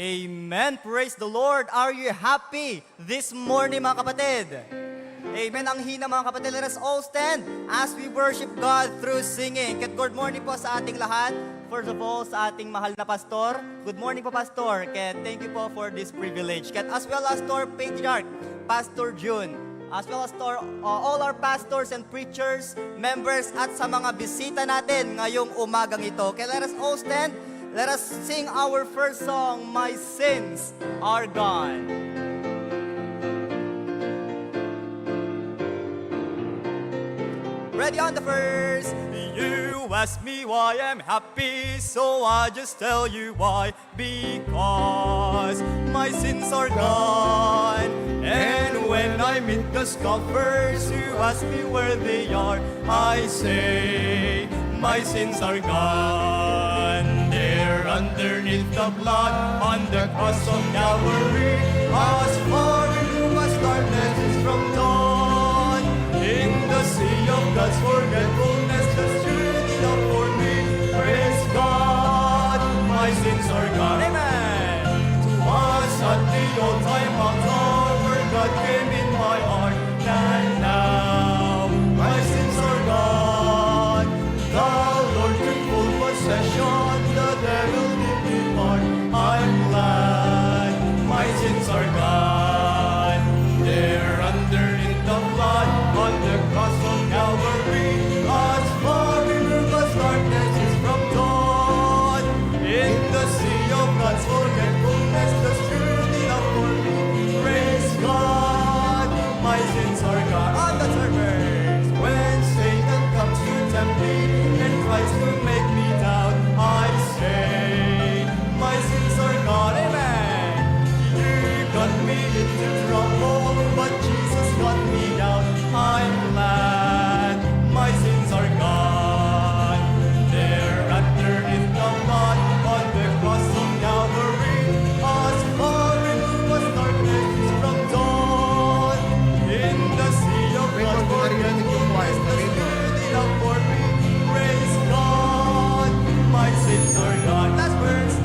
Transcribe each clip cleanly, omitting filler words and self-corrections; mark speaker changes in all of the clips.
Speaker 1: Amen. Praise the Lord. Are you happy this morning, mga kapatid? Amen. Ang hina, mga kapatid. Let us all stand as we worship God through singing. Good morning po sa ating lahat. First of all, sa ating mahal na pastor. Good morning po, Pastor. Thank you po for this privilege. As well as to our patriarch, Pastor June. As well as to all our pastors and preachers, members, at sa mga bisita natin ngayong umagang ito. Let us all stand. Let us sing our first song, My Sins Are Gone. Ready on the first. You ask me why I'm happy, so I just tell you why. Because my sins are gone. And when I meet the scoffers who ask me where they are, I say, my sins are gone. They're underneath the blood on the cross of Calvary. As far as darkness is from dawn, in the sea of God's forgetfulness, just journey up for me. Praise God, my sins are gone. Amen. To us at the old time altar, where God came in my heart, and now my sins are gone. The Lord took full possession, the devil did depart. I'm glad my sins are gone. They're underneath the blood on the cross of Calvary. As far as darkness is from dawn, in the sea of God's forgetfulness, the journey up for me. Praise God, my sins are gone. On the surface, when Satan comes to tempt me and tries to make me down, I say, my sins are gone. Amen. You got me into trouble, but Jesus got me out. I'm glad my sins are gone. They're underneath the blood on the cross of Calvary. As far as darkness is from dawn, in the sea of God's forgetfulness, the Spirit up for me. Praise God, my sins are gone. Last verse.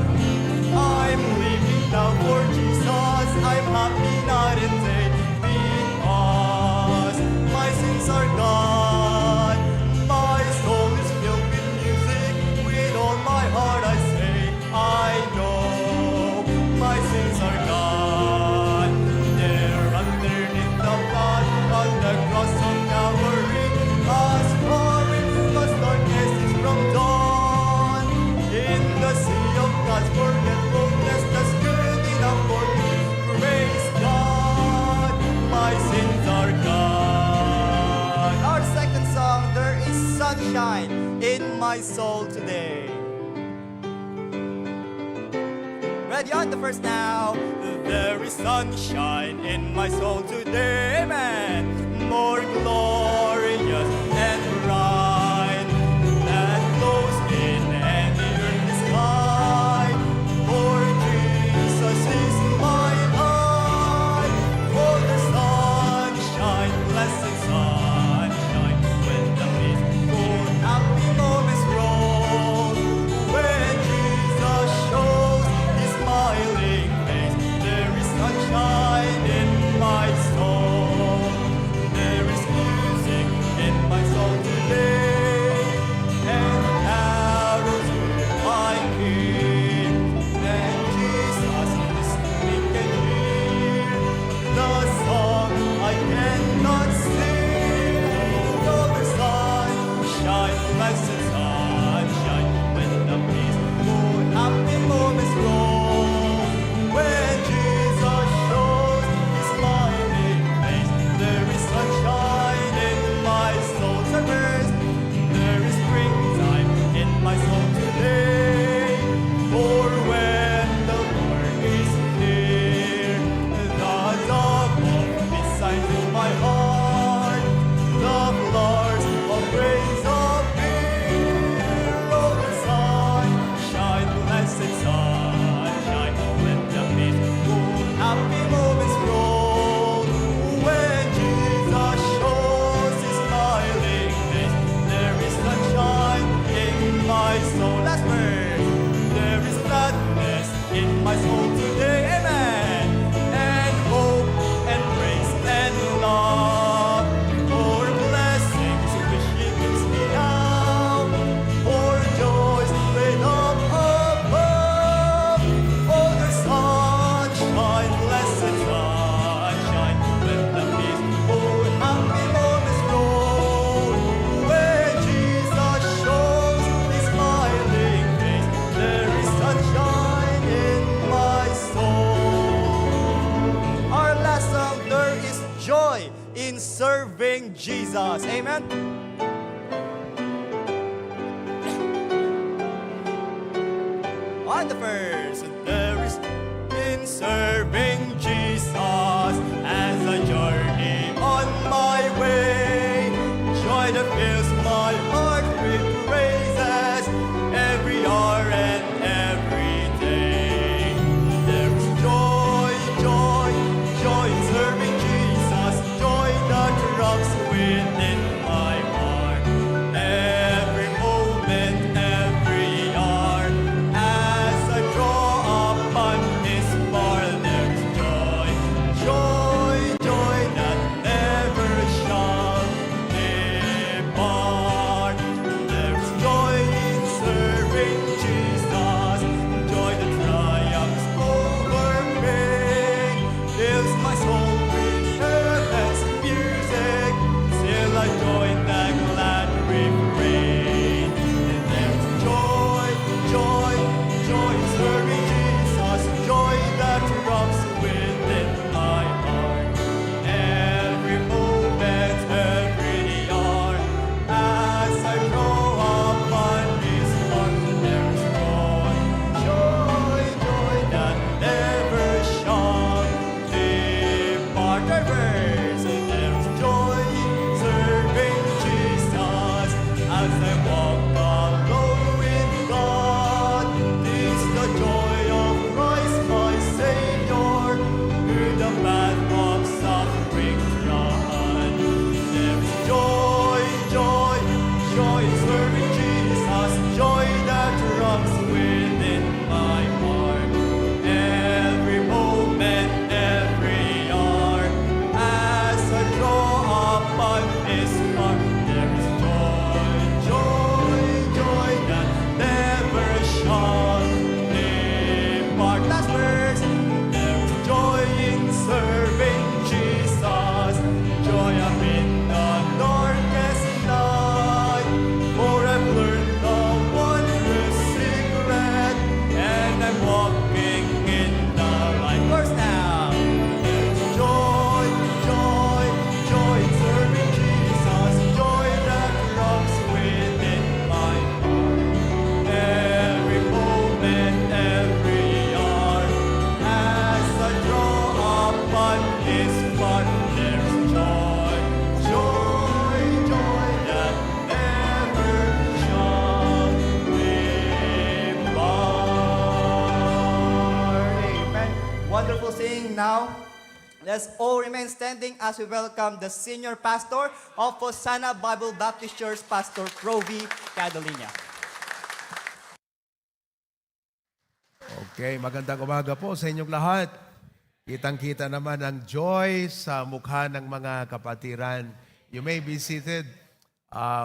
Speaker 1: I'm living now for Jesus. I'm happy night and day because my sins are gone. My soul is filled with music. With all my heart I say, I know my sins are gone. They're underneath the blood on the cross of Calvary. As far as darkness is from dawn, in the sea of God's forgetfulness, that's good enough for me. Praise God, my sins are gone. Our second song, there is sunshine in my soul today. Ready on the first now. There is sunshine in my soul today, amen. More glorious and bright that glows in any earthly sky. For Jesus is my light. Oh, the sunshine, blessed sunshine, when the peaceful happy moments roll. When Jesus shows His smiling face, there is sunshine in my soul. There is music in my soul today, and carols with my King. Then Jesus listening can hear the song I cannot sing. Oh, the sunshine, blessed sunshine, when the peaceful happy moments roll. When Jesus shows His smiling face, there is sunshine in my soul. There is springtime in my soul today. For when the Lord is near, the dove of His sign to my heart, the flowers of praise appear. Oh, the sunshine, blessed sunshine, when the peaceful happy moments roll. When Jesus shows His smiling face, there is sunshine in my soul. Last verse. There is gladness in my soul today. serving Jesus. Amen? On the first, there is in serving Jesus as I journey on my way. Joy that fills my heart with praises every hour and every day. There's joy, joy, joy in serving Jesus, joy that rocks within my heart. Every moment, every hour, as I draw upon His bar, there's joy, joy, joy that never shall depart. There's joy in serving Jesus, joy that triumphs over pain, fills my soul with heaven's music, still I join the glad refrain. And there's joy, joy, joy in serving Jesus, joy that rocks within my heart. Every moment, every hour, as I draw upon His heart, there's joy, joy, joy that never shall depart. Reverse, and there's joy in serving Jesus as I walk alone with God. This the joy of Christ my Savior, through the path of suffering run. There's joy, joy, joy in serving Jesus, joy that rocks within my heart. Every moment, every hour, as I draw upon His heart, there's joy, joy, joy that never shall depart. Last verse. There's joy in serving Jesus, joy up in the darkest night. For I've learned the wondrous secret, and I'm walking in the right course now. There's joy, joy, joy in serving Jesus, joy that rocks within my heart. Every moment, every hour, as I draw upon His heart, there's joy, joy, joy that never shall depart. Amen. Wonderful singing now. Let's all remain standing as we welcome the senior pastor of Hosanna Bible Baptist Church, Pastor Provi Cadolinia.
Speaker 2: Okay, magandang umaga po sa inyong lahat. Kitang-kita naman ang joy sa mukha ng mga kapatiran. You may be seated.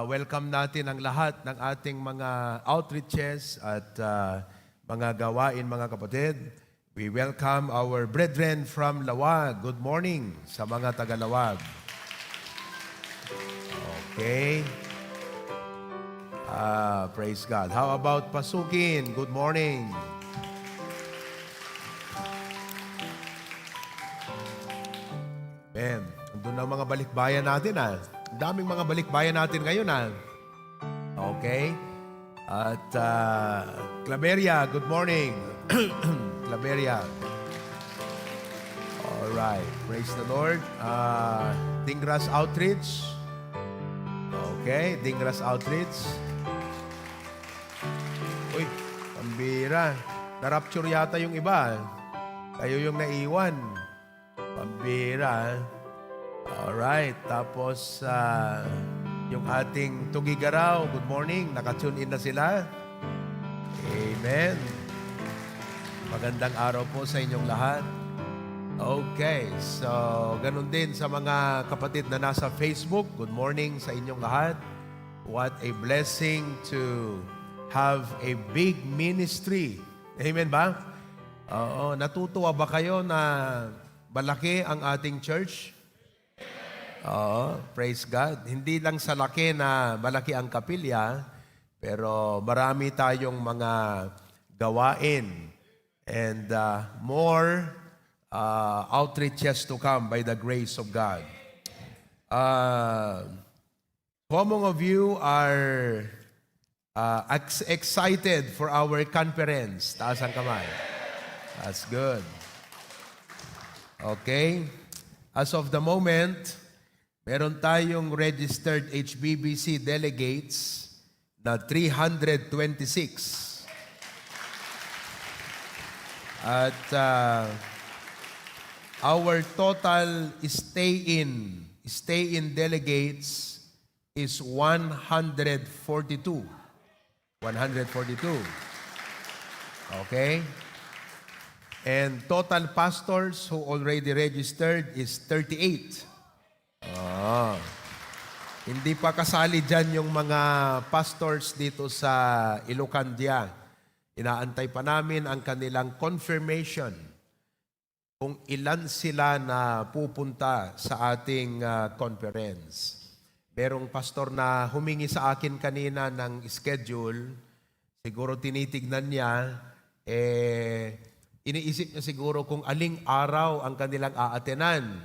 Speaker 2: Welcome natin ang lahat ng ating mga outreaches at mga gawain, mga kapatid. We welcome our brethren from Lawag. Good morning sa mga taga-Lawag. Okay. Praise God. How about Pasukin? Good morning. Ben, andun ang mga balikbayan natin Ang daming mga balikbayan natin ngayon Okay. At Claveria, good morning. Claveria. Alright, praise the Lord. Dingras Outreach. Okay, Dingras Outreach. Uy, pambira. Na-rapture yata yung iba. Kayo yung naiwan. Pambira. Alright, tapos yung ating Tugigaraw, good morning. Nakatune in na sila. Amen. Magandang araw po sa inyong lahat. Okay, so ganun din sa mga kapatid na nasa Facebook. Good morning sa inyong lahat. What a blessing to have a big ministry. Amen ba? Oo, natutuwa ba kayo na malaki ang ating church? Oo, praise God. Hindi lang sa laki na malaki ang kapilya, pero marami tayong mga gawain and more outreaches to come by the grace of God. How many of you are excited for our conference? Taas ang kamay. That's good. Okay. As of the moment, meron tayong registered HBBC delegates na 326. At our total stay-in delegates is 142. 142. Okay? And total pastors who already registered is 38. Hindi pa kasali dyan yung mga pastors dito sa Ilocandia. Inaantay pa namin ang kanilang confirmation kung ilan sila na pupunta sa ating conference. Merong pastor na humingi sa akin kanina ng schedule. Siguro tinitignan niya, iniisip niya siguro kung aling araw ang kanilang aatenan.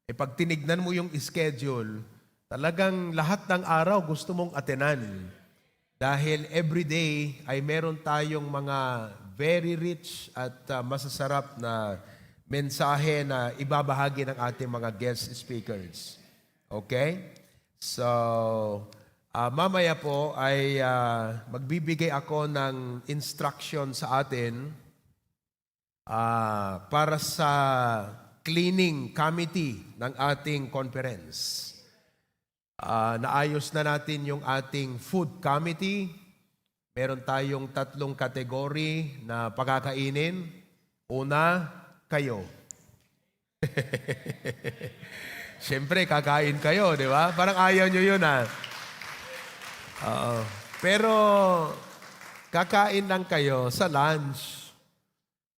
Speaker 2: Pag tinignan mo yung schedule, talagang lahat ng araw gusto mong atenan. Dahil every day ay meron tayong mga very rich at masasarap na mensahe na ibabahagi ng ating mga guest speakers. Okay? So, mamaya po ay magbibigay ako ng instruction sa atin para sa cleaning committee ng ating conference. Naayos na natin yung ating food committee. Meron tayong 3 kategory na pagkakainin. Una, kayo. Siyempre, kakain kayo, di ba? Parang ayaw nyo yun, ha? Pero, kakain lang kayo sa lunch.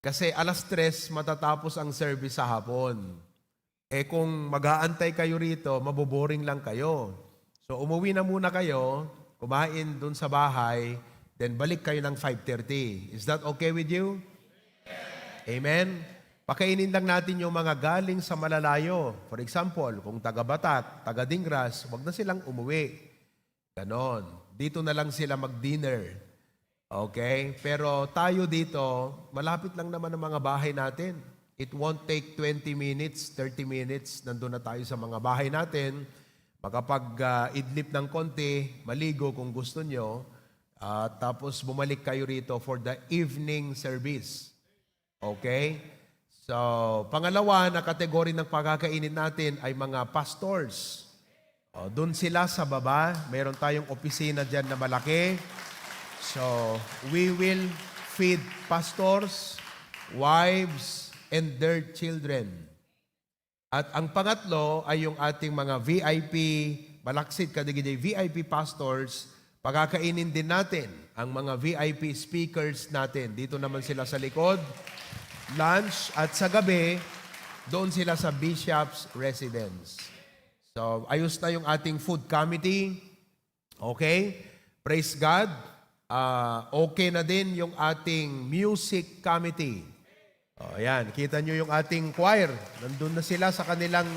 Speaker 2: Kasi 3:00 matatapos ang service sa hapon. Kung mag-aantay kayo rito, maboboring lang kayo. So, umuwi na muna kayo, kumain dun sa bahay, then balik kayo ng 5:30. Is that okay with you? Amen? Pakainin lang natin yung mga galing sa malalayo. For example, kung taga-Batak, taga-Dingras, wag na silang umuwi. Ganon. Dito na lang sila mag-dinner. Okay? Pero tayo dito, malapit lang naman ang mga bahay natin. It won't take 20 minutes, 30 minutes, nandun na tayo sa mga bahay natin. Makapag-idlip ng konti, maligo kung gusto nyo, tapos bumalik kayo rito for the evening service. Okay? So, pangalawa na kategory ng pagkakainin natin ay mga pastors. Doon sila sa baba. Meron tayong opisina dyan na malaki. So, we will feed pastors, wives, and their children. At ang pangatlo ay yung ating mga VIP, malaksid kadigidi, VIP pastors, pagkakainin din natin ang mga VIP speakers natin. Dito naman sila sa likod. Lunch at sa gabi, doon sila sa Bishop's Residence. So, ayos na yung ating food committee. Okay? Praise God. Okay na din yung ating music committee. Ayan, kita nyo yung ating choir. Nandun na sila sa kanilang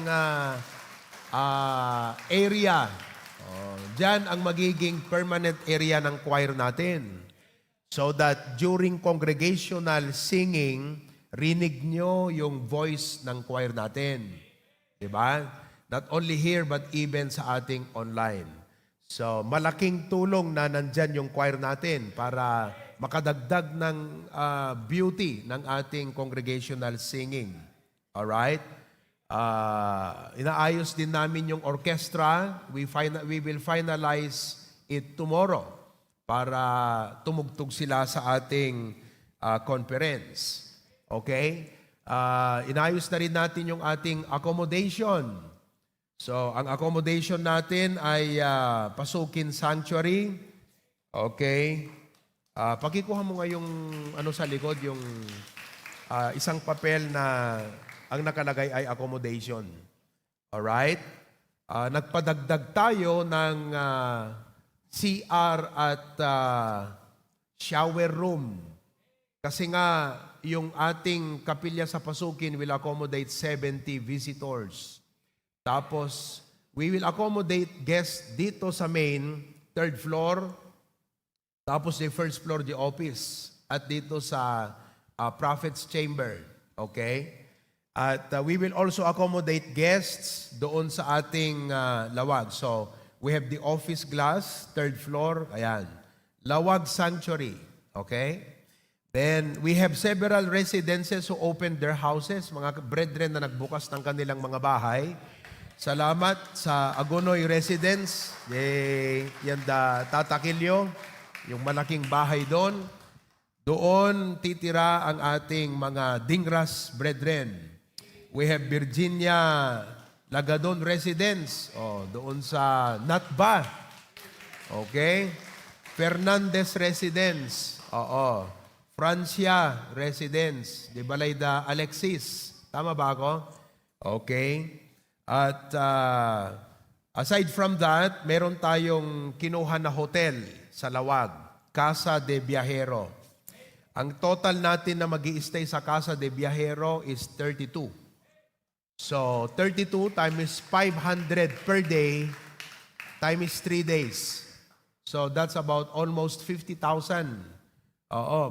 Speaker 2: area. Diyan ang magiging permanent area ng choir natin. So that during congregational singing, rinig nyo yung voice ng choir natin. Diba? Not only here, but even sa ating online. So, malaking tulong na nandyan yung choir natin para makadagdag ng beauty ng ating congregational singing. Alright? Inaayos din namin yung orchestra. We will finalize it tomorrow para tumugtog sila sa ating conference. Okay? Inayos na rin natin yung ating accommodation. So, ang accommodation natin ay Pasukin Sanctuary. Okay? Pakikuha mo nga yung sa likod, yung isang papel na ang nakalagay ay accommodation. Alright? Nagpadagdag tayo ng CR at shower room. Kasi nga, yung ating kapilya sa Pasukin will accommodate 70 visitors. Tapos, we will accommodate guests dito sa main, third floor, tapos the first floor, the office, at dito sa Prophet's Chamber. Okay? At we will also accommodate guests doon sa ating lawag. So, we have the office glass, third floor, ayan. Lawag Sanctuary. Okay? Then, we have several residences who opened their houses, mga brethren na nagbukas ng kanilang mga bahay. Salamat sa Agonoy Residence, yan Tatakilyo, yung malaking bahay doon. Doon titira ang ating mga Dingras brethren. We have Virginia Lagadon Residence, doon sa Natba. Okay? Fernandez Residence, Francia Residence, de Balayda Alexis. Tama ba ako? Okay. At aside from that, meron tayong kinuha na hotel sa Lawag, Casa de Viajero. Ang total natin na mag-i-stay sa Casa de Viajero is 32. So, 32 times 500 per day times 3 days. So, that's about almost 50,000.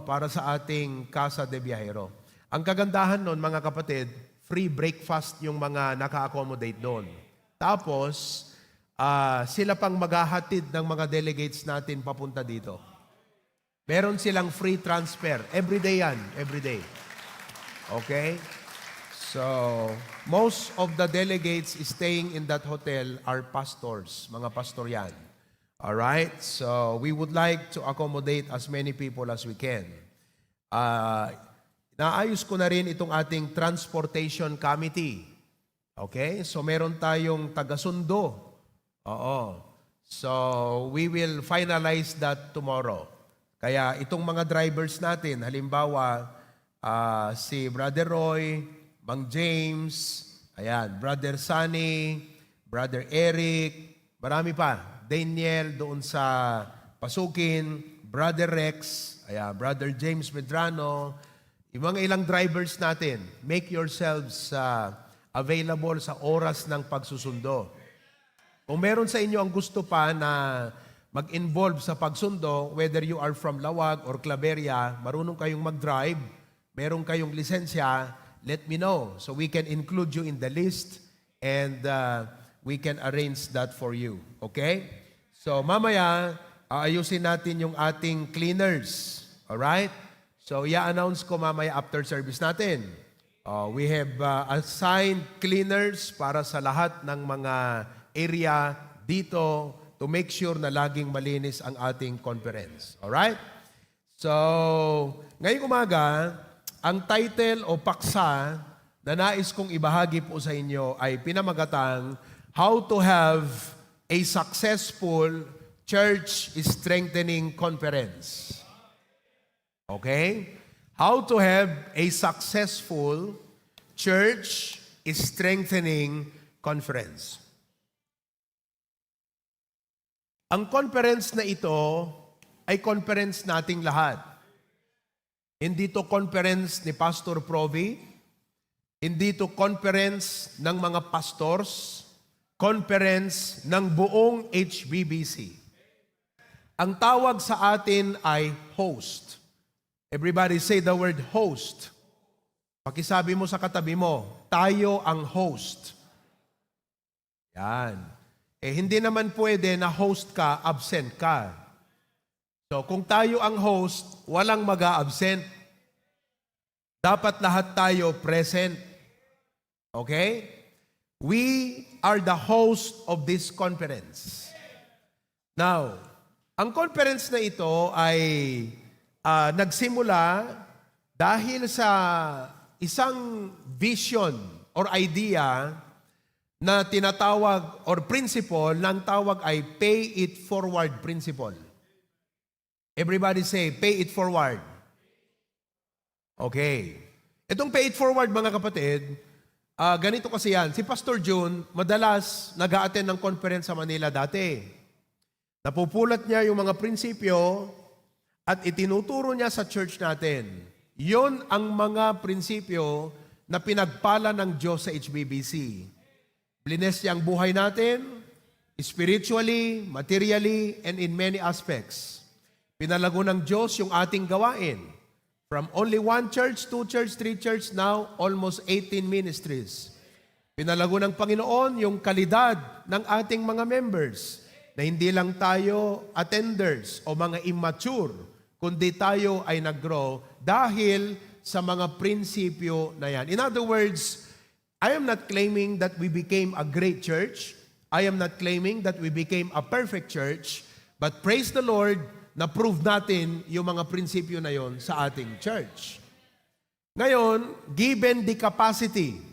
Speaker 2: Para sa ating Casa de Viajero. Ang kagandahan nun, mga kapatid, free breakfast yung mga naka-accommodate doon. Tapos, sila pang maghahatid ng mga delegates natin papunta dito. Meron silang free transfer. Everyday yan. Everyday. Okay? So, most of the delegates staying in that hotel are pastors, mga pastor yan. Alright? So, we would like to accommodate as many people as we can. Naayos ko na rin itong ating transportation committee. Okay? So, meron tayong taga-sundo. So, we will finalize that tomorrow. Kaya itong mga drivers natin, halimbawa, si Brother Roy, Mang James, ayan, Brother Sunny, Brother Eric, marami pa. Daniel doon sa Pasukin, Brother Rex, ayan, Brother James Medrano, yung mga ilang drivers natin, make yourselves available sa oras ng pagsusundo. Kung meron sa inyo ang gusto pa na mag-involve sa pagsundo, whether you are from Lawag or Claveria, marunong kayong mag-drive, meron kayong lisensya, let me know so we can include you in the list and we can arrange that for you. Okay? So, mamaya, ayusin natin yung ating cleaners. Alright? So, i-announce ko mamaya after service natin. We have assigned cleaners para sa lahat ng mga area dito to make sure na laging malinis ang ating conference. Alright? So, ngayong umaga, ang title o paksa na nais kong ibahagi po sa inyo ay pinamagatang How to Have a Successful Church Strengthening Conference. Okay? How to have a successful church strengthening conference. Ang conference na ito ay conference nating lahat. Hindi to conference ni Pastor Provi, hindi to conference ng mga pastors, conference ng buong HBBC. Ang tawag sa atin ay host. Everybody say the word host. Pakisabi mo sa katabi mo, tayo ang host. Yan. Hindi naman pwede na host ka, absent ka. So, kung tayo ang host, walang mag-a-absent. Dapat lahat tayo present. Okay? We are the host of this conference. Now, ang conference na ito ay nagsimula dahil sa isang vision or idea na tinatawag or principle ng tawag ay pay it forward principle. Everybody say, pay it forward. Okay. Itong pay it forward, mga kapatid, ganito kasi yan. Si Pastor June, madalas nag-a-attend ng conference sa Manila dati. Napupulat niya yung mga prinsipyo at itinuturo niya sa church natin. Yon ang mga prinsipyo na pinagpala ng Diyos sa HBBC. Blines niya ang buhay natin, spiritually, materially, and in many aspects. Pinalago ng Diyos yung ating gawain. From only 1 church, 2 church, 3 church, now almost 18 ministries. Pinalago ng Panginoon yung kalidad ng ating mga members na hindi lang tayo attenders o mga immature, kundi tayo ay nag-grow dahil sa mga prinsipyo na yan. In other words, I am not claiming that we became a great church. I am not claiming that we became a perfect church. But praise the Lord, na-prove natin yung mga prinsipyo na yon sa ating church. Ngayon, given the capacity,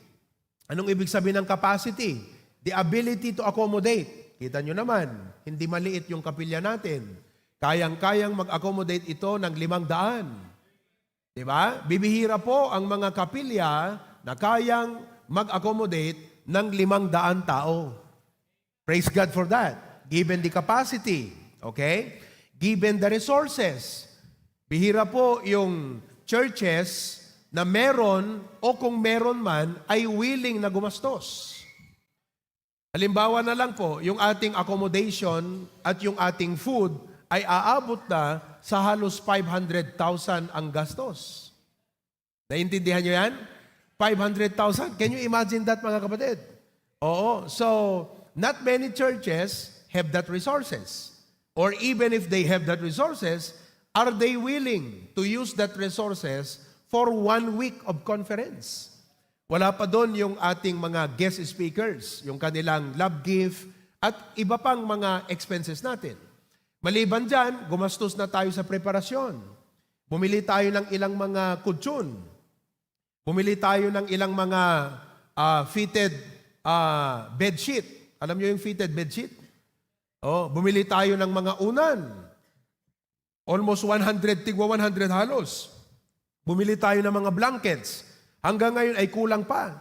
Speaker 2: anong ibig sabihin ng capacity? The ability to accommodate. Kita nyo naman, hindi maliit yung kapilya natin. Kayang-kayang mag-accommodate ito ng 500. Diba? Bibihira po ang mga kapilya na kayang mag-accommodate ng 500 tao. Praise God for that. Given the capacity. Okay? Given the resources. Bihira po yung churches na meron o kung meron man ay willing na gumastos. Halimbawa na lang po, yung ating accommodation at yung ating food ay aabot na sa halos 500,000 ang gastos. Naintindihan nyo yan? 500,000. Can you imagine that, mga kapatid? Oo. So, not many churches have that resources. Or even if they have that resources, are they willing to use that resources for 1 week of conference? Wala pa doon yung ating mga guest speakers, yung kanilang love gift, at iba pang mga expenses natin. Maliban dyan, gumastos na tayo sa preparasyon. Bumili tayo ng ilang mga kutsyon. Bumili tayo ng ilang mga fitted bedsheet. Alam nyo yung fitted bedsheet? Oh, bumili tayo ng mga unan. Almost 100, tigwa 100 halos. Bumili tayo ng mga blankets. Hanggang ngayon ay kulang pa.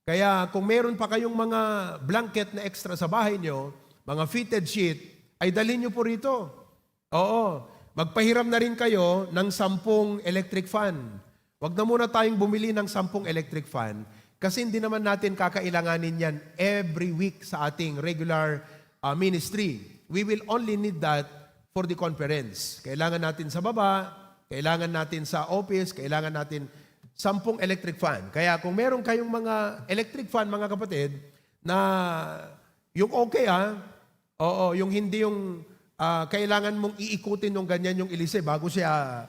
Speaker 2: Kaya kung meron pa kayong mga blanket na extra sa bahay nyo, mga fitted sheet, ay dalhin nyo po rito. Oo. Magpahiram na rin kayo ng 10 electric fan. Huwag na muna tayong bumili ng 10 electric fan kasi hindi naman natin kakailanganin yan every week sa ating regular ministry. We will only need that for the conference. Kailangan natin sa baba, kailangan natin sa office, kailangan natin 10 electric fan. Kaya kung meron kayong mga electric fan, mga kapatid, na yung okay oo, yung hindi yung kailangan mong iikutin yung ganyan yung ilise bago siya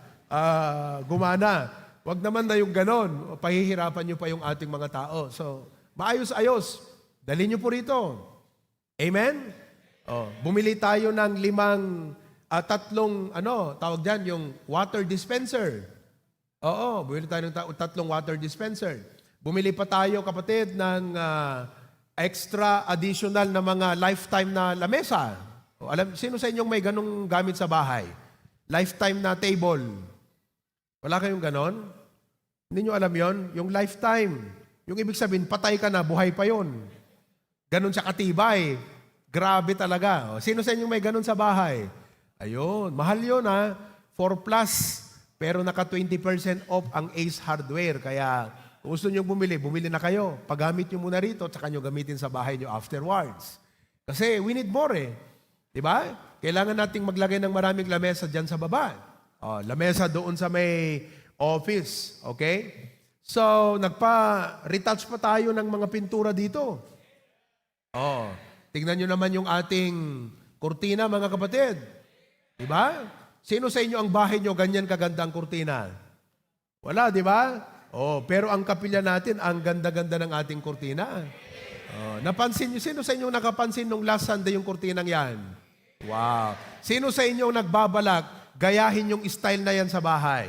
Speaker 2: gumana. Wag naman na yung ganon. Pahihirapan nyo pa yung ating mga tao. So, maayos-ayos. Dalhin nyo po rito. Amen? Bumili tayo ng 3, tawag dyan, yung water dispenser. Oo, bumili tayo ng 3 water dispenser. Bumili pa tayo, kapatid, ng extra additional na mga lifetime na lamesa. Sino sa inyong may ganong gamit sa bahay? Lifetime na table. Wala kayong ganon? Hindi nyo alam yon? Yung lifetime. Yung ibig sabihin, patay ka na, buhay pa yon. Ganon siya katibay. Grabe talaga. Sino sa inyong may ganon sa bahay? Ayun, mahal yun 4+. Pero naka 20% off ang Ace Hardware. Kaya kung gusto nyo bumili na kayo. Paggamit nyo muna rito, tsaka nyo gamitin sa bahay nyo afterwards. Kasi we need more Diba? Kailangan nating maglagay ng maraming lamesa dyan sa baba. Lamesa doon sa may office. Okay? So, nagpa-retouch pa tayo ng mga pintura dito. Tingnan nyo naman yung ating kurtina, mga kapatid. Diba? Sino sa inyo ang bahay nyo ganyan kaganda ang kurtina? Wala, di ba? Pero ang kapilya natin, ang ganda-ganda ng ating kurtina. Napansin nyo, sino sa inyo nakapansin nung last Sunday yung kurtinang yan? Wow. Sino sa inyo nagbabalak, gayahin yung style na yan sa bahay?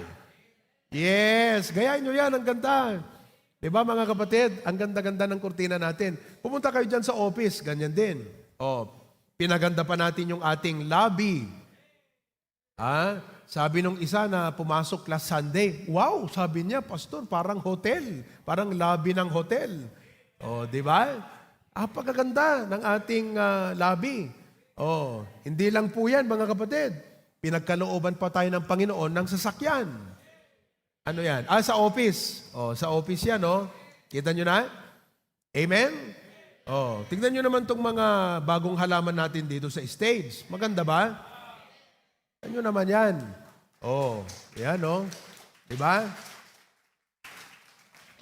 Speaker 2: Yes, gayahin nyo yan, ang ganda. Di ba mga kapatid? Ang ganda-ganda ng kurtina natin. Pumunta kayo dyan sa office, ganyan din. Pinaganda pa natin yung ating lobby. Sabi nung isa na pumasok last Sunday, wow, sabi niya, Pastor, parang hotel. Parang lobby ng hotel. Di ba? Pagkaganda ng ating lobby. Hindi lang po yan, mga kapatid. Pinagkalooban pa tayo ng Panginoon ng sasakyan. Ano yan? Sa office. Sa office yan, Kita nyo na? Amen? Oh, tignan nyo naman tong mga bagong halaman natin dito sa stage. Maganda ba? Tignan nyo naman yan. Oh, yan oh. Diba?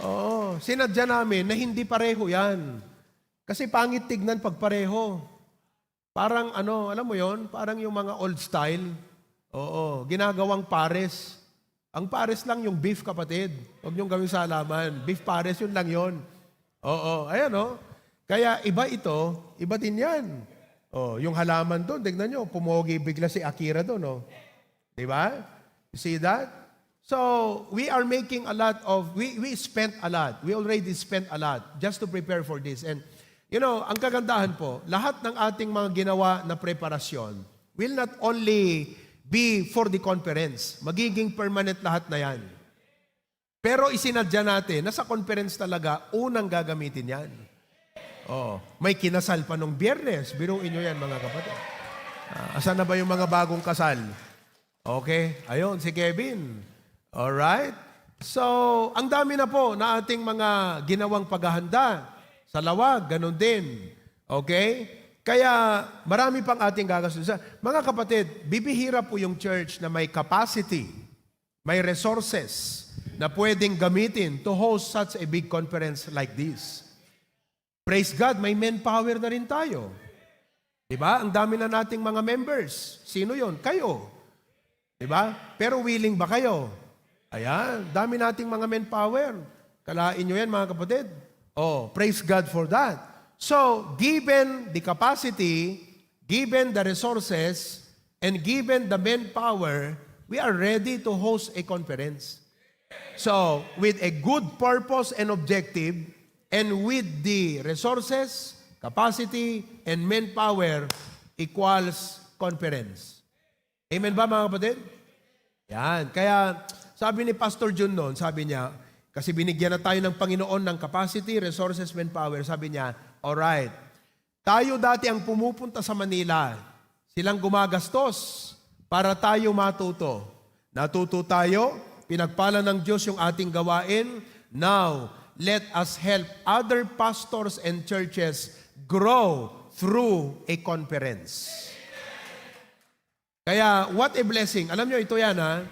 Speaker 2: Oo, sinadya namin na hindi pareho yan. Kasi pangit tignan pag pareho. Parang ano, alam mo yon, parang yung mga old style. Oo, ginagawang pares. Ang pares lang yung beef, kapatid. Huwag niyong gawin sa halaman. Beef pares, yun lang yun. Oo, ayan o. Kaya iba ito, iba din yan. Oh, yung halaman doon, tignan nyo, pumogi bigla si Akira doon. Oh. Diba? You see that? So, we are making a lot of, we spent a lot. We already spent a lot just to prepare for this. And, you know, ang kagandahan po, lahat ng ating mga ginawa na preparasyon will not only be for the conference. Magiging permanent lahat na yan. Pero isinadya natin na sa conference talaga, unang gagamitin yan. Oh, may kinasal pa nung Biyernes. Biruin nyo yan, mga kapatid. Asan na ba yung mga bagong kasal? Okay, ayun, si Kevin. Alright? So, ang dami na po na ating mga ginawang paghahanda. Sa lawag, ganun din. Okay? Kaya, marami pang ating gagastusin. Mga kapatid, bibihira po yung church na may capacity, may resources na pwedeng gamitin to host such a big conference like this. Praise God, may manpower na rin tayo. Diba? Ang dami na nating mga members. Sino yon? Kayo. Diba? Pero willing ba kayo? Ayan, dami nating mga manpower. Kalain nyo yan, mga kapatid. Oh, praise God for that. So, given the capacity, given the resources, and given the manpower, we are ready to host a conference. So, with a good purpose and objective, and with the resources, capacity, and manpower equals conference. Amen ba, mga kapatid? Yan. Kaya, sabi ni Pastor Jun noon, sabi niya, kasi binigyan na tayo ng Panginoon ng capacity, resources, manpower, sabi niya, alright, tayo dati ang pumupunta sa Manila, silang gumagastos para tayo matuto. Natuto tayo, pinagpala ng Diyos yung ating gawain. Now, let us help other pastors and churches grow through a conference. Kaya, what a blessing. Alam nyo, ito yan ha.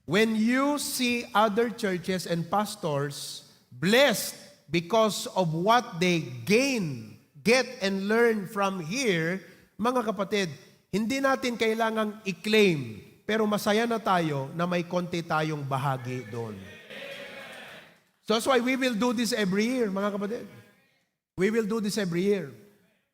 Speaker 2: When you see other churches and pastors blessed because of what they get and learn from here, mga kapatid, hindi natin kailangang i-claim, pero masaya na tayo na may konti tayong bahagi doon. So that's why we will do this every year, mga kapatid. We will do this every year.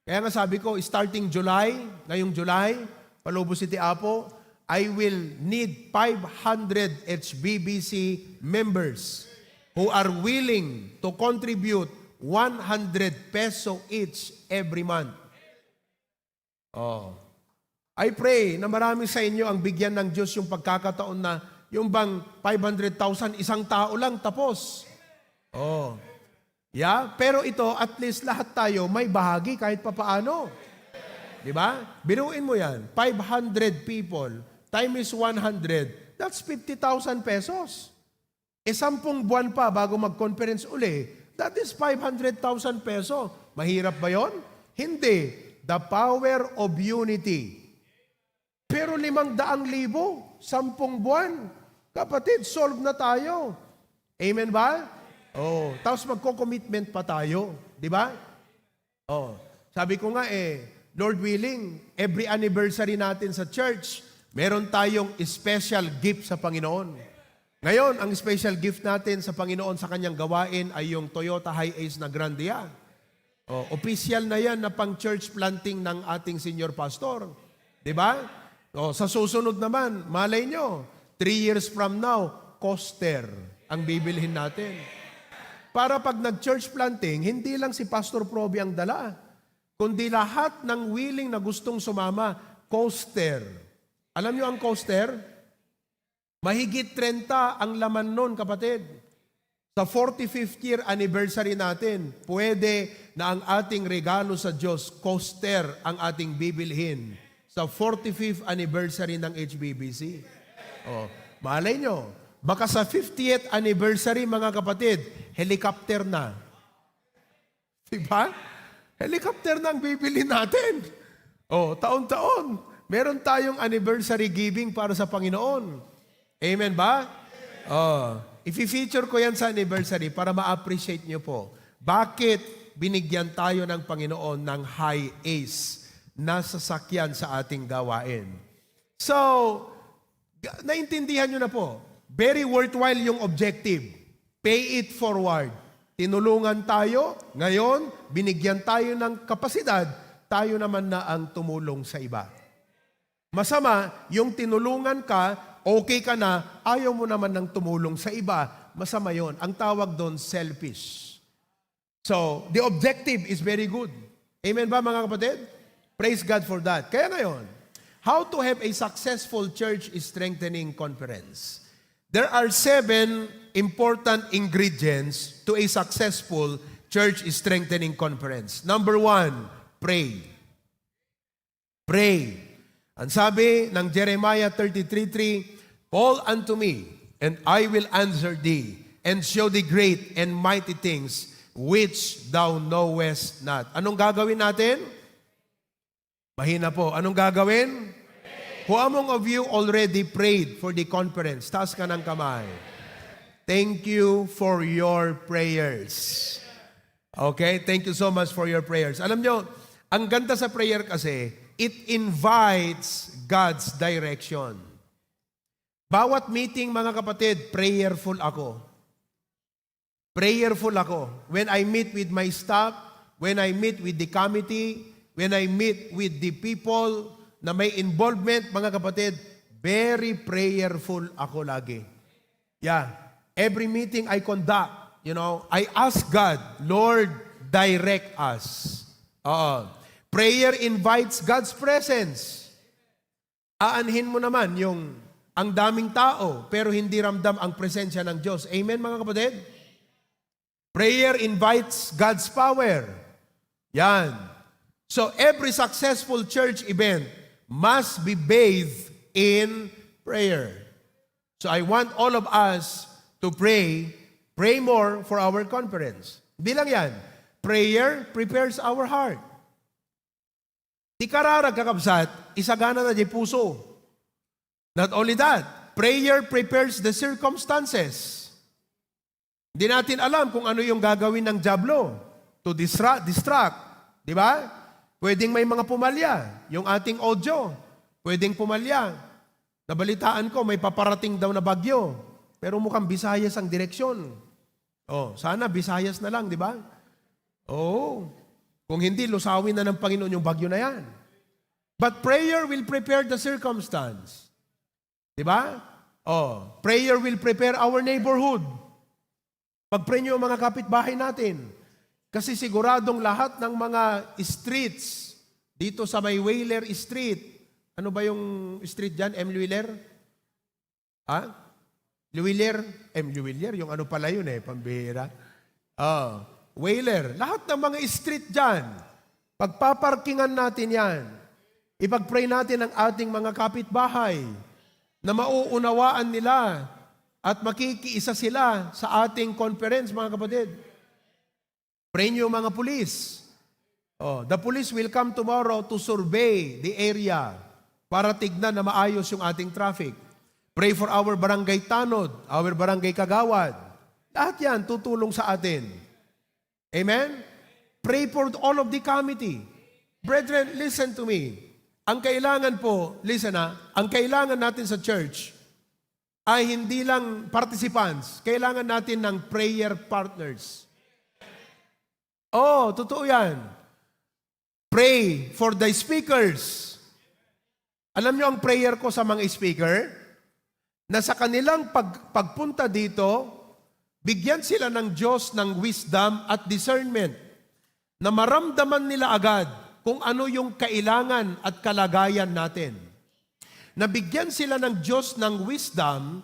Speaker 2: Kaya nga sabi ko, starting July, ngayong July, Palubo City, Apo, I will need 500 HBBC members who are willing to contribute 100 peso each every month. Oh. I pray na marami sa inyo ang bigyan ng Diyos yung pagkakataon na yung bang 500,000 isang tao lang tapos. Oh. Yeah, pero ito at least lahat tayo may bahagi kahit papaano. 'Di ba? Biruin mo 'yan. 500 people time is 100, that's 50,000 pesos. 10 buwan pa bago mag-conference uli, that is 500,000 peso. Mahirap ba yon? Hindi. The power of unity. Pero 500,000, 10 buwan. Kapatid, solve na tayo. Amen ba? Oh, tapos magko-commitment pa tayo. Di ba? Oh, sabi ko nga Lord willing, every anniversary natin sa church, meron tayong special gift sa Panginoon. Ngayon, ang special gift natin sa Panginoon sa kanyang gawain ay yung Toyota Hi-Ace na Grandia. Oh, official na yan na pang church planting ng ating senior pastor. Di ba? Oh, sa susunod naman, malay nyo, 3 years from now, coaster ang bibilhin natin. Para pag nag-church planting, hindi lang si Pastor Proby ang dala, kundi lahat ng willing na gustong sumama, coaster. Alam nyo ang coaster? Mahigit 30 ang laman nun, kapatid. Sa 45th year anniversary natin, pwede na ang ating regalo sa Diyos, coaster ang ating bibilhin sa 45th anniversary ng HBBC. Oh, malay nyo, baka sa 50th anniversary, mga kapatid, helicopter na. Diba? Helicopter na ang bibili natin. Oh, taon-taon. Meron tayong anniversary giving para sa Panginoon. Amen ba? Oh, i-feature ko yan sa anniversary para ma-appreciate nyo po. Bakit binigyan tayo ng Panginoon ng high ace na sasakyan sa ating gawain? So, naintindihan nyo na po. Very worthwhile yung objective. Pay it forward. Tinulungan tayo, ngayon, binigyan tayo ng kapasidad, tayo naman na ang tumulong sa iba. Masama, yung tinulungan ka, okay ka na, ayaw mo naman ng tumulong sa iba, masama yon. Ang tawag doon, selfish. So, the objective is very good. Amen ba mga kapatid? Praise God for that. Kaya ngayon, how to have a successful church strengthening conference. There are 7 important ingredients to a successful church strengthening conference. Number 1, pray. Pray. Ang sabi ng Jeremiah 33:3, call unto me, and I will answer thee, and show thee great and mighty things which thou knowest not. Anong gagawin natin? Mahina po. Anong gagawin? Who among of you already prayed for the conference? Taas ka ng kamay. Thank you for your prayers. Okay? Thank you so much for your prayers. Alam nyo, ang ganda sa prayer kasi, it invites God's direction. Bawat meeting, mga kapatid, prayerful ako. Prayerful ako. When I meet with my staff, when I meet with the committee, when I meet with the people na may involvement, mga kapatid, very prayerful ako lagi. Yeah. Every meeting I conduct, I ask God, Lord, direct us. Prayer invites God's presence. Aanhin mo naman yung ang daming tao, pero hindi ramdam ang presensya ng Diyos. Amen, mga kapatid? Prayer invites God's power. Yan. So, every successful church event must be bathed in prayer. So I want all of us to pray more for our conference. Bilang yan, prayer prepares our heart. Di kararag kakabsat, isagana na di puso. Not only that, prayer prepares the circumstances. Hindi natin alam kung ano yung gagawin ng diablo to distract. Di ba? Pwedeng may mga pumalya. Yung ating audio, pwedeng pumalya. Nabalitaan ko, may paparating daw na bagyo. Pero mukhang Visayas ang direksyon. Sana Visayas na lang, di ba? Kung hindi, lusawin na ng Panginoon yung bagyo na yan. But prayer will prepare the circumstance. Di ba? Prayer will prepare our neighborhood. Pag-pray nyo ang mga kapitbahay natin. Kasi siguradong lahat ng mga streets dito sa may Wheeler Street. Ano ba yung street dyan? M. Wheeler? Wheeler? M. Wheeler? Yung ano pala yun pambihira. Wheeler. Lahat ng mga street dyan. Pagpaparkingan natin yan. Ipag-pray natin ang ating mga kapitbahay na mauunawaan nila at makikiisa sila sa ating conference, mga kapatid. Pray niyo mga pulis. The police will come tomorrow to survey the area para tignan na maayos yung ating traffic. Pray for our barangay tanod, our barangay kagawad. Lahat yan tutulong sa atin. Amen? Pray for all of the committee. Brethren, listen to me. Ang kailangan po, ang kailangan natin sa church ay hindi lang participants. Kailangan natin ng prayer partners. Totoo yan. Pray for the speakers. Alam niyo ang prayer ko sa mga speaker? Na sa kanilang pagpunta dito, bigyan sila ng Diyos ng wisdom at discernment na maramdaman nila agad kung ano yung kailangan at kalagayan natin. Nabigyan sila ng Diyos ng wisdom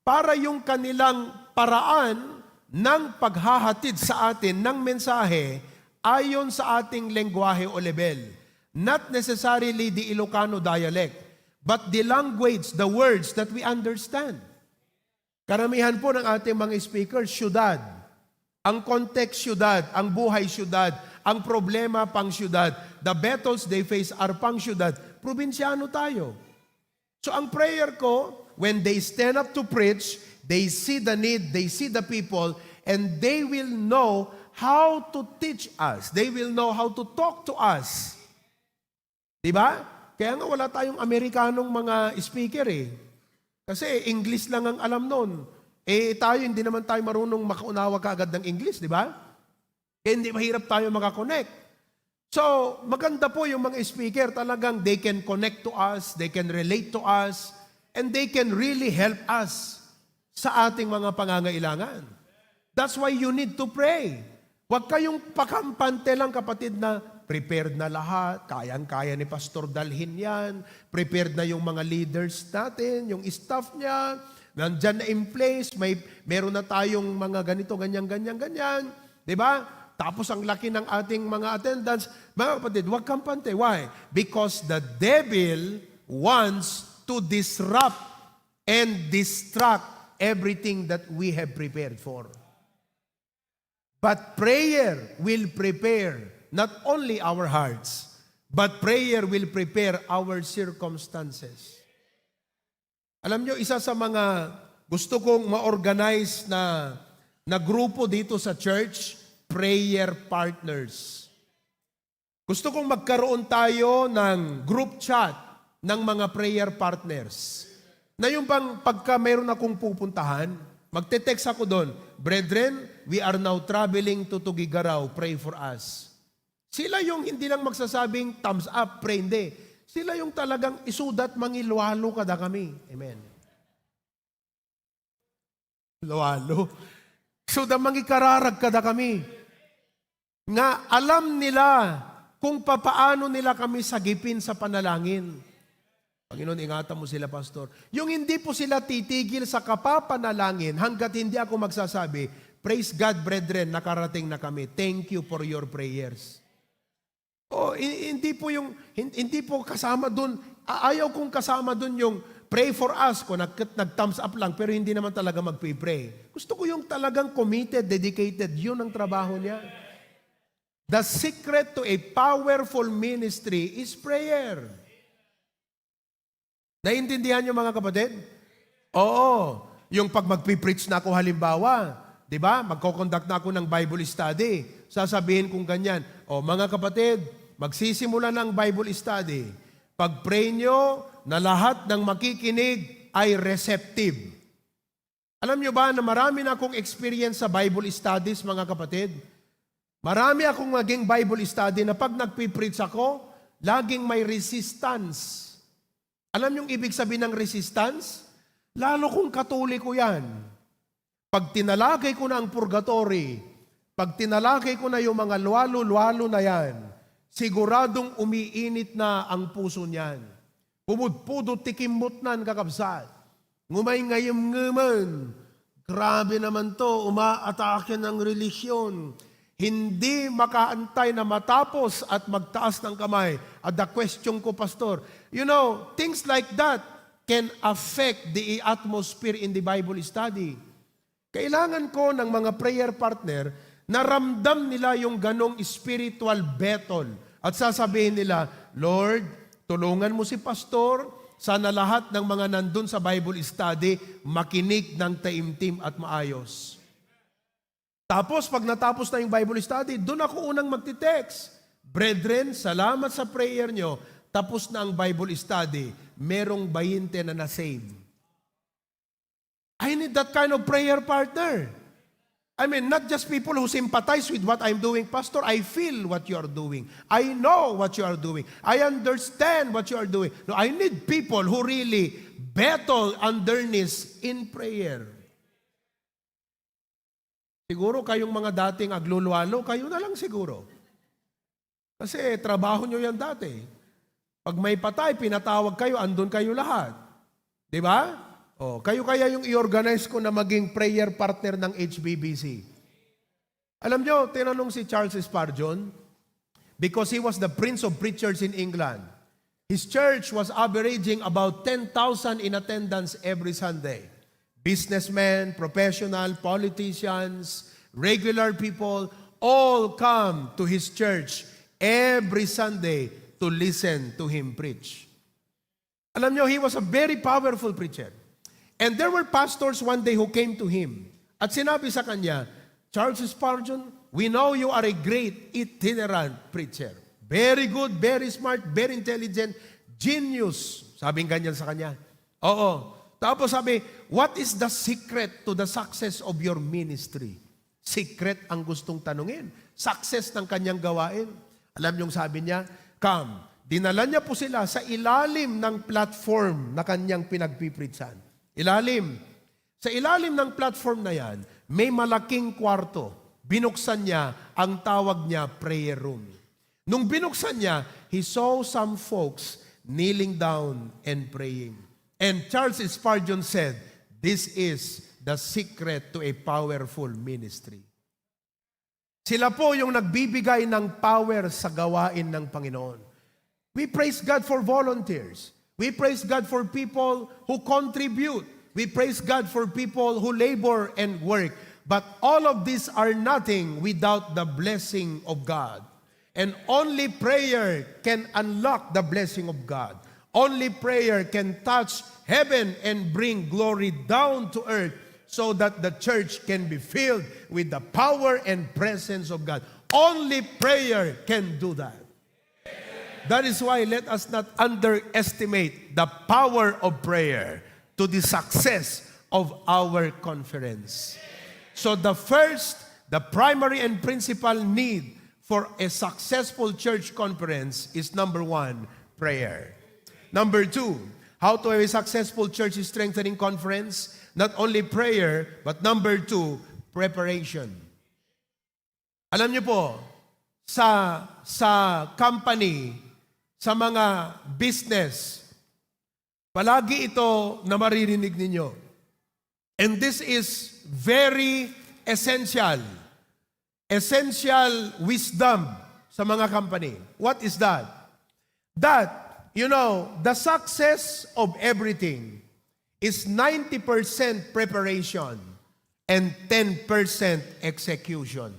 Speaker 2: para yung kanilang paraan ng paghahatid sa atin ng mensahe ayon sa ating lengguwahe o level. Not necessarily the Ilocano dialect, but the language, the words that we understand. Karamihan po ng ating mga speakers, syudad. Ang context syudad, ang buhay syudad, Ang problema, pang syudad. The battles they face are pang syudad. Probinsyano tayo. So ang prayer ko, when they stand up to preach, they see the need, they see the people, and they will know how to teach us. They will know how to talk to us. Diba? Kaya nga wala tayong Amerikanong mga speaker eh. Kasi English lang ang alam nun. Tayo, hindi naman tayo marunong makaunawa kaagad ng English, di ba? Kaya hindi mahirap tayo makakonect. So, maganda po yung mga speaker, talagang they can connect to us, they can relate to us, and they can really help us sa ating mga pangangailangan. That's why you need to pray. Huwag kayong pakampante lang, kapatid, na prepared na lahat, kayang-kaya ni Pastor dalhin yan, prepared na yung mga leaders natin, yung staff niya, nandyan na in place, meron na tayong mga ganito, ganyan. Di ba? Tapos ang laki ng ating mga attendance. Mga kapatid, huwag kampante. Why? Because the devil wants to disrupt and distract everything that we have prepared for. But prayer will prepare not only our hearts, but prayer will prepare our circumstances. Alam nyo, isa sa mga gusto kong ma-organize na grupo dito sa church, prayer partners. Gusto kong magkaroon tayo ng group chat ng mga prayer partners. Na yung bang pagka mayroon akong pupuntahan, magte-text ako doon, "Brethren, we are now traveling to Tugigaraw, pray for us." Sila yung hindi lang magsasabing thumbs up, pray, hindi. Sila yung talagang isudat mangilwalo kada kami. Amen. Luwalo. Isudat mangikararag kada kami. Nga alam nila kung papaano nila kami sagipin sa panalangin. Panginoon, ingatan mo sila, Pastor. Yung hindi po sila titigil sa kapapanalangin hanggat hindi ako magsasabi, "Praise God, brethren, nakarating na kami. Thank you for your prayers." Hindi po kasama doon. Ayaw kong kasama doon yung pray for us ko, nag-thumbs up lang, pero hindi naman talaga mag-pray. Gusto ko yung talagang committed, dedicated. Yun ang trabaho niya. The secret to a powerful ministry is prayer. Naiintindihan niyo, mga kapatid? Oo. Yung pag mag-preach na ako halimbawa, di ba? Magko-conduct na ako ng Bible study. Sasabihin kong ganyan, mga kapatid, magsisimula ng Bible study. Pag-pray nyo na lahat ng makikinig ay receptive. Alam nyo ba na marami na akong experience sa Bible studies, mga kapatid? Marami akong naging Bible study na pag nagpipreach ako, laging may resistance. Alam yung ibig sabihin ng resistance? Lalo kung Katoliko yan. Pag tinalakay ko na ang purgatory, pag tinalakay ko na yung mga luwalo-luwalo na yan, siguradong umiinit na ang puso niyan. Pumudpudot tikimot nan kakabsat. Ngumay ngayam-ngaman. Grabe naman to, umaatake ng relisyon. Hindi makaantay na matapos at magtaas ng kamay. At the question ko, Pastor, things like that can affect the atmosphere in the Bible study. Kailangan ko ng mga prayer partner na ramdam nila yung ganong spiritual battle. At sasabihin nila, "Lord, tulungan mo si Pastor, sana lahat ng mga nandun sa Bible study makinig ng taimtim at maayos." Tapos, pag natapos na yung Bible study, doon ako unang magtitext. "Brethren, salamat sa prayer nyo. Tapos na ang Bible study. Merong 20 na na-save." I need that kind of prayer partner. I mean, not just people who sympathize with what I'm doing. "Pastor, I feel what you are doing. I know what you are doing. I understand what you are doing." No, I need people who really battle underneath in prayer. Siguro kayong mga dating agluluwalo, kayo na lang siguro. Kasi trabaho nyo yan dati. Pag may patay, pinatawag kayo, andun kayo lahat. Di ba? Kayo kaya yung i-organize ko na maging prayer partner ng HBBC. Alam nyo, tinanong si Charles Spurgeon, because he was the Prince of Preachers in England. His church was averaging about 10,000 in attendance every Sunday. Businessmen, professional, politicians, regular people, all come to his church every Sunday to listen to him preach. Alam nyo, he was a very powerful preacher. And there were pastors one day who came to him at sinabi sa kanya, Charles Spurgeon, we know you are a great itinerant preacher. Very good, very smart, very intelligent, genius. Sabing ganyan sa kanya. Oo. Tapos sabi, what is the secret to the success of your ministry? Secret ang gustong tanungin. Success ng kanyang gawain. Alam niyong sabi niya, come. Dinala niya po sila sa ilalim ng platform na kanyang pinagpipritsan. Ilalim. Sa ilalim ng platform na yan, may malaking kwarto. Binuksan niya, ang tawag niya prayer room. Nung binuksan niya, he saw some folks kneeling down and praying. And Charles Spurgeon said, this is the secret to a powerful ministry. Sila po yung nagbibigay ng power sa gawain ng Panginoon. We praise God for volunteers. We praise God for people who contribute. We praise God for people who labor and work. But all of these are nothing without the blessing of God. And only prayer can unlock the blessing of God. Only prayer can touch heaven and bring glory down to earth so that the church can be filled with the power and presence of God. Only prayer can do that. That is why let us not underestimate the power of prayer to the success of our conference. So the primary and principal need for a successful church conference is number 1, prayer. Number 2, how to have a successful church strengthening conference? Not only prayer, but number 2, preparation. Alam niyo po, sa company, sa mga business, palagi ito na maririnig ninyo. And this is very essential. Essential wisdom sa mga company. What is that? That, the success of everything is 90% preparation and 10% execution.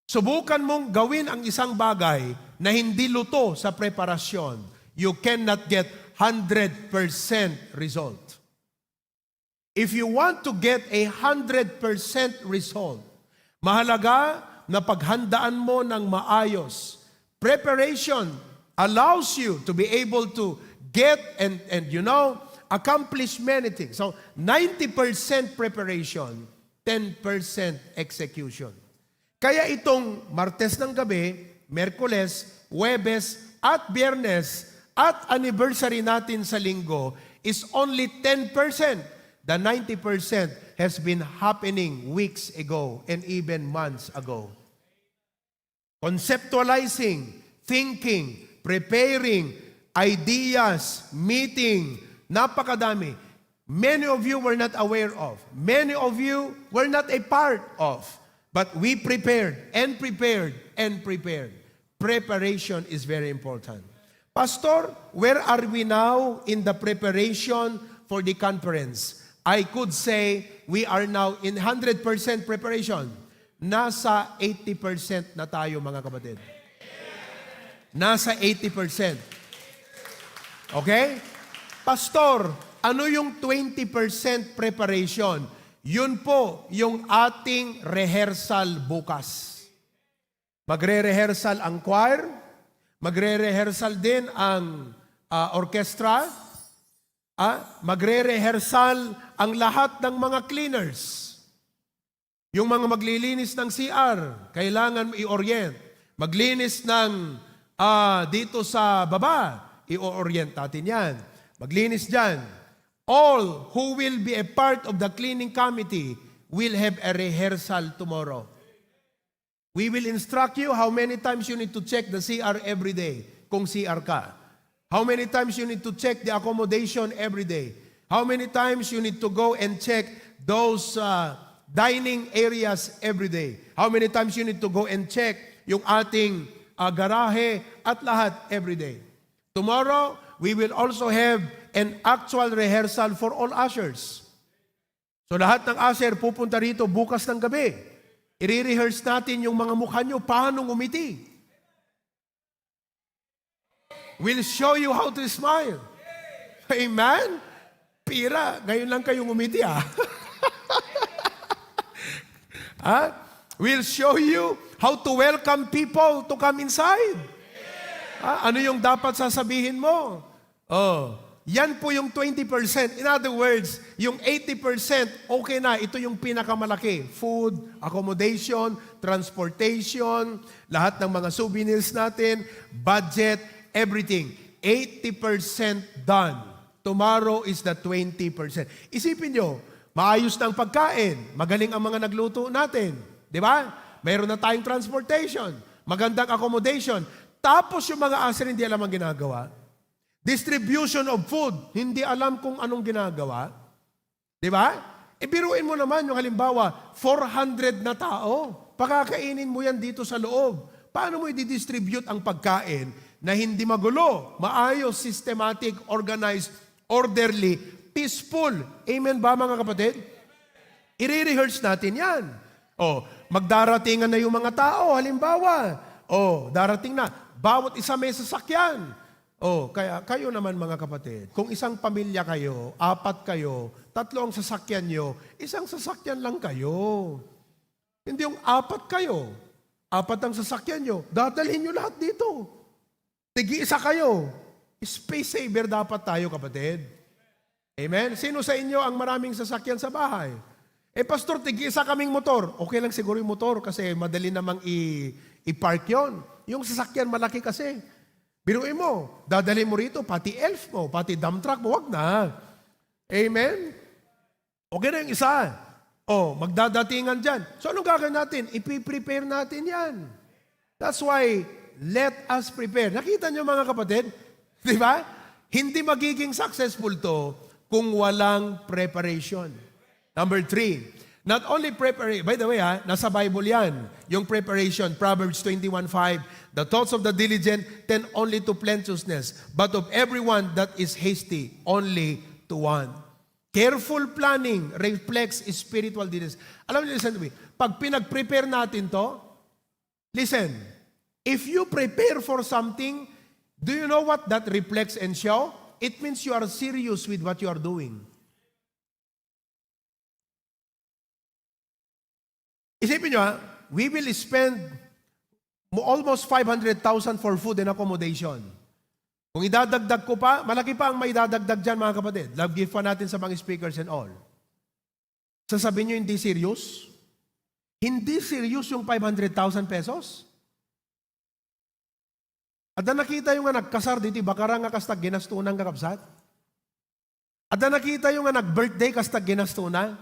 Speaker 2: Subukan mong gawin ang isang bagay na hindi luto sa preparasyon. You cannot get 100% result. If you want to get a 100% result, mahalaga na paghandaan mo ng maayos. Preparation allows you to be able to get and accomplish many things. So, 90% preparation, 10% execution. Kaya itong Martes ng gabi, Merkules, Huwebes, at Biyernes, at anniversary natin sa Linggo is only 10%. The 90% has been happening weeks ago and even months ago. Conceptualizing, thinking, preparing, ideas, meeting, napakadami. Many of you were not aware of. Many of you were not a part of. But we prepared and prepared and prepared. Preparation is very important. Pastor, where are we now in the preparation for the conference? I could say we are now in 100% preparation. Nasa 80% na tayo, mga kapatid. Nasa 80%. Okay? Pastor, ano yung 20% preparation? Yun po yung ating rehearsal bukas. Magre-rehearsal ang choir, magre-rehearsal din ang orchestra, magre-rehearsal ang lahat ng mga cleaners. Yung mga maglilinis ng CR, kailangan i-orient. Maglinis ng dito sa baba, i-orient natin yan. Maglinis dyan. All who will be a part of the cleaning committee will have a rehearsal tomorrow. We will instruct you how many times you need to check the CR every day, kung CR ka. How many times you need to check the accommodation every day. How many times you need to go and check those dining areas every day. How many times you need to go and check yung ating garahe at lahat every day. Tomorrow, we will also have an actual rehearsal for all ushers. So lahat ng usher pupunta rito bukas ng gabi. I-rehearse natin yung mga mukha nyo, paano ngumiti. We'll show you how to smile. Amen? Pira, ngayon lang kayo ngumiti We'll show you how to welcome people to come inside. Ano yung dapat sasabihin mo? Yan po yung 20%. In other words, yung 80%, okay na. Ito yung pinakamalaki. Food, accommodation, transportation, lahat ng mga souvenirs natin, budget, everything. 80% done. Tomorrow is the 20%. Isipin nyo, maayos na ang pagkain. Magaling ang mga nagluto natin. Di ba? Mayroon na tayong transportation. Magandang accommodation. Tapos yung mga aser hindi alam ang ginagawa. Distribution of food, hindi alam kung anong ginagawa. Di ba? Biruin mo naman yung halimbawa, 400 na tao. Pakakainin mo yan dito sa loob. Paano mo i-distribute ang pagkain na hindi magulo, maayos, systematic, organized, orderly, peaceful? Amen ba mga kapatid? I-rehearse natin yan. Magdaratingan na yung mga tao, halimbawa. Darating na. Bawat isa may sasakyan. Kaya kayo naman mga kapatid, kung isang pamilya kayo, 4 kayo, 3 ang sasakyan nyo, isang sasakyan lang kayo. Hindi yung 4 kayo, 4 ang sasakyan nyo, dadalhin nyo lahat dito. Tig-isa kayo. Space saver dapat tayo kapatid. Amen? Sino sa inyo ang maraming sasakyan sa bahay? Pastor, tig-isa kaming motor. Okay lang siguro yung motor kasi madali namang i-park yun. Yung sasakyan malaki kasi. Biruin mo, dadalhin mo rito, pati elf mo, pati dump truck mo, wag na. Amen? Okay na yung isa. Magdadatingan dyan. So anong gagawin natin? Ipi-prepare natin yan. That's why, let us prepare. Nakita niyo mga kapatid? Di ba? Hindi magiging successful to kung walang preparation. Number 3, not only preparation, by the way nasa Bible yan, yung preparation, Proverbs 21:5, the thoughts of the diligent tend only to plenteousness, but of everyone that is hasty, only to want. Careful planning reflects spiritual diligence. Alam niyo, listen to me, pag pinag-prepare natin to, listen, if you prepare for something, do you know what that reflects and show? It means you are serious with what you are doing. Isipin nyo we will spend almost 500,000 for food and accommodation. Kung idadagdag ko pa, malaki pa ang may dadagdag dyan mga kapatid. Love gift pa natin sa mga speakers and all. Sasabihin nyo hindi serious? Hindi serious yung 500,000 pesos? At na nakita yung nga nagkasar dito, baka nga kastag ginastunan kakabsat? At na nakita yung nga nag-birthday kastag ginastunan?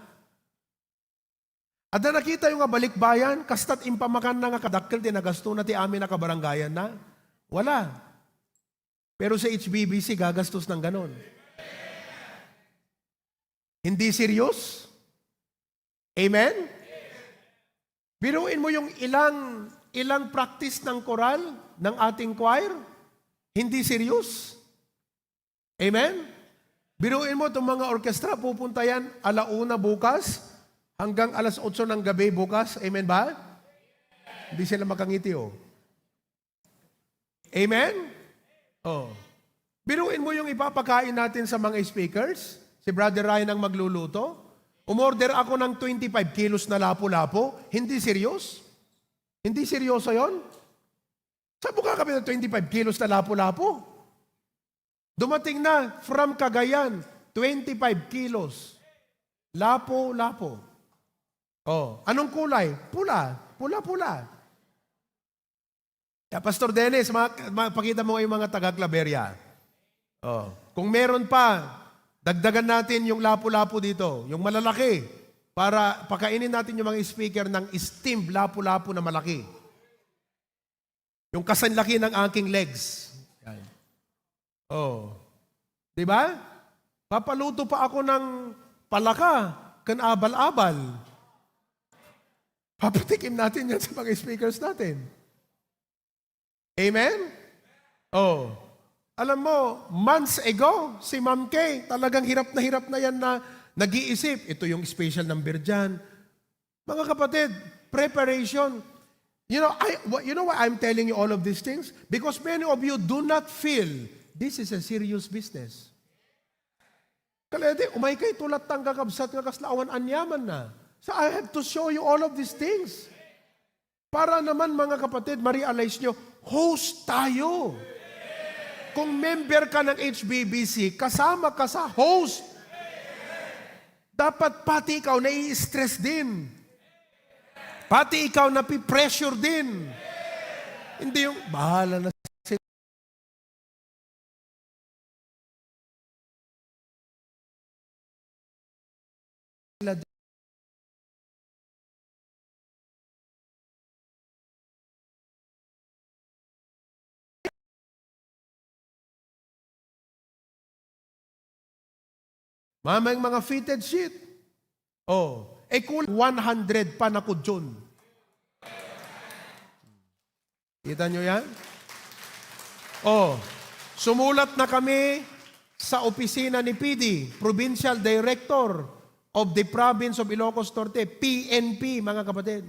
Speaker 2: At na nakita yung nga balikbayan, kastat impamakan na nga kadakkel, dinagasto na ti amin na kabaranggayan na? Wala. Pero sa HBBC, gagastos ng ganon. Hindi serious? Amen? Biruin mo yung ilang practice ng choral ng ating choir, hindi serious? Amen? Biruin mo itong mga orkestra, pupunta yan 1:00 bukas, hanggang 8:00 ng gabi bukas. Amen ba? Hindi sila makangiti Amen? Biruin mo yung ipapakain natin sa mga speakers. Si Brother Ryan ang magluluto. Umorder ako ng 25 kilos na lapo-lapo. Hindi serious? Hindi seryoso yon? Saan mo kami ng 25 kilos na lapo-lapo? Dumating na from Cagayan, 25 kilos. Lapo-lapo. Anong kulay? Pula. Pula-pula. Pastor Dennis, pakita mo yung mga taga-Claveria. Kung meron pa, dagdagan natin yung lapo-lapo dito, yung malalaki, para pakainin natin yung mga speaker ng steamed lapo-lapo na malaki. Yung kasanlaki ng aking legs. Yan. Diba? Papaluto pa ako ng palaka, kanabal-abal. Papatikim natin yan sa mga speakers natin. Amen? Alam mo, months ago, si Ma'am Kay, talagang hirap na yan na nag-iisip. Ito yung special number dyan. Mga kapatid, preparation. You know why I'm telling you all of these things? Because many of you do not feel this is a serious business. Kalede, umay kay tulat tang kakabsat nga kaslaawan anyaman na. So I have to show you all of these things. Para naman mga kapatid, ma-realize nyo, host tayo. Kung member ka ng HBBC, kasama ka sa host. Dapat pati ikaw nai-stress din. Pati ikaw napipressure din. Hindi yung, bahala na sila. Mamayang mga fitted sheet. Kulang 100 pa na kudyon. Kita nyo yan? Sumulat na kami sa opisina ni PD, Provincial Director of the Province of Ilocos Norte, PNP, mga kapatid.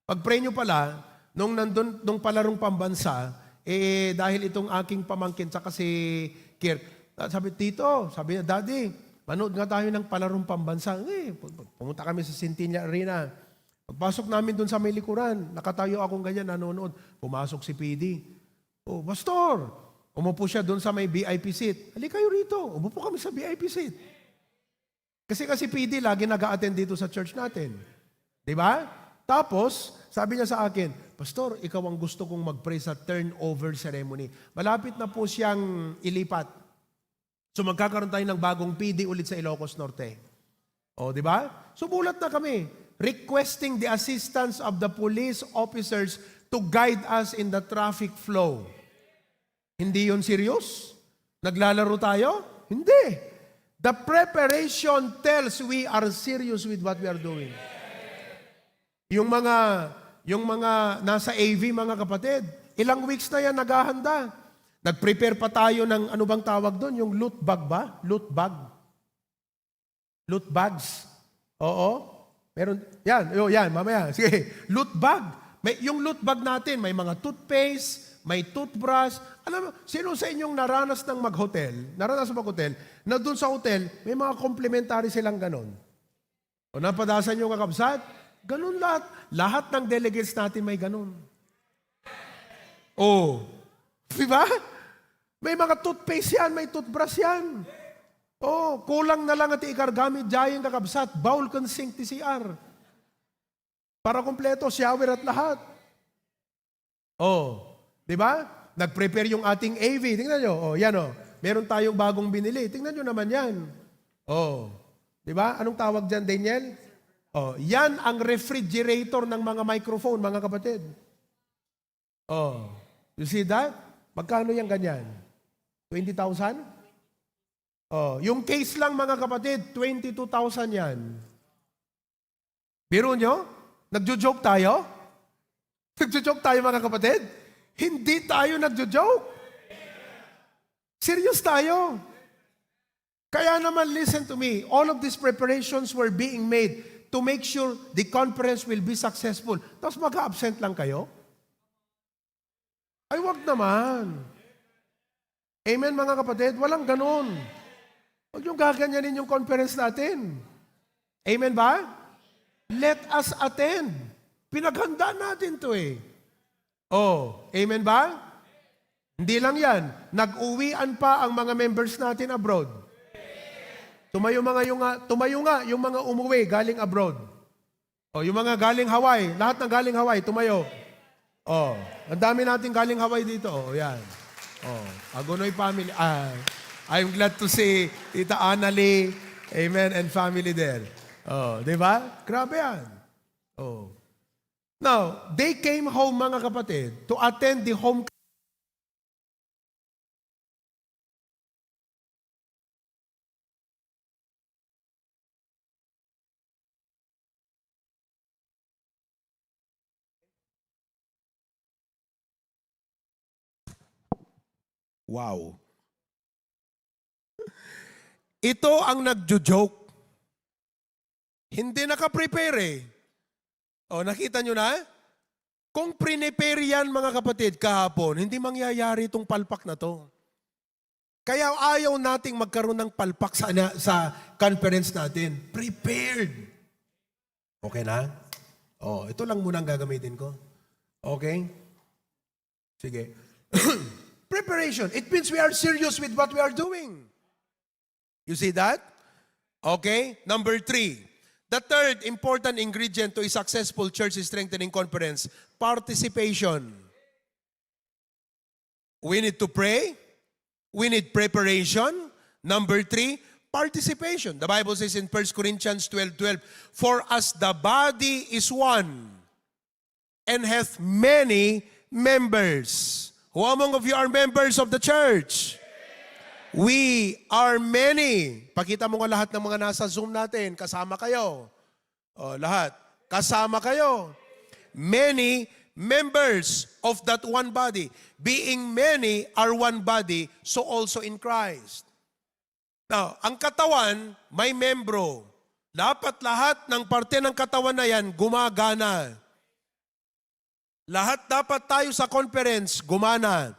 Speaker 2: Pag-pray nyo pala, nung palarong pambansa, dahil itong aking pamangkin, saka si Kirk, sabi, Tito, sabi niya, Daddy, manood nga tayo ng palarong pambansa. Pumunta kami sa Centennial Arena. Pagpasok namin doon sa may likuran, nakatayo akong ganyan, nanonood. Pumasok si PD. Pastor, umupo siya doon sa may VIP seat. Halika kayo rito, umupo kami sa VIP seat. Kasi PD lagi nag-a-attend dito sa church natin. Di ba? Tapos, sabi niya sa akin, Pastor, ikaw ang gusto kong mag-pray sa turnover ceremony. Malapit na po siyang ilipat. So magkakaroon tayo ng bagong PD ulit sa Ilocos Norte. Di ba? Sumulat na kami, requesting the assistance of the police officers to guide us in the traffic flow. Hindi yun serious? Naglalaro tayo? Hindi. The preparation tells we are serious with what we are doing. Yung mga nasa AV, mga kapatid, ilang weeks na yan naghahanda. Nag-prepare pa tayo ng ano bang tawag doon? Yung loot bag ba? Loot bag. Loot bags. Oo. Meron. Yan, mamaya. Sige, loot bag. Yung loot bag natin, may mga toothpaste, may toothbrush. Alam mo, sino sa inyong naranas ng mag-hotel, na doon sa hotel, may mga complimentary silang ganon. O napadasan yung kakabsat, ganon lahat. Lahat ng delegates natin may ganon. Diba? May mga toothpaste yan, may toothbrush yan. Kulang na lang at ikargamit dyan kakabsat, bowl kan sink ti CR. Para kompleto, shower at lahat. Di ba? Nag-prepare yung ating AV. Tingnan nyo. Yan meron tayong bagong binili. Tingnan nyo naman yan. Di ba? Anong tawag dyan, Daniel? Yan ang refrigerator ng mga microphone, mga kapatid. You see that? Magkano yung ganyan? 20,000? Yung case lang, mga kapatid, 22,000 yan. Biro nyo? Nagjo-joke tayo? Nagjo-joke tayo, mga kapatid? Hindi tayo nagjo-joke. Serious tayo. Kaya naman, listen to me, all of these preparations were being made to make sure the conference will be successful. Tapos mag-absent lang kayo? Ay, wag naman. Amen, mga kapatid? Walang ganun. Huwag yung gaganyanin yung conference natin. Amen ba? Let us attend. Pinaghanda natin to amen ba? Hindi lang yan. Nag-uwian pa ang mga members natin abroad. Tumayo nga yung mga umuwi galing abroad. Yung mga galing Hawaii, lahat ng galing Hawaii, tumayo. Ang dami natin galing Hawaii dito. Yan. Agonoy family. I'm glad to see Tita Annalie, amen, and family there. Di ba? Grabe yan. Now, they came home, mga kapatid, to attend the home. Wow. Ito ang nagjo-joke. Hindi naka-prepare O, nakita nyo na? Kung prepare yan, mga kapatid, kahapon, hindi mangyayari itong palpak na to. Kaya ayaw nating magkaroon ng palpak sa conference natin. Prepared. Okay na? Oh, ito lang muna ang gagamitin ko. Okay? Sige. Preparation. It means we are serious with what we are doing. You see that? Okay? Number 3. The third important ingredient to a successful church strengthening conference, participation. We need to pray. We need preparation. Number 3, participation. The Bible says in 1 Corinthians 12:12, for as the body is one and hath many members. Who among of you are members of the church? We are many. Pakita mo nga lahat ng mga nasa Zoom natin. Kasama kayo. O, lahat. Kasama kayo. Many members of that one body. Being many are one body, so also in Christ. Now, ang katawan, may membro. Dapat lahat ng parte ng katawan na yan, gumagana. Lahat dapat tayo sa conference, gumana.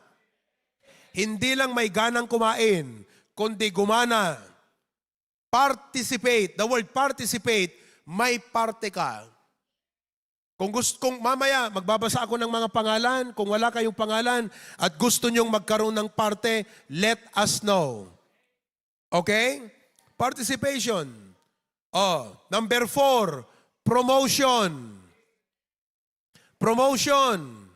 Speaker 2: Hindi lang may ganang kumain, kundi gumana. Participate. The word participate, may parte ka. Kung mamaya, magbabasa ako ng mga pangalan, kung wala kayong pangalan at gusto nyong magkaroon ng parte, let us know. Okay? Participation. Oh, number 4, promotion. Promotion.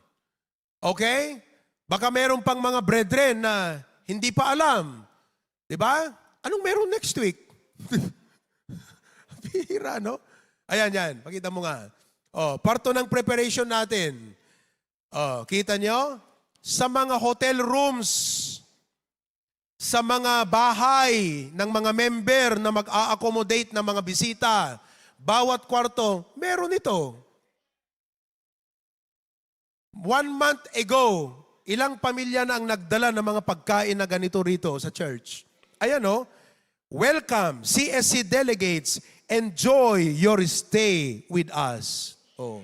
Speaker 2: Okay? Baka meron pang mga brethren na hindi pa alam. Diba? Anong meron next week? Bihira, no? Ayan, yan. Pakita mo nga. Oh, parto ng preparation natin. Oh, kita nyo? Sa mga hotel rooms, sa mga bahay ng mga member na mag-a-accommodate ng mga bisita, bawat kwarto, meron ito. 1 month ago, ilang pamilya na ang nagdala ng mga pagkain na ganito rito sa church? Ayan o, welcome, CSC delegates, enjoy your stay with us. Oh.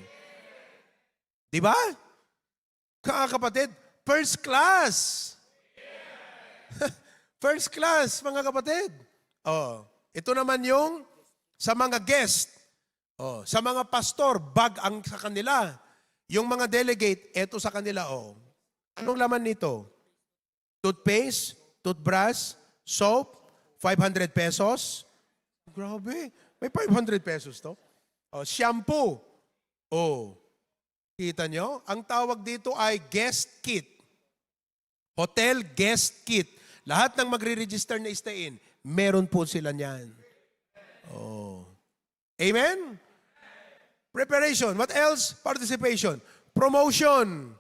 Speaker 2: Diba? Kapatid, first class. First class, mga kapatid. Oh, ito naman yung sa mga guest. Oh, sa mga pastor, bag ang sa kanila. Yung mga delegate, eto sa kanila. Oh. Anong laman nito? Toothpaste, toothbrush, soap, 500 pesos. Grabe, may 500 pesos to. Oh, shampoo. Oh, kita nyo? Ang tawag dito ay guest kit. Hotel guest kit. Lahat ng magre-register na stay-in, meron po sila niyan. Oh. Amen? Preparation. What else? Participation. Promotion.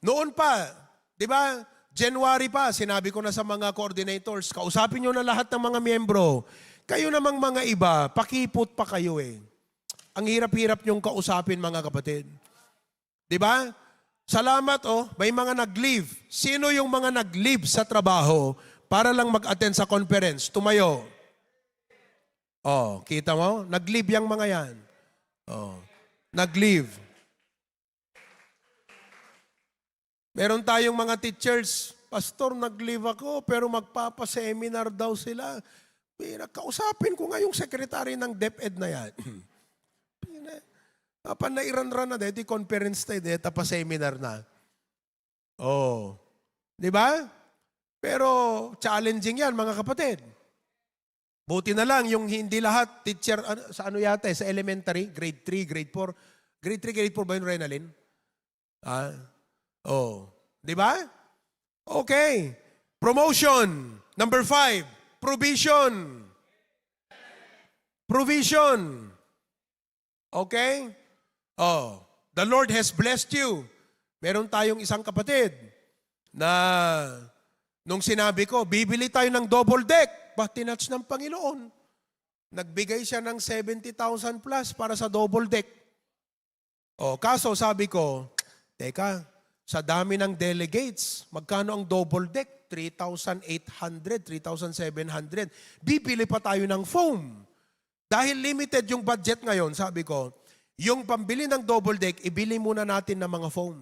Speaker 2: Noon pa, di ba? January pa, sinabi ko na sa mga coordinators, kausapin nyo na lahat ng mga miyembro. Kayo namang mga iba, pakipot pa kayo eh. Ang hirap-hirap nyong kausapin, mga kapatid. Di ba? Salamat may mga nag-leave. Sino yung mga nag-leave sa trabaho para lang mag-attend sa conference? Tumayo. Oh, kita mo? Nag-leave yung mga yan. Oh, nag-leave. Meron tayong mga teachers, Pastor, nag-leave ako, pero magpapa-seminar daw sila. Kausapin ko nga yung secretary ng DepEd na yan. Kapan na iran-ran na, di conference tayo, pa seminar na. Oh. Di ba? Pero challenging yan, mga kapatid. Buti na lang yung hindi lahat teacher, sa ano yata, sa elementary, grade 3, grade 4. Grade 3, grade 4 ba yun, Renalyn? Oh. Di ba? Okay. Promotion. Number 5, provision. Provision. Okay? Oh, the Lord has blessed you. Meron tayong isang kapatid na nung sinabi ko, bibili tayo ng double deck. Tinatch ng Panginoon. Nagbigay siya ng 70,000 plus para sa double deck. Oh, kaso sabi ko, teka, sa dami ng delegates, magkano ang double deck? 3,800, 3,700. Bibili pa tayo ng foam. Dahil limited yung budget ngayon, sabi ko, yung pambili ng double deck, ibili muna natin ng mga foam.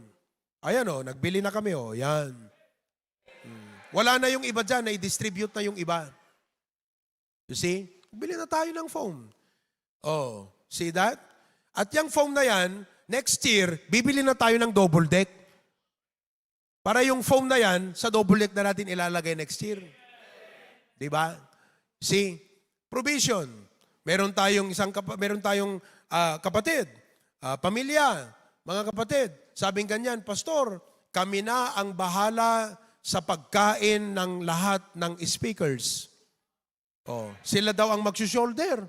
Speaker 2: Ayan o, nagbili na kami o. Yan. Wala na yung iba dyan, na-distribute na yung iba. You see? Bili na tayo ng foam. Oh, see that? At yung foam na yan, next year, bibili na tayo ng double deck. Para yung foam na yan, sa double deck na natin ilalagay next year. Diba? See? Provision. Meron tayong kapatid, pamilya, mga kapatid. Sabing ganyan, Pastor, kami na ang bahala sa pagkain ng lahat ng speakers. Oh, sila daw ang magsushoulder.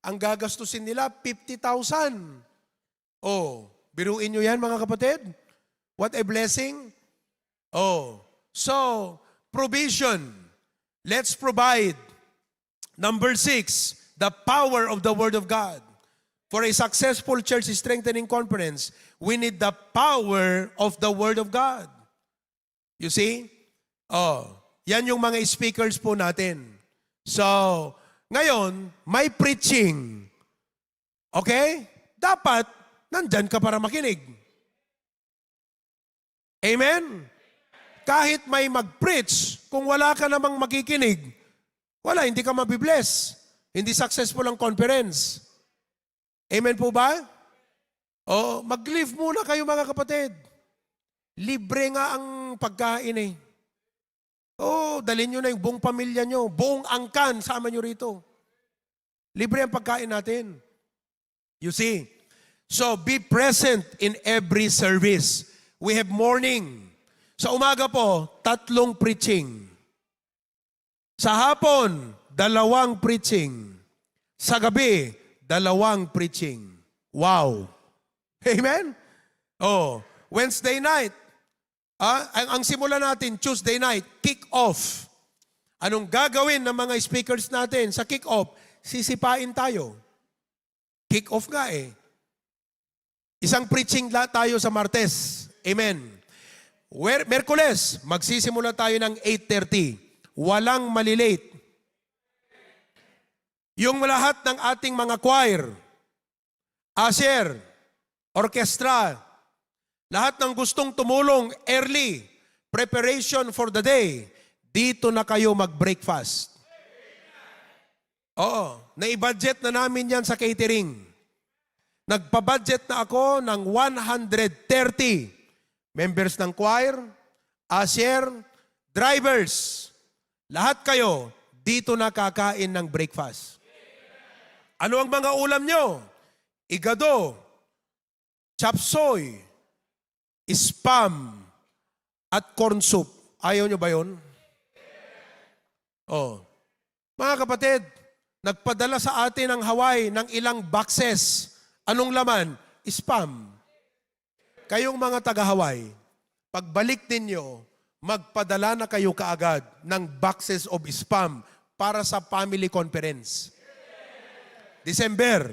Speaker 2: Ang gagastusin nila, 50,000. Oh, biruin nyo yan mga kapatid. What a blessing. Oh, so, provision. Let's provide. Number 6, the power of the Word of God. For a successful church strengthening conference, we need the power of the Word of God. You see? Oh, yan yung mga speakers po natin. So, ngayon, may preaching. Okay? Dapat, nandyan ka para makinig. Amen? Kahit may mag-preach, kung wala ka namang makikinig, wala, hindi ka mabibless. Hindi successful ang conference. Amen po ba? O, mag-live muna kayo mga kapatid. Libre nga ang pagkain eh. Oh, dalhin nyo na yung buong pamilya nyo, buong angkan, sama nyo rito. Libre ang pagkain natin. You see? So, be present in every service. We have morning. Sa umaga po, 3 preaching. Sa hapon, 2 preaching. Sa gabi, 2 preaching. Wow! Amen? Oh, Wednesday night, ang simula natin, Tuesday night, kick-off. Anong gagawin ng mga speakers natin sa kick-off? Sisipain tayo. Kick-off nga eh. Isang preaching tayo sa Martes. Amen. Merkules, magsisimula tayo ng 8:30. Walang malilate. Yung lahat ng ating mga choir, usher, orchestra, lahat ng gustong tumulong early, preparation for the day, dito na kayo mag-breakfast. Oo, naibudget na namin yan sa catering. Nagpa-budget na ako ng 130 members ng choir, usher, drivers. Lahat kayo, dito na kakain ng breakfast. Ano ang mga ulam nyo? Igado, chapsoy, spam, at corn soup. Ayaw nyo ba yun? Oh. Mga kapatid, nagpadala sa atin ng Hawaii ng ilang boxes. Anong laman? Spam. Kayong mga taga-Hawaii, pagbalik ninyo, magpadala na kayo kaagad ng boxes of spam para sa family conference. December.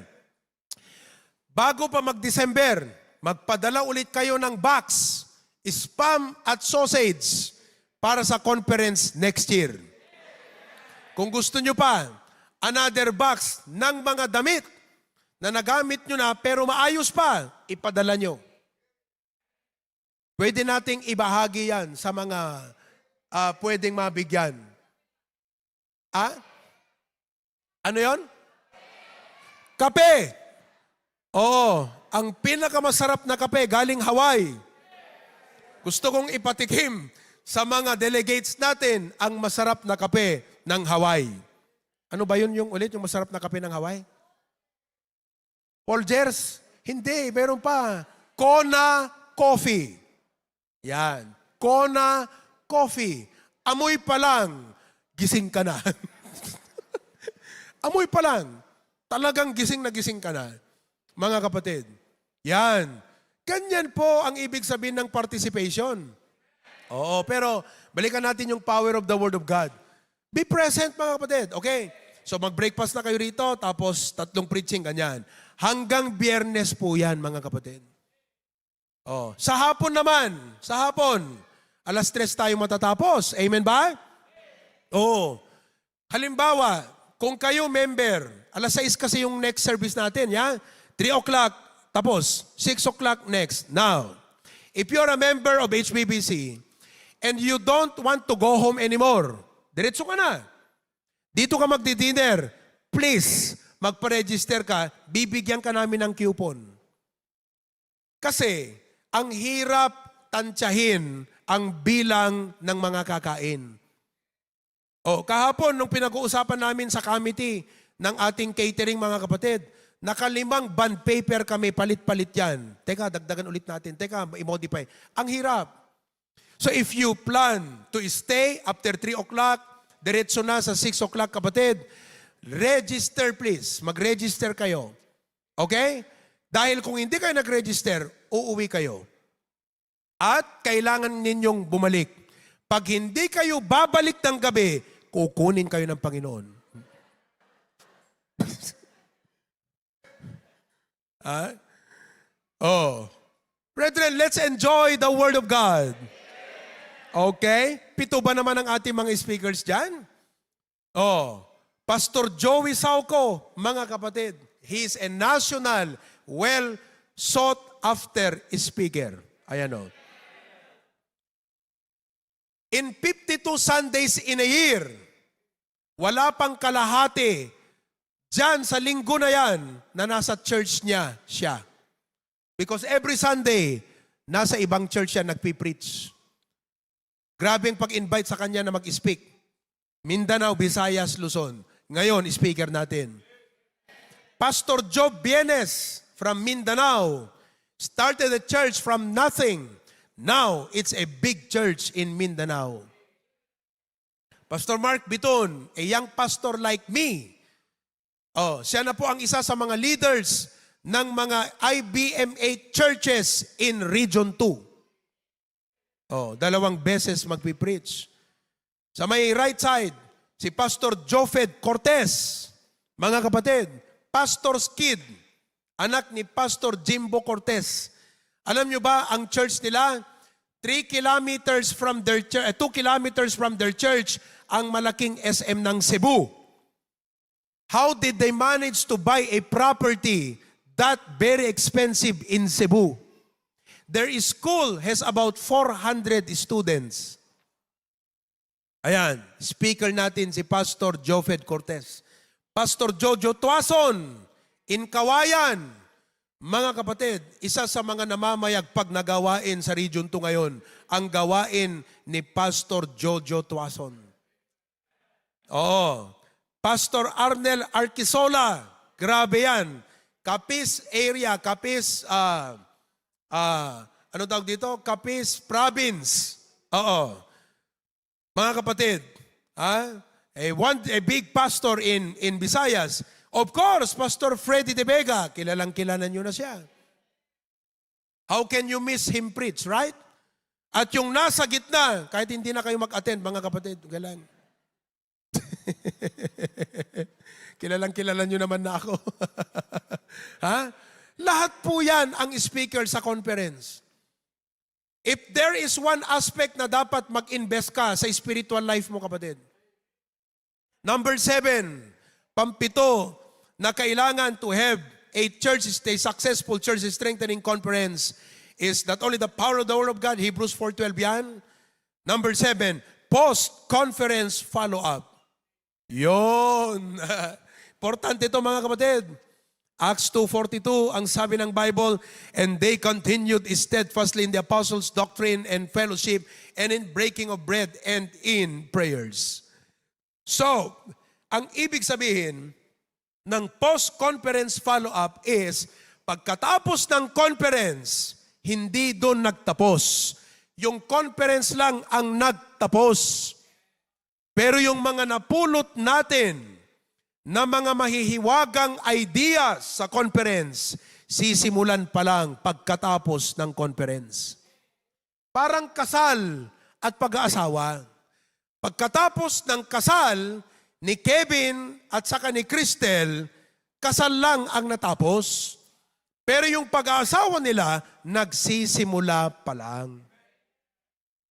Speaker 2: Bago pa mag-December, magpadala ulit kayo ng box, spam at sausage para sa conference next year. Kung gusto nyo pa, another box ng mga damit na nagamit nyo na pero maayos pa, ipadala nyo. Pwede nating ibahagi yan sa mga pwedeng mabigyan. Ano yon? Kape. Oo, ang pinakamasarap na kape galing Hawaii. Gusto kong ipatikim sa mga delegates natin ang masarap na kape ng Hawaii. Ano ba yun yung ulit, yung masarap na kape ng Hawaii? Folgers? Hindi, meron pa. Kona Coffee. Yan. Kona Coffee. Amoy pa lang, gising ka na. Amoy pa lang, talagang gising na gising ka na. Mga kapatid, yan. Ganyan po ang ibig sabihin ng participation. Oo, pero balikan natin yung power of the Word of God. Be present mga kapatid, okay? So mag-breakfast na kayo rito, tapos 3 preaching, ganyan. Hanggang Biyernes po yan mga kapatid. Oh, sa hapon naman, sa hapon, 3:00 tayo matatapos. Amen ba? Oo. Halimbawa, kung kayo member, 6:00 kasi yung next service natin, ya? 3:00,
Speaker 3: tapos. 6 o'clock next. Now, if you're a member of HBBC and you don't want to go home anymore, diretso ka na. Dito ka magdi-dinner. Please, magpa-register ka. Bibigyan ka namin ng coupon. Kasi, ang hirap tansyahin ang bilang ng mga kakain. Kahapon, nung pinag-uusapan namin sa committee ng ating catering, mga kapatid, naka-5 bond paper kami, palit-palit yan. Teka, dagdagan ulit natin. Teka, i-modify. Ang hirap. So if you plan to stay after 3 o'clock, diretso na sa 6 o'clock, kapatid, register please. Mag-register kayo. Okay? Dahil kung hindi kayo nag-register, uuwi kayo. At kailangan ninyong bumalik. Pag hindi kayo babalik ng gabi, kukunin kayo ng Panginoon. Brethren, let's enjoy the Word of God. Okay? 7 ba naman ang ating mga speakers dyan? Pastor Joey Sauco, mga kapatid, he is a national, well sought after speaker. Ayan o. In 52 Sundays in a year, wala pang kalahati dyan sa linggo na yan na nasa church niya siya. Because every Sunday, nasa ibang church siya nagpipreach. Grabe ang pag-invite sa kanya na mag-speak. Mindanao, Visayas, Luzon. Ngayon, speaker natin. Pastor Job Bienes from Mindanao started a church from nothing. Now, it's a big church in Mindanao. Pastor Mark Biton, a young pastor like me. Siya na po ang isa sa mga leaders ng mga IBMA churches in Region 2. 2 beses magpipreach. Sa may right side, si Pastor Jofed Cortez. Mga kapatid, Pastor Skid, anak ni Pastor Jimbo Cortez. Alam nyo ba, ang church nila, 2 kilometers from their church, ang malaking SM ng Cebu. How did they manage to buy a property that very expensive in Cebu? Their school has about 400 students. Ayan, speaker natin si Pastor Jofed Cortez. Pastor Jojo Tuason, in Kawayan. Mga kapatid, isa sa mga namamayagpag na gawain sa Region 2 ngayon, ang gawain ni Pastor Jojo Tuason. Pastor Arnel Arquisola, grabe yan. Capiz area, Capiz, ano tawag dito? Capiz Province. Mga kapatid, a big pastor in Visayas. Of course, Pastor Freddy De Vega, kilalang-kilala nyo na siya. How can you miss him preach, right? At yung nasa gitna, kahit hindi na kayo mag-attend, mga kapatid, galang. Kilalang-kilala nyo naman na ako. Lahat po yan ang speaker sa conference. If there is one aspect na dapat mag-invest ka sa spiritual life mo, kapatid. Number 7, pampito, na kailangan to have a successful church strengthening conference is not only the power of the Word of God, Hebrews 4:12 yan. Number 7, post-conference follow-up. Yun. Importante ito, mga kapatid. Acts 2:42, ang sabi ng Bible, and they continued steadfastly in the apostles' doctrine and fellowship, and in breaking of bread, and in prayers. So, ang ibig sabihin ng post-conference follow-up is, pagkatapos ng conference, hindi doon nagtapos. Yung conference lang ang nagtapos. Pero yung mga napulot natin na mga mahihiwagang ideas sa conference, sisimulan pa lang pagkatapos ng conference. Parang kasal at pag-aasawa. Pagkatapos ng kasal ni Kevin at saka ni Cristel, kasal lang ang natapos. Pero yung pag-aasawa nila, nagsisimula pa lang.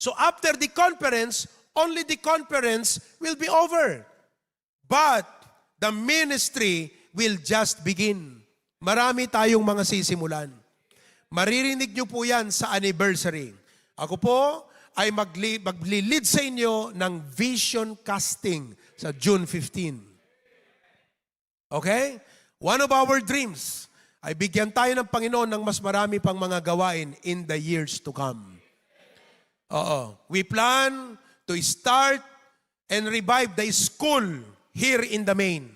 Speaker 3: So after the conference, only the conference will be over. But the ministry will just begin. marami tayong mga sisimulan. Maririnig nyo po yan sa anniversary. Ako po ay magli-lead sa inyo ng vision casting sa June 15. Okay? One of our dreams ay bigyan tayo ng Panginoon ng mas marami pang mga gawain in the years to come. Oo. We plan to start and revive the school here in the main.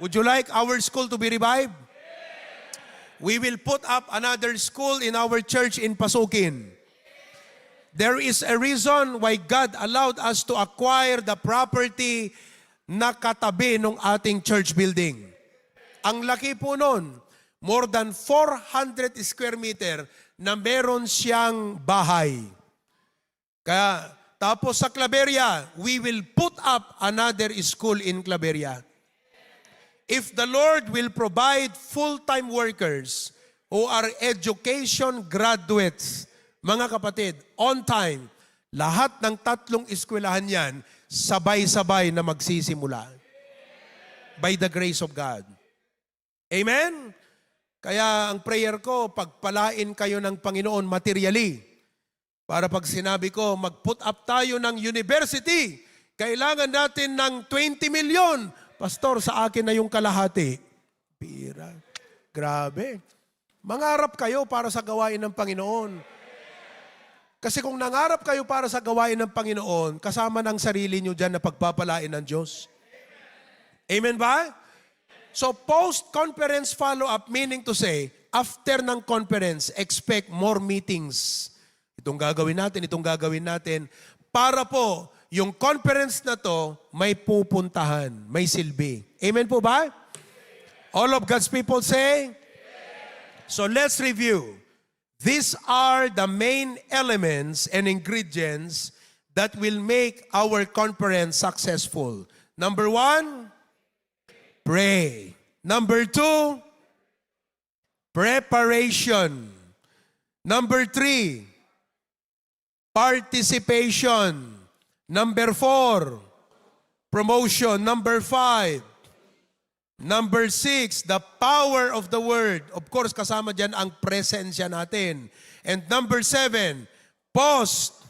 Speaker 3: Would you like our school to be revived? We will put up another school in our church in Pasukin. There is a reason why God allowed us to acquire the property na katabi ng ating church building. Ang laki po nun, more than 400 square meter na meron siyang bahay. Kaya, tapos sa Claveria, we will put up another school in Claveria. If the Lord will provide full-time workers who are education graduates, mga kapatid, on time, lahat ng 3 eskwelahan yan, sabay-sabay na magsisimula. By the grace of God. Amen? Kaya ang prayer ko, pagpalain kayo ng Panginoon materially. Para pag sinabi ko, mag-put up tayo ng university, kailangan natin ng 20 million. Pastor, sa akin na yung kalahati. Pira. Grabe. Mangarap kayo para sa gawain ng Panginoon. Kasi kung nangarap kayo para sa gawain ng Panginoon, kasama ng sarili nyo dyan na pagpapalain ng Diyos. Amen ba? So post-conference follow-up, meaning to say, after ng conference, expect more meetings. Itong gagawin natin, para po, yung conference na to, may pupuntahan, may silbi. Amen po ba? All of God's people say? So let's review. These are the main elements and ingredients that will make our conference successful. Number 1, pray. Number 2, preparation. Number 3, participation. Number 4, promotion. Number 5, number 6, the power of the word. Of course, kasama dyan ang presensya natin. And number 7, post.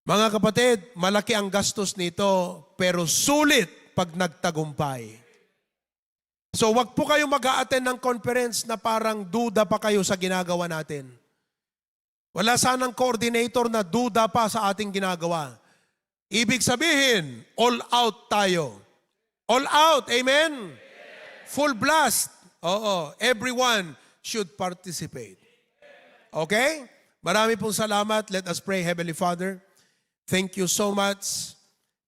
Speaker 3: Mga kapatid, malaki ang gastos nito, pero sulit pag nagtagumpay. So wag po kayo mag-a-attend ng conference na parang duda pa kayo sa ginagawa natin. Wala sanang coordinator na duda pa sa ating ginagawa. Ibig sabihin, all out tayo. All out, amen? Full blast. Oo, everyone should participate. Okay? Marami pong salamat. Let us pray, Heavenly Father. Thank you so much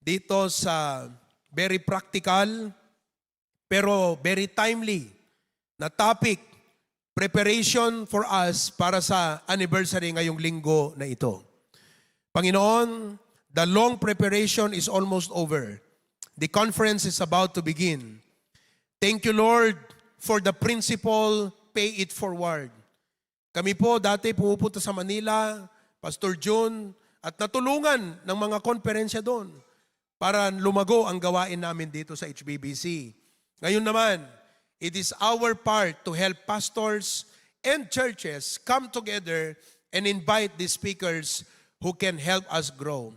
Speaker 3: dito sa very practical pero very timely na topic, preparation for us para sa anniversary ngayong linggo na ito. Panginoon, the long preparation is almost over. The conference is about to begin. Thank you, Lord, for the principle, pay it forward. Kami po dati pumupunta sa Manila, Pastor June, at natulungan ng mga konferensya doon para lumago ang gawain namin dito sa HBBC. Ngayon naman, it is our part to help pastors and churches come together and invite the speakers who can help us grow.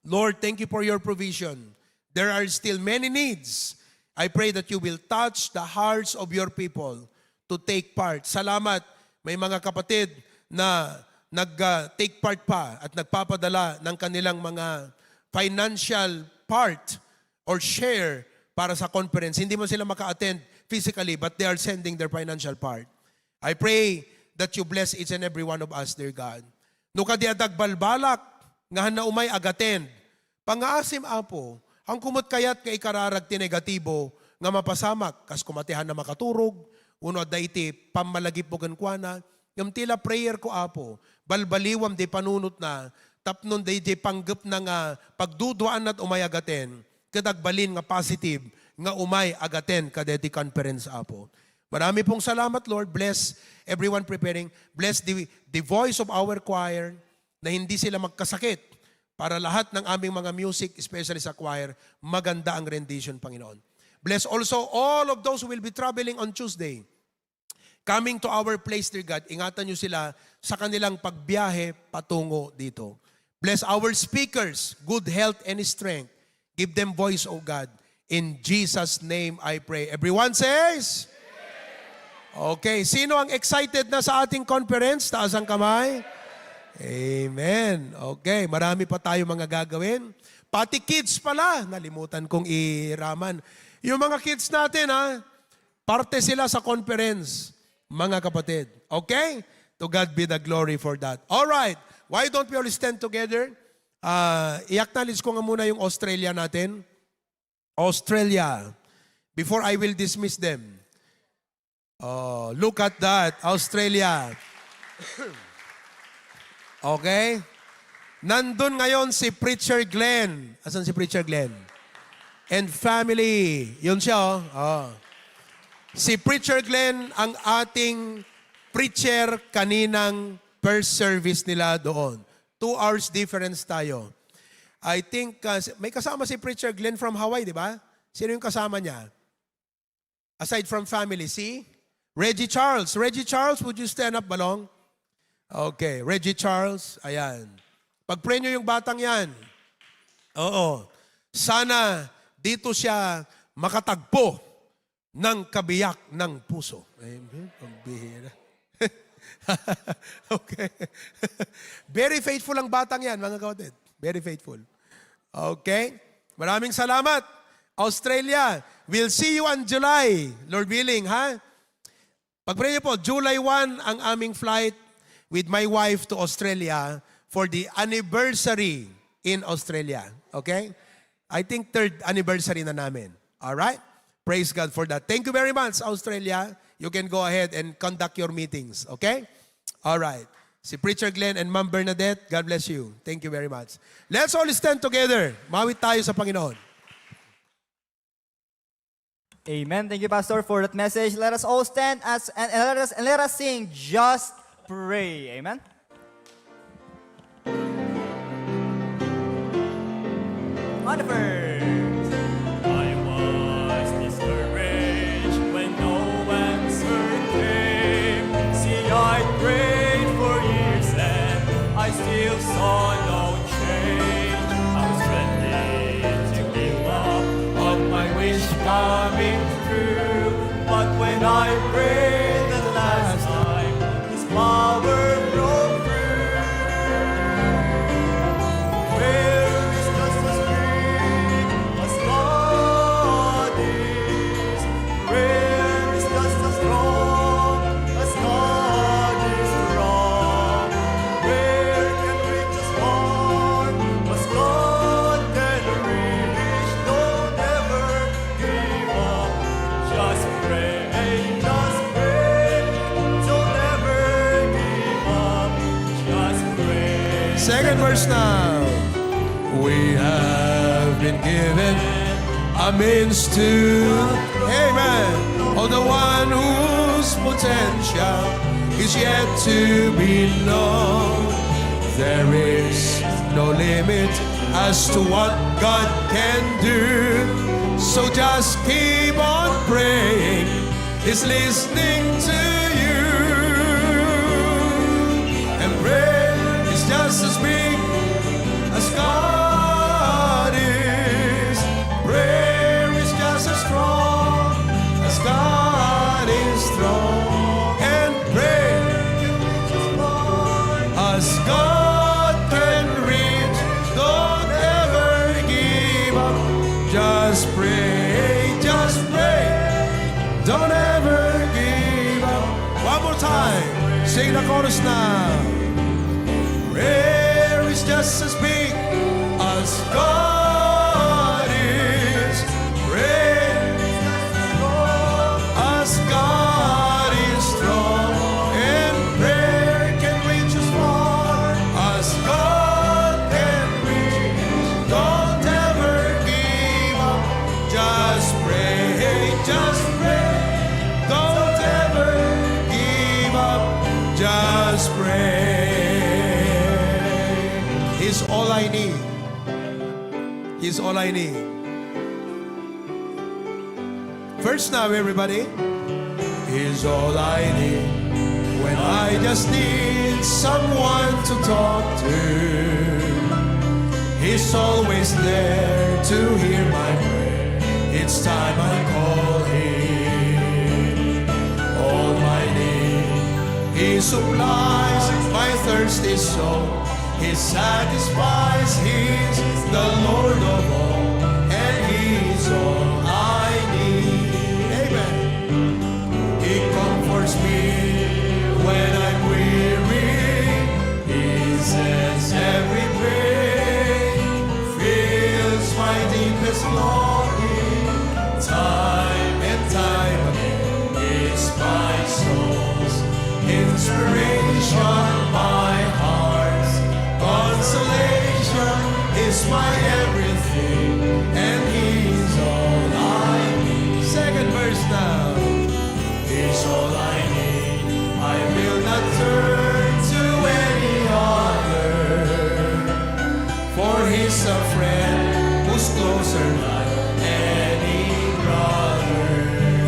Speaker 3: Lord, thank you for your provision. There are still many needs. I pray that you will touch the hearts of your people to take part. Salamat, may mga kapatid na nag-take part pa at nagpapadala ng kanilang mga financial part or share para sa conference. Hindi mo sila maka-attend physically, but they are sending their financial part. I pray that you bless each and every one of us, dear God. No kadiadag balbalak, nga na umay agaten. Pangaasim apo, ang kumot kayat nga ikararag ti negatibo, nga mapasamak, kas kumatihan na makaturog, uno da iti pamalagip mo gankwana, yung tila prayer ko apo, balbaliwam di panunot na, tapnon di panggap na nga pagduduan at umay agaten, kadagbalin nga positive, nga umay agaten kadeti conference apo. Marami pong salamat, Lord. Bless everyone preparing. Bless the voice of our choir na hindi sila magkasakit para lahat ng aming mga music, especially sa choir, maganda ang rendition, Panginoon. Bless also all of those who will be traveling on Tuesday. Coming to our place, dear God, ingatan nyo sila sa kanilang pagbiyahe patungo dito. Bless our speakers, good health and strength. Give them voice, O God. In Jesus' name I pray. Everyone says? Okay, sino ang excited na sa ating conference? Taas ang kamay. Amen. Okay, marami pa tayo mga gagawin. Pati kids pala, nalimutan kong iraman. Yung mga kids natin, parte sila sa conference, mga kapatid. Okay? To God be the glory for that. All right. Why don't we all stand together? I-acknowledge ko nga muna yung Australia natin. Australia. Before I will dismiss them. Oh, look at that. Australia. Okay? Nandun ngayon si Preacher Glenn. Asan si Preacher Glenn? And family. Yun siya, oh. Si Preacher Glenn ang ating preacher kaninang first service nila doon. 2 hours difference tayo. I think, may kasama si Preacher Glenn from Hawaii, di ba? Sino yung kasama niya? Aside from family, si Reggie Charles. Reggie Charles, would you stand up, Balong? Okay, Reggie Charles, ayan. Pag-pray nyo yung batang yan. Oo. Sana dito siya makatagpo ng kabiyak ng puso. Amen. Pagbihira. Okay. Very faithful ang batang yan, mga kapatid. Very faithful. Okay. Maraming salamat. Australia, we'll see you on July. Lord willing, ha? Pag-pray niyo po, July 1 ang aming flight with my wife to Australia for the anniversary in Australia. Okay? I think 3rd anniversary na namin. Alright? Praise God for that. Thank you very much, Australia. You can go ahead and conduct your meetings. Okay? Alright. Si Preacher Glenn and Ma'am Bernadette, God bless you. Thank you very much. Let's all stand together. Mawit tayo sa Panginoon.
Speaker 1: Amen. Thank you, Pastor, for that message. Let us all stand and let us sing Just Pray. Amen. On the first. I was discouraged when no answer came. See, I prayed for years and I still saw no change. I was ready to give up on my wish coming true. But when I prayed the last time, His power broke through. Prayer is just as big as God is. Prayer is just as strong as God is strong. Prayer can reach as far as God can reach. Don't ever give up. Just pray, just pray. Don't ever give up. Just pray.
Speaker 3: Second verse now. We have been given a means to, amen, of the one whose potential is yet to be known. There is no limit as to what God can do. So just keep on praying. He's listening to you. And prayer is just as big as God is. Prayer is just as strong as God is strong. And prayer as God can reach. Don't ever give up. Just pray, just pray. Don't ever give up. One more time. Sing the chorus now. Prayer is just as big as God is. Prayer as God is strong. And prayer can reach as far as God can reach. Don't ever give up. Just pray, just pray. Don't ever give up. Just pray. He's all I need. He's all I need. First now, everybody. He's all I need when I just need someone to talk to. He's always there to hear my prayer. It's time I call him. All my need, he supplies my thirsty soul. He satisfies, he's the Lord of all, and he's all I need. Amen. He comforts me when I'm weary. He says every pain fills my deepest longing. Time and time again is my soul's inspiration, my heart's consolation is my everything, and he's all I need. Second verse now. He's all I need. I will not turn to any other, for he's a friend who's closer than any brother.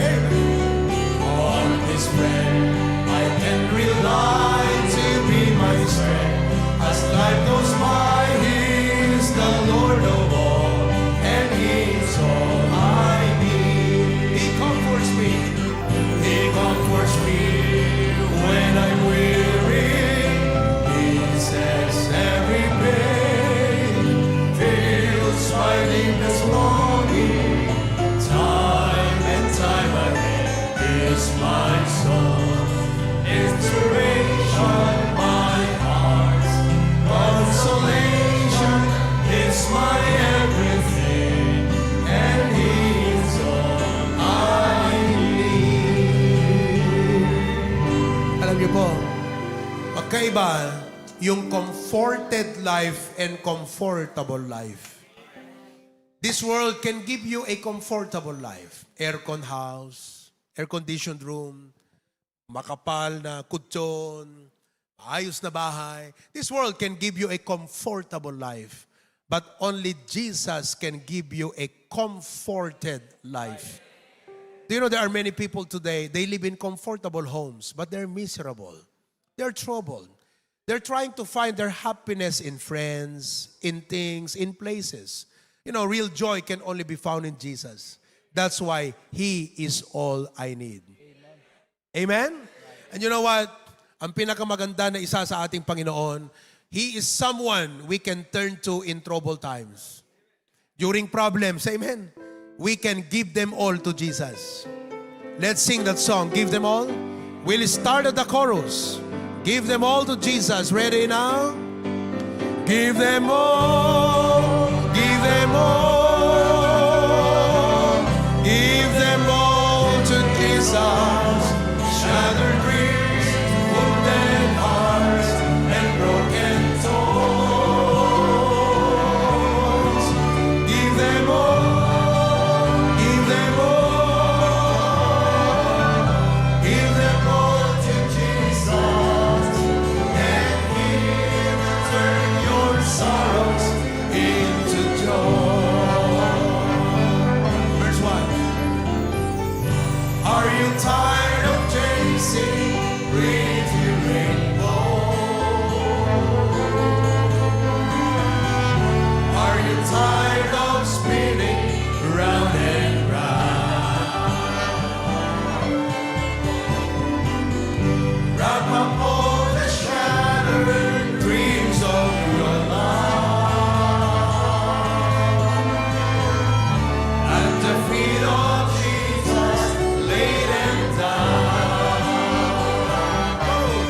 Speaker 3: Amen. On this friend I can rely to be my strength. As life goes by, he's the Lord of all, and he's all I need. He comforts me. He comforts me when I'm weary. He says every pain fills my deepest longing. Time and time again is my soul inspiration, my heart's consolation is my everything, and he's all I need. Alam niyo po, magkaiba yung comforted life and comfortable life. This world can give you a comfortable life. Aircon house, air-conditioned room, makapal na kutsyon, ayos na bahay. This world can give you a comfortable life. But only Jesus can give you a comforted life. Do you know there are many people today, they live in comfortable homes, but they're miserable. They're troubled. They're trying to find their happiness in friends, in things, in places. You know, real joy can only be found in Jesus. That's why He is all I need. Amen? And you know what? Ang pinakamaganda na isa sa ating Panginoon, He is someone we can turn to in troubled times. During problems, amen? We can give them all to Jesus. Let's sing that song, Give Them All. We'll start at the chorus. Give them all to Jesus. Ready now? Give them all. Give them all. Give them all to Jesus. Shattered dreams, wounded hearts, and broken souls. Give them all. Give them all. Give them all to Jesus, and He will turn your sorrows into joy. Verse 1. Are you tired of chasing pretty rainbows? Are you tired of spinning round and round? Wrap up all the shattered dreams of your life at the feet of Jesus. Lay them down. Oh,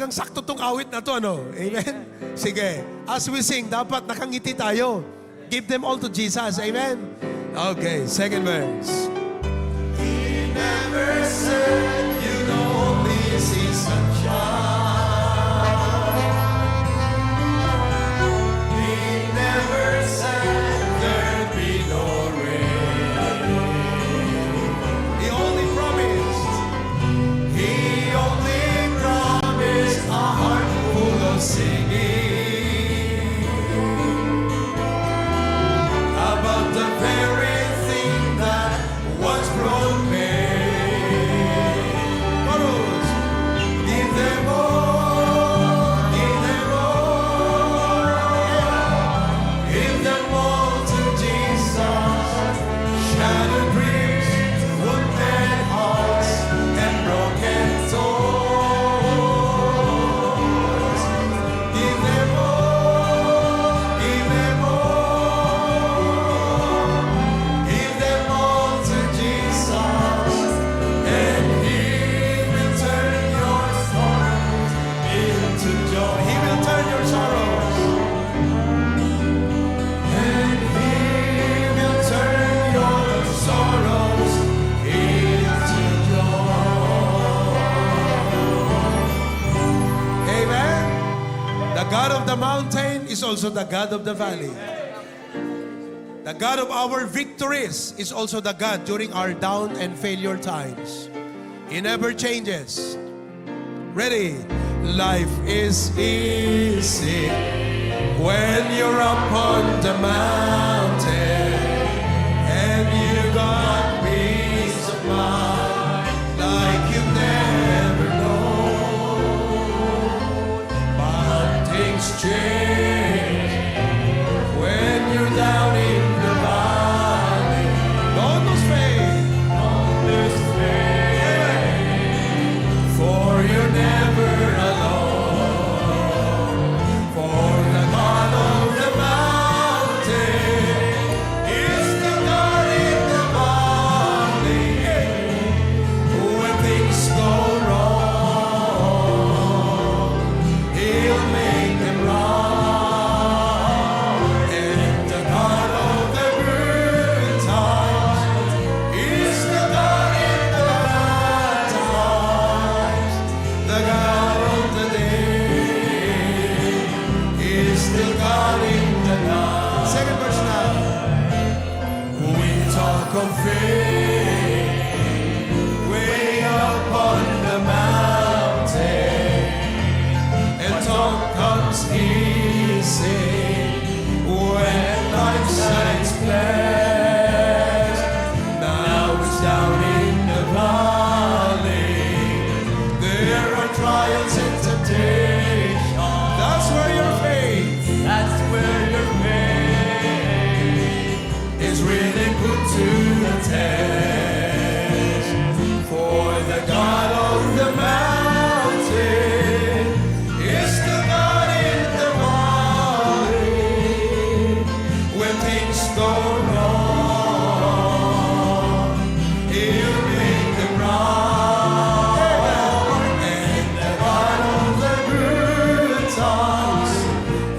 Speaker 3: talagang sakto tong awit na to, ano? Amen? Sige. As we sing, dapat nakangiti tayo. Give them all to Jesus. Amen? Okay, second verse.
Speaker 1: He never said you'd only see sunshine. He never said there'd be no rain.
Speaker 3: He only promised.
Speaker 1: He only promised a heart full of singing about the very thing that was broken.
Speaker 3: Chorus.
Speaker 1: Give them all, give them all, give them all to Jesus. Shattered dreams, wounded hearts, and broken souls. Give them all, give them all, give them all to Jesus, and He will turn your sorrows into joy.
Speaker 3: He will turn your sorrows.
Speaker 1: And He will turn your sorrows into joy.
Speaker 3: Amen? The God of the mountain is also the God of the valley. The God of our victories is also the God during our down and failure times. He never changes. Ready? Life is easy when you're up on the mountain and you got peace of mind like you've never known. But things change when you're down in the valley. Don't lose faith.
Speaker 1: Don't lose faith, for you're never alone. For the God of the mountain is the God in the valley. When things go wrong, He'll make them right. And the God of the good times is the God in the bad times. The God of the day is still God in the night.
Speaker 3: Second verse now.
Speaker 1: We talk of faith way up on the mountain, and talk comes easy when life shines best. Now it's down in the valley. There are trials and temptations.
Speaker 3: That's where your faith.
Speaker 1: That's where your faith is really put to the test. For the God of the mountain is the God in the valley. When things go wrong, He'll make them right. And the God of the good times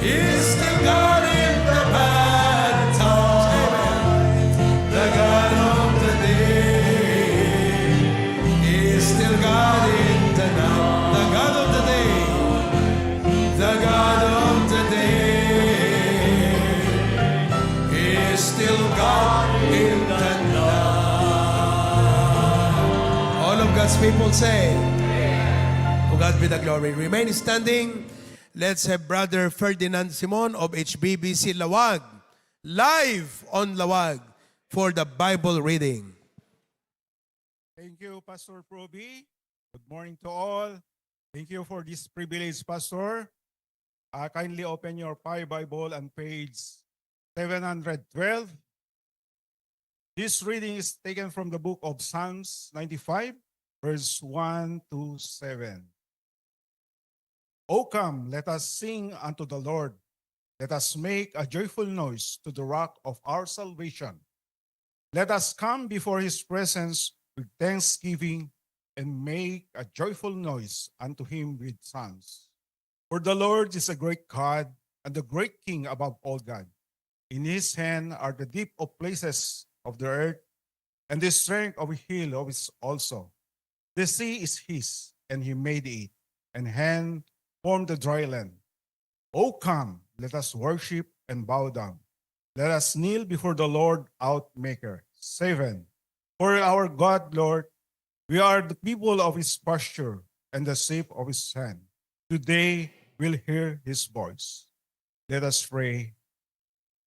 Speaker 1: is the God in the bad times. The God of the day is still God in the night. The God of the day, the God of the day is still God in the night.
Speaker 3: All of God's people say, to God be the glory. Remain standing. Let's have Brother Ferdinand Simon of HBBC Lawag, live on Lawag for the Bible reading.
Speaker 4: Thank you, Pastor Proby. Good morning to all. Thank you for this privilege, Pastor. Kindly open your Bible and page 712. This reading is taken from the book of Psalms 95, verse 1 to 7. O come, let us sing unto the Lord. Let us make a joyful noise to the rock of our salvation. Let us come before his presence with thanksgiving and make a joyful noise unto him with songs. For the Lord is a great God and the great King above all God. In his hand are the deep of places of the earth, and the strength of a hill of his also. The sea is his, and he made it, and hand formed the dry land. O come, let us worship and bow down. Let us kneel before the Lord our Maker. 7. For our God, Lord, we are the people of his pasture and the sheep of his hand. Today we'll hear his voice. Let us pray.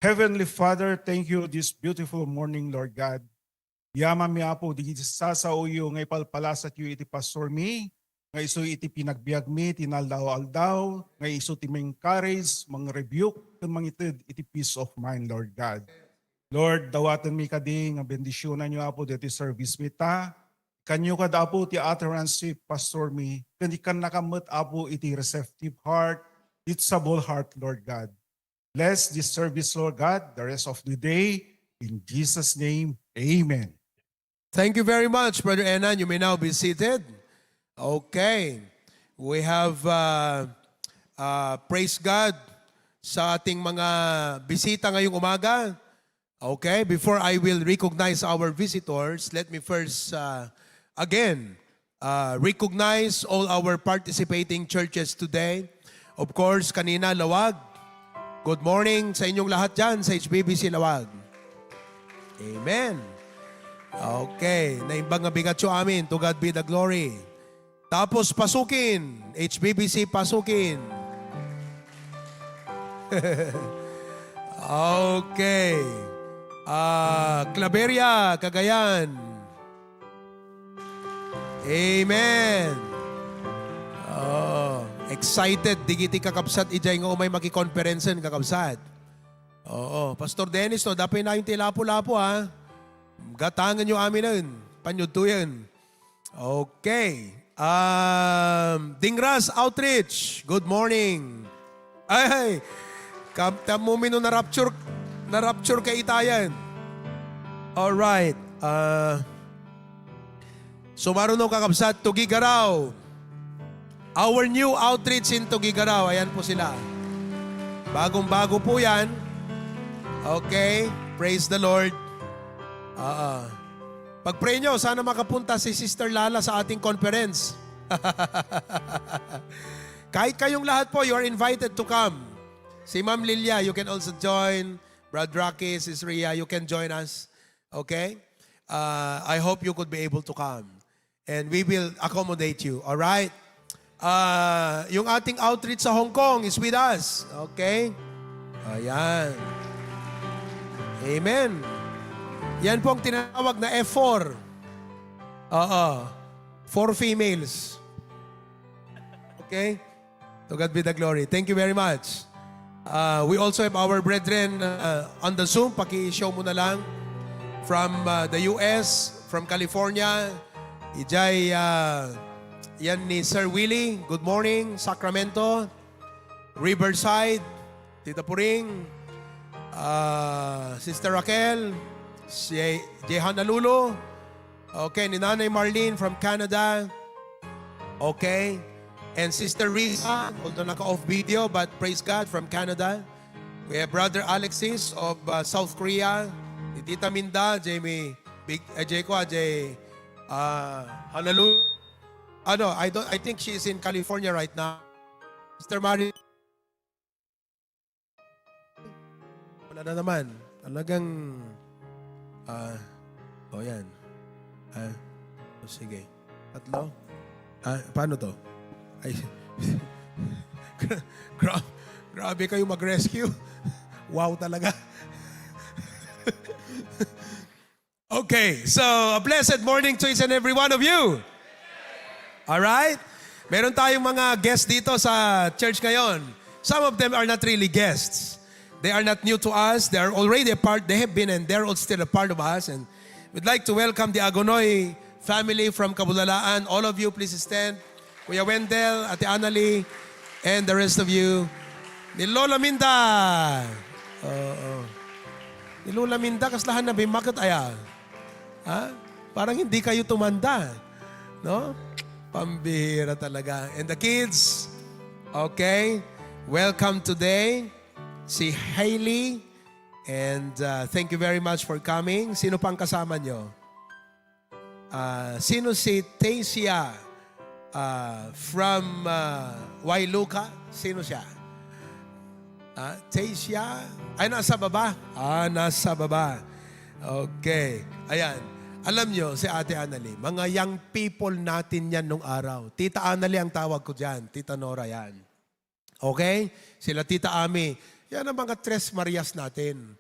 Speaker 4: Heavenly Father, thank you this beautiful morning, Lord God. Yaman mi apo di sa uyo ngay palpalasat yu iti pastor mi, ngay iso iti pinagbiag mi, tinaldaw-aldaw, ngay iso ti courage, mga rebuke, kan mangitid iti peace of mind, Lord God. Lord, dawatan mi kadi nga bendisyonan nyo apo diti service mi ta, kanyo kada apo ti utterance si pastor mi, kandi kan nakamot apo iti receptive heart, teachable heart, Lord God. Bless this service, Lord God, the rest of the day. In Jesus' name, amen.
Speaker 3: Thank you very much, Brother Enan. You may now be seated. Okay. We have, praise God sa ating mga bisita ngayong umaga. Okay, before I will recognize our visitors, let me first, again, recognize all our participating churches today. Of course, kanina, Lawag. Good morning sa inyong lahat dyan sa HBBC Lawag. Amen. Okay, naimbang nga bigatyo amin. To God be the glory. Tapos Pasukin. HBBC Pasukin. Okay. Claveria, Cagayan. Amen. Oh, excited. Digiti kakabsat. Ijay nga umay makikonferensen kakabsat. Oo. Pastor Dennis, no, dapat na yung tilapo-lapo, ha? Gatangan nyo amin nun. Panyuto yan. Okay. Dingras Outreach. Good morning. Ay, mo mino na-rapture kay itayan. Alright. So marunong kakabsat, Tugigaraw. Our new outreach in Tugigaraw. Ayan po sila. Bagong-bago po yan. Okay. Praise the Lord. Pag-pray nyo, sana makapunta si Sister Lala sa ating conference. Kahit kayong lahat po, you are invited to come. Si Ma'am Lilia, you can also join. Brad Rocky, Sis Rhea, you can join us. Okay? I hope you could be able to come. And we will accommodate you. Alright? Yung ating outreach sa Hong Kong is with us. Okay? Ayan. Amen. Yan po ang tinawag na F4. Oo. 4 females. Okay? To God be the glory. Thank you very much. We also have our brethren on the Zoom. Paki-show mo na lang. From the US, from California. Ijay, yan ni Sir Willie. Good morning. Sacramento. Riverside. Tita Puring. Sister Raquel. Si Jehan Nalulo. Okay, ni Nanay Marlene from Canada. Okay. And Sister Risa, although naka-off video, but praise God, from Canada. We have Brother Alexis of South Korea. Si Tita Minda, Jamie, Honolulu. I think she is in California right now. Sister Mari. Wala na naman. Talagang... yan. Sige. Tatlo? Paano to? Ay, grabe kayo mag-rescue. Wow talaga. Okay, so a blessed morning to each and every one of you. Alright? Meron tayong mga guests dito sa church ngayon. Some of them are not really guests. They are not new to us. They are already a part. They have been and they're still a part of us. And we'd like to welcome the Agonoy family from Kabulalaan. All of you, please stand. Kuya Wendell, Ate Annalie, and the rest of you. Ni Lola Minda. Ni Lola Minda, kaslahan na bimakot aya. Ha? Parang hindi kayo tumanda. No? Pambihira talaga. And the kids, okay, welcome today. Si Hailey. And thank you very much for coming. Sino pang kasama nyo? Sino si Tasia from Wailuka? Sino siya? Tasia? Ay, nasa baba? Nasa baba. Okay. Ayan. Alam nyo, si Ate Annalie, mga young people natin yan nung araw. Tita Annalie ang tawag ko dyan. Tita Nora yan. Okay? Sila Tita Ami. Yan ang mga Tres Marias natin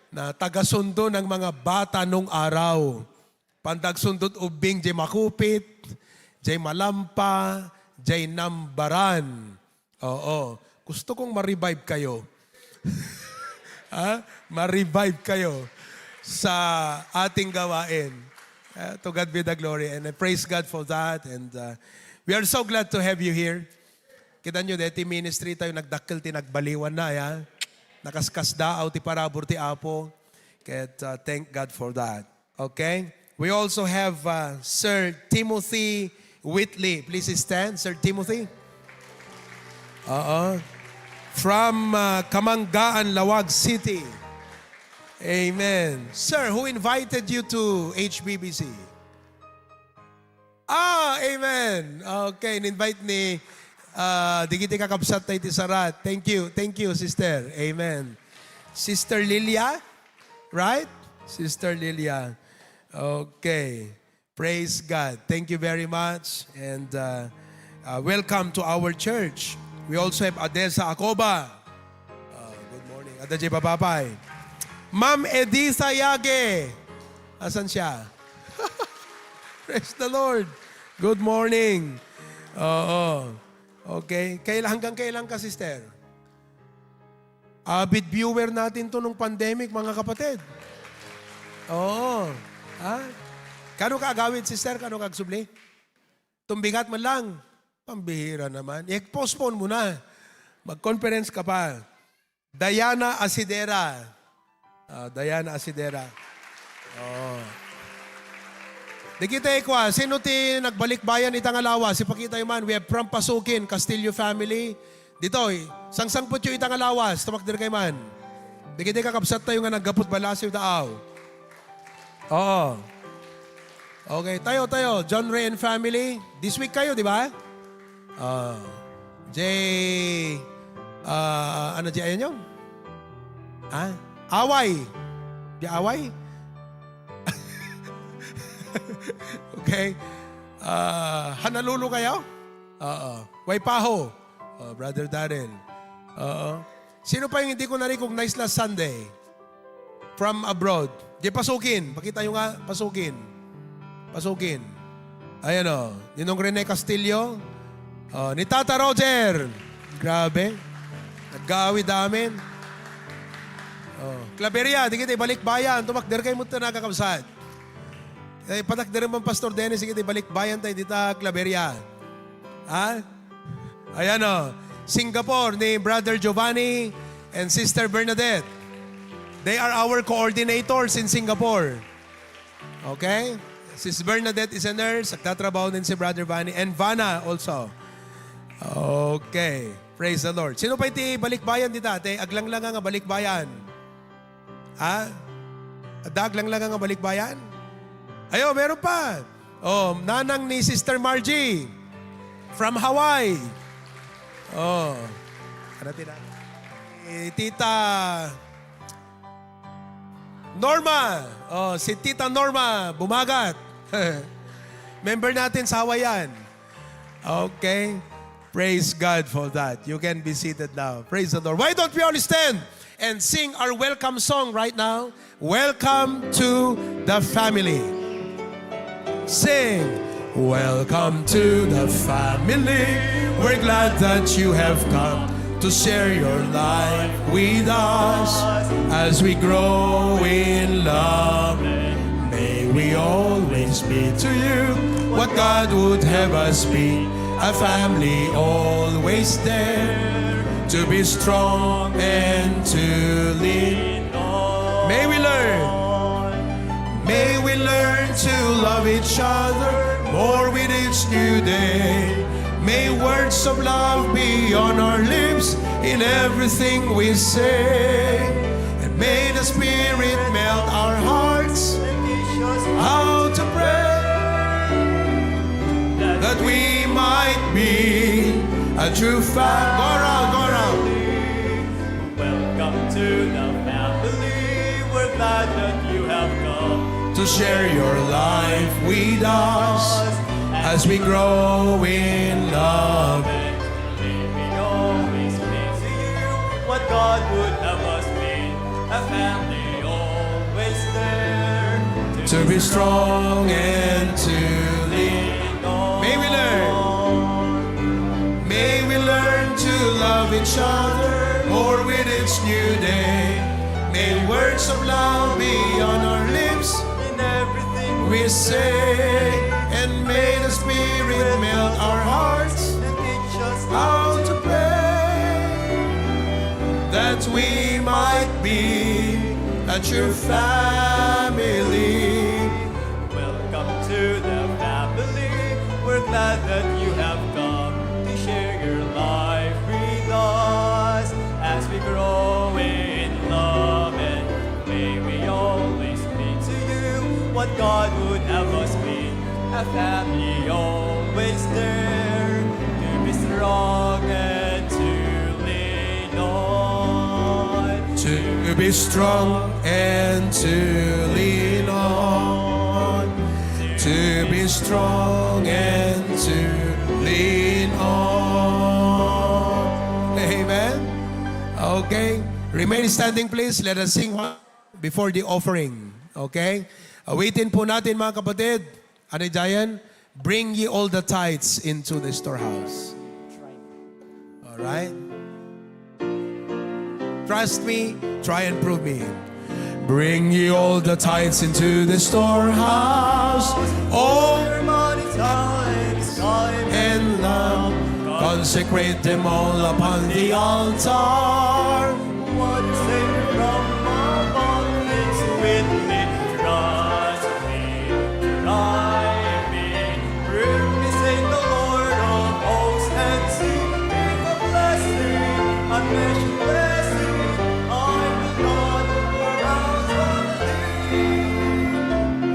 Speaker 3: na tagasundo ng mga bata nung araw. Pandagsundot ubing, jay makupit, jay malampa, jay nambaran. Oo. Gusto kong ma-revive kayo. Ma-revive kayo sa ating gawain. To God be the glory. And I praise God for that. And we are so glad to have you here. Kita nyo, deti ministry tayo nagdakkel ti nagbaliwan na, ya. Nakaskas daaw ti parabor ti apo. Kaya thank God for that. Okay? We also have Sir Timothy Whitley. Please stand, Sir Timothy. From Kamanggaan, Lawag City. Amen. Sir, who invited you to HBBC? Amen. Okay, in-invite ni Digiti kakabsat tayo ti Sarat. Thank you. Thank you, sister. Amen. Sister Lilia? Right? Sister Lilia. Okay. Praise God. Thank you very much. And welcome to our church. We also have Adesa Acoba. Good morning. Adajay Papapay. Ma'am Editha Yage. Asan siya? Praise the Lord. Good morning. Oo. Okay. Hanggang kailan ka, sister? Avid viewer natin to nung pandemic, mga kapatid. Oo. Kano ka agawid, sister? Kano ka agsubli? Tumbigat man lang. Pambihira naman. I-postpone mo na. Mag-conference ka pa. Diana Asidera. Diana Asidera. Di kita ikwa. Sino ti nagbalik bayan itang alawa? Si Pakita man. We have from Pasukin, Castillo family. Dito, sangsang po yung itang alawas. Tumakdir kay man. Di kita kakabsat tayo nga naggapot balasiw daaw. Oo. Okay, tayo. John Ray and family. This week kayo, di ba? Ano di ayan yun? Away. Di away? Okay. Hanalulu kayo? Waipaho. Brother Darrell. Sino pa yung hindi ko na-recognize last Sunday? From abroad. Di Pasukin. Pakita nyo nga, Pasukin. Ayan o. Ninong Rene Castillo. Ni Tata Roger. Grabe. Nag-gaawid namin. Claveria, di kita balik bayan. Tumakder kayo mo ito nagkakabsad. Patakder mo Pastor Dennis, di kita balik bayan tayo dito, Claveria. Ayan o. Singapore, ni Brother Giovanni and Sister Bernadette. They are our coordinators in Singapore. Okay? Sis Bernadette is a nurse. Nagtatrabaho din si Brother Vanny. And Vanna also. Okay. Praise the Lord. Sino pa iti balikbayan dito? Aglang-lang nga balikbayan. Aglang-lang nga balikbayan? Ayo, meron pa. Nanang ni Sister Margie. From Hawaii. Tita Norma. Si Tita Norma, bumagat. Member natin sa Hawaiian. Okay. Praise God for that. You can be seated now. Praise the Lord. Why don't we all stand and sing our welcome song right now? Welcome to the family. Sing. Welcome to the family. We're glad that you have come to share your life with us as we grow in love. May we always be to you what God would have us be, a family always there to be strong and to lean on. May we learn to love each other. more with each new day. May words of love be on our lips in everything we say. And may the Spirit melt our hearts
Speaker 1: and teach us
Speaker 3: how to pray, that we might be a true fan. Go around, go around.
Speaker 1: Welcome to the family. We're glad that you have come
Speaker 3: To share your life with us as we grow in love.
Speaker 1: and may we always be to you what God would have us be. A family always there
Speaker 3: To be strong and to lean. May we learn to love each other more with each new day. May words of love be on our lips
Speaker 1: in everything
Speaker 3: we say, and may the Spirit melt our hearts
Speaker 1: and teach us
Speaker 3: how to pray, that we might be a true family.
Speaker 1: Welcome to the family. We're glad that you have come to share your life with us as we grow in love. And may we always be to you what God would have us be. A family always there to be strong and to lean on.
Speaker 3: To be strong and to lean on. To be strong and to lean on. Amen. Okay. Remain standing please. Let us sing before the offering. Okay? Awitin po natin mga kapatid. Ano Jayan? Bring ye all the tithes into the storehouse. Alright? Trust me, try and prove me. Bring ye all the tithes into the storehouse. All
Speaker 1: Your money, time
Speaker 3: and love, consecrate them all upon the altar.
Speaker 1: what you say from above is with me. Trust me, try me. Bring me, say the Lord of hosts, and see if a blessing, unmeasured blessing, I will not pour out on thee.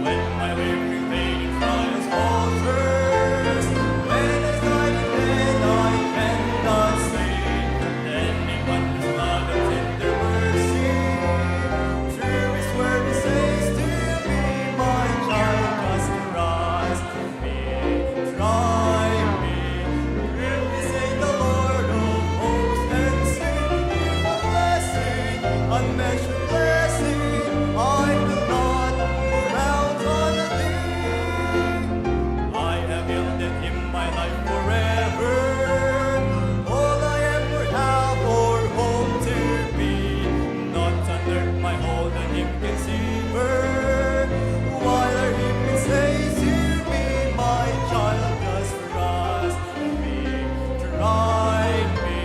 Speaker 1: When my weary fading trials falters, when I lie in bed I cannot sleep, then in wondrous love and tender mercy, through His word He says to me, my child, just trust me, try me. Hear me, say the Lord of hosts, and see if a blessing, unmeasured blessing, I will not pour out on thee. I have yielded Him my life forever, all I ever have or hope to be. Not under my hold on Him can savor, while our Him says to me, my child, just trust me, try me.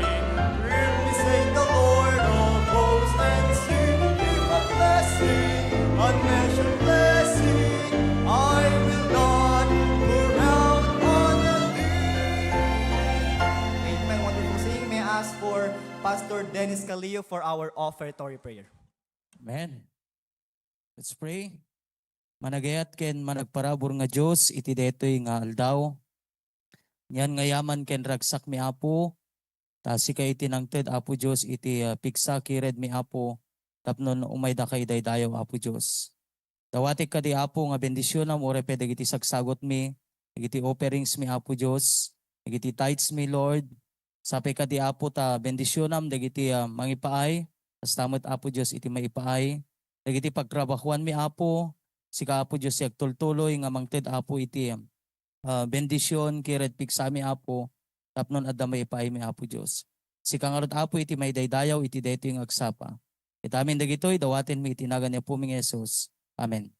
Speaker 1: Hear me, say the Lord of hosts, and see if a blessing, unmeasured blessing, I will not pour out on thee. Amen. Wonderful singing. May I ask for Pastor Dennis Calillo for our offertory prayer.
Speaker 5: Amen. Let's pray. Managayat ken managparabor nga Dios iti detoy nga aldaw. Yan nga yaman ken ragsak mi Apo. Ta sika iti nangted Apo Dios iti piksa kired mi Apo. Tapnon umay da kay daydayaw Apo Dios. Dawati ka di Apo nga bendisyonam ore pede iti sagsagot mi. Iti offerings mi Apo Dios. Iti tithes mi Lord. Sape ka di Apo ta bendisyonam dagiti mangipaay. Astamot Apo Dios iti maipaay. Dagiti pagtrabahuan mi Apo. Sika Apo Dios yak tultuloy nga mangted Apo iti bendisyon kired piksami Apo. Tapnon adda maipaay mi Apo Dios. Sika ngarod Apo iti may daydayaw iti dayto yung agsapa. Itamin dagitoy dawaten mi itinagan niya po ming Jesus. Amen.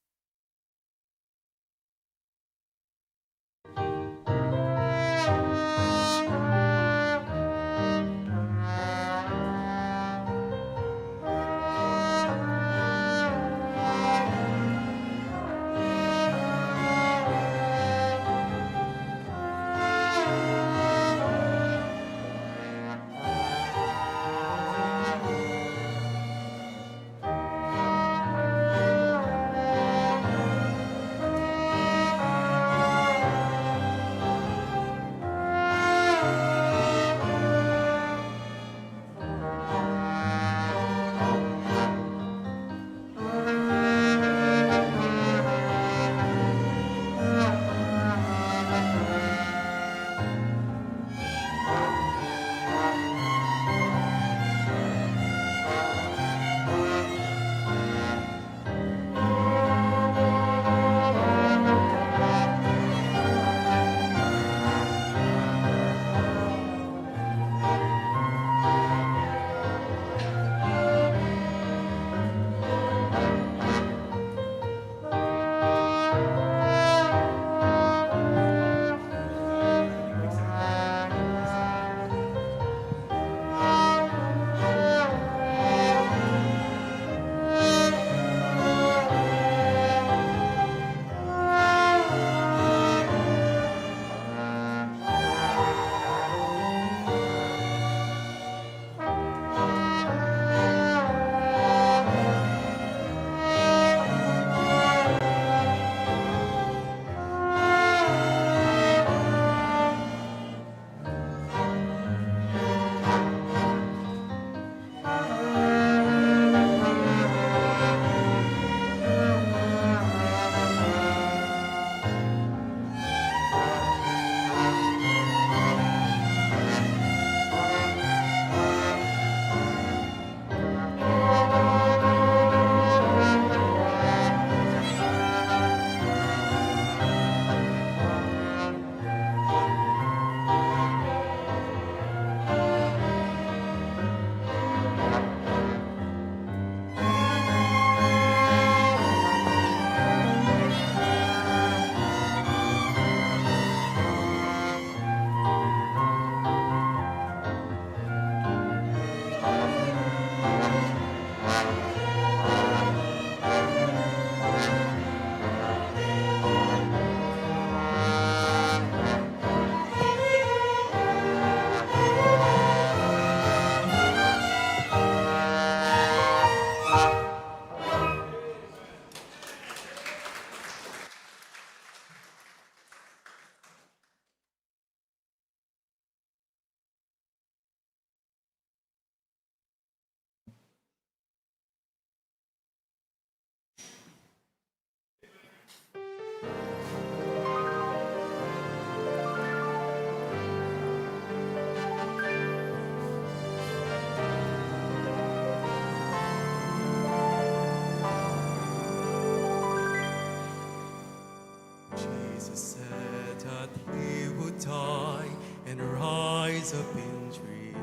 Speaker 1: rose up in 3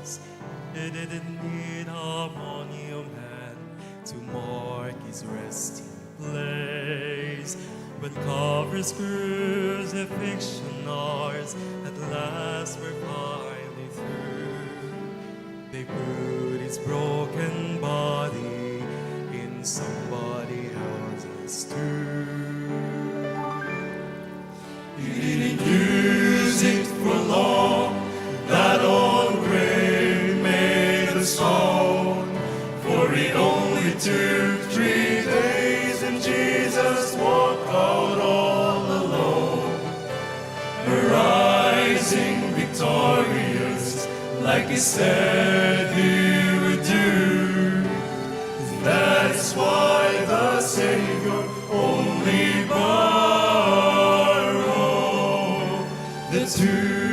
Speaker 1: days. He didn't need a monument to mark his resting place. When Calvary's crucifixion hours at last were finally through, they put his broken body in somebody else's tomb. He didn't use it for long, that old grave made of stone, for it only took 3 days and Jesus walked out all alone, rising victorious like he said he would do. That's why the Savior only borrowed the tomb.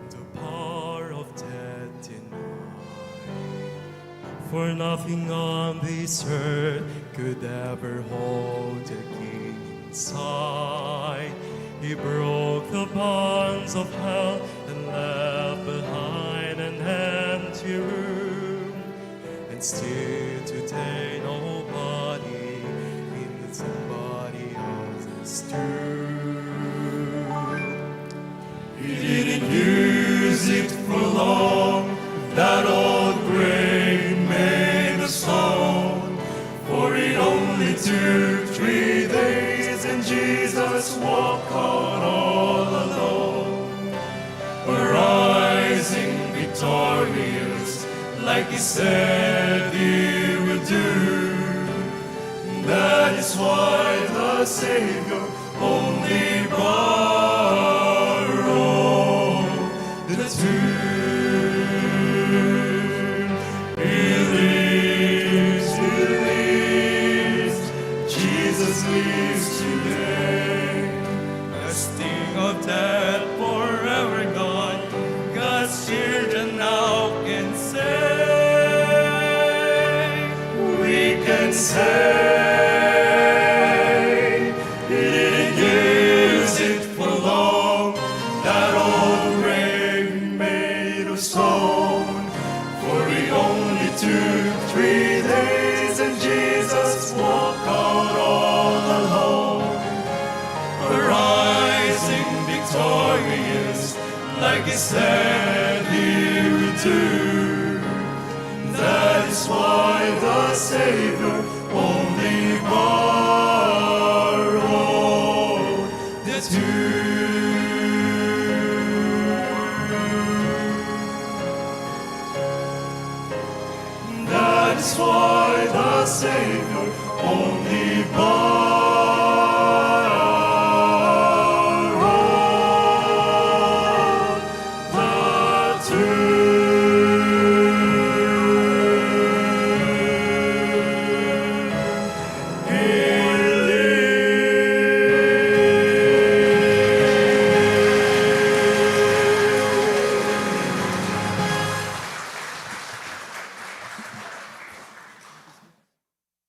Speaker 1: The power of death denied, for nothing on this earth could ever hold the King inside. He broke the bonds of hell and left behind an empty room. And still today nobody in somebody else's tomb. He didn't use it for long, that old grave made of stone, for it only took 3 days and Jesus walked out all alone, rising victorious like he said he would do. That is why the Savior only borrowed the tomb. He lives, Jesus lives today. The sting of death forever gone, God's children now can say, we can say, He didn't use it for long, that old grave made of stone, for it only took 3 days and Jesus walked out all alone, rising victorious like he said he would do. That is why the Savior only borrowed the tomb. That is why the Savior only borrowed the tomb. He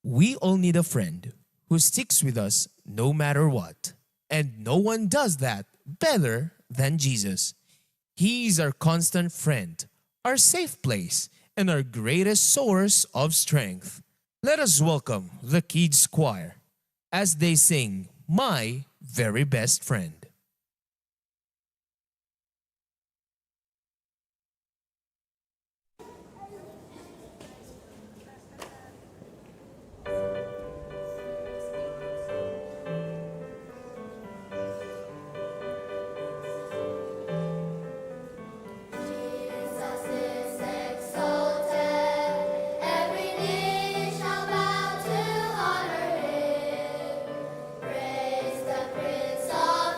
Speaker 6: We all need a friend who sticks with us no matter what. And no one does that better than Jesus. He is our constant friend, our safe place, and our greatest source of strength. Let us welcome the Kids Choir as they sing My Very Best Friend.
Speaker 7: Jesus is exalted, every knee shall bow to honor Him. Praise the Prince of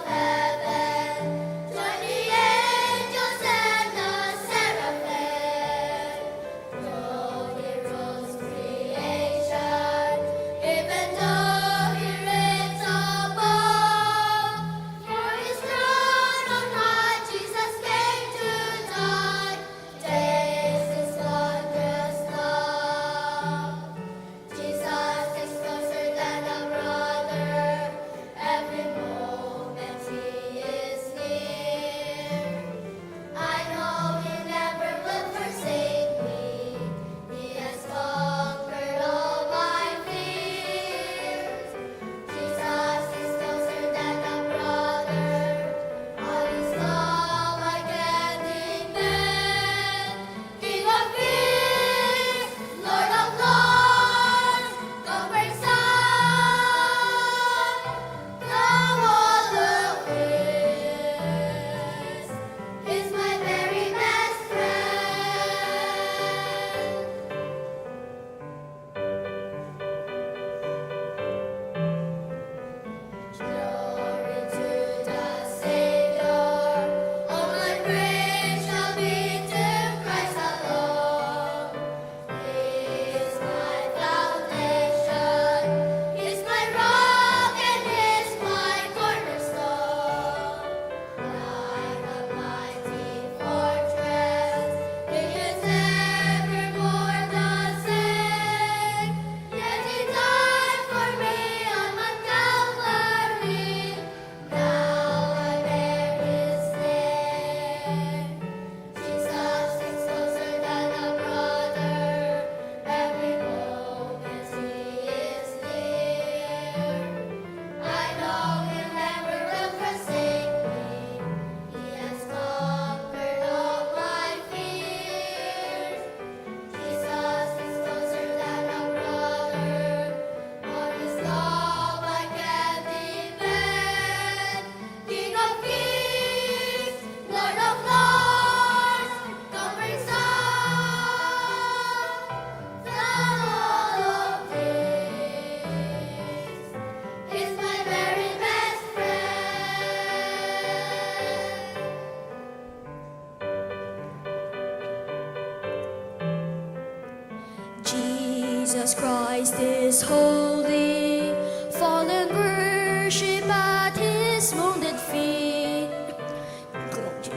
Speaker 7: Jesus Christ is holy. Fall and worship at his wounded feet.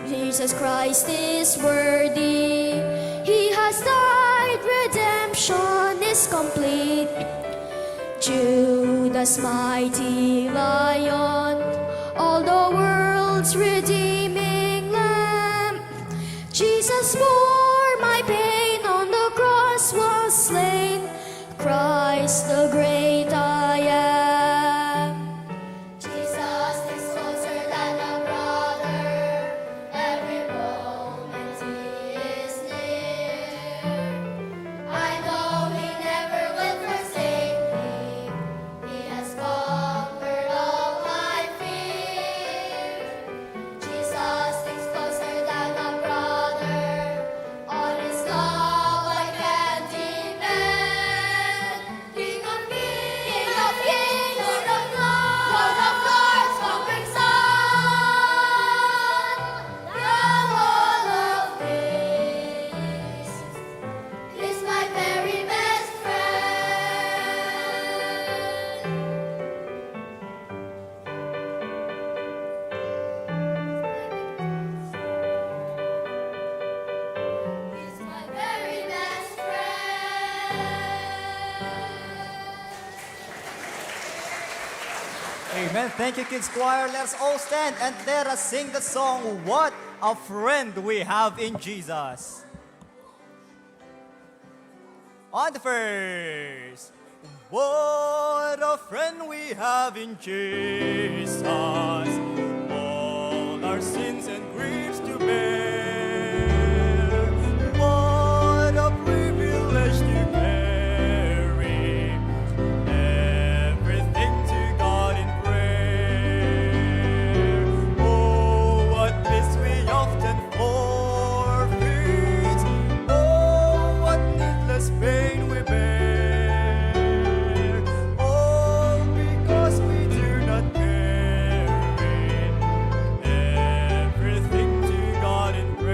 Speaker 7: Jesus Christ is worthy. He has died, redemption is complete. Judas, mighty lion, all the world's redeeming lamb. Jesus bore my pain, on the cross was slain. Christ the great I am. Jesus is closer than a brother. Every moment he is near. I know he never will forsake me. He has conquered all my fear. Jesus is closer than a brother. On his love I can depend. King of kings, Lord of lords, conquering Son. From all of this is my very best friend. He's my very best friend.
Speaker 1: Amen. Thank you, Kids Choir. Let us all stand and let us sing the song, What a Friend We Have in Jesus. On the first. What a friend we have in Jesus. All our sins and griefs to bear. What a privilege to carry everything to God in prayer. Oh, what bliss we often forfeit. Oh, what needless pain we bear. Oh, because we do not carry everything to God in prayer.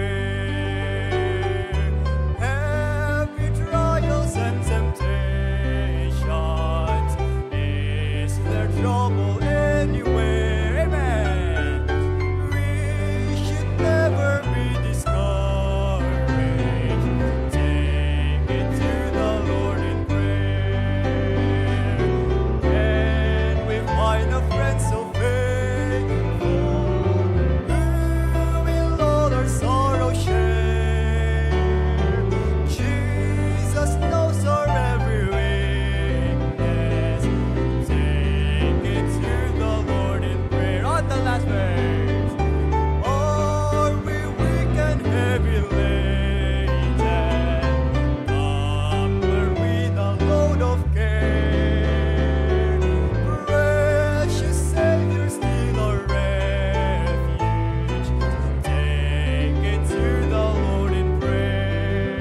Speaker 1: Heavy trials and temptations, is there trouble anywhere? Amen. We should never be discouraged. Take it to the Lord in prayer. Can we find a friend so faithful, who will all our sorrow share? Jesus knows our every weakness. Take it to the Lord in prayer. On the last verse. Are we weak and heavy laden? Come with a load of care. Precious Savior, still our refuge. Take it to the Lord in prayer.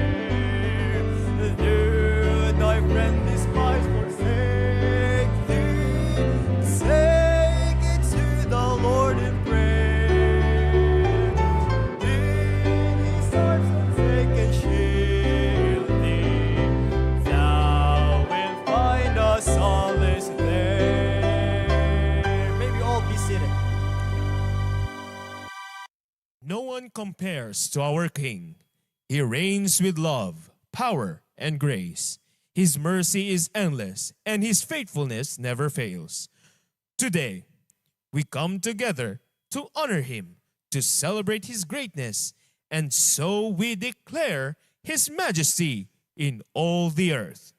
Speaker 1: Do thy friend despise, forsake thee? Take it to the Lord in prayer. In his arms untaken shield thee. Thou wilt find a solace there. May we all be seated.
Speaker 6: No one compares to our King. He reigns with love, power, and grace. His mercy is endless, and his faithfulness never fails. Today, we come together to honor him, to celebrate his greatness, and so we declare his majesty in all the earth.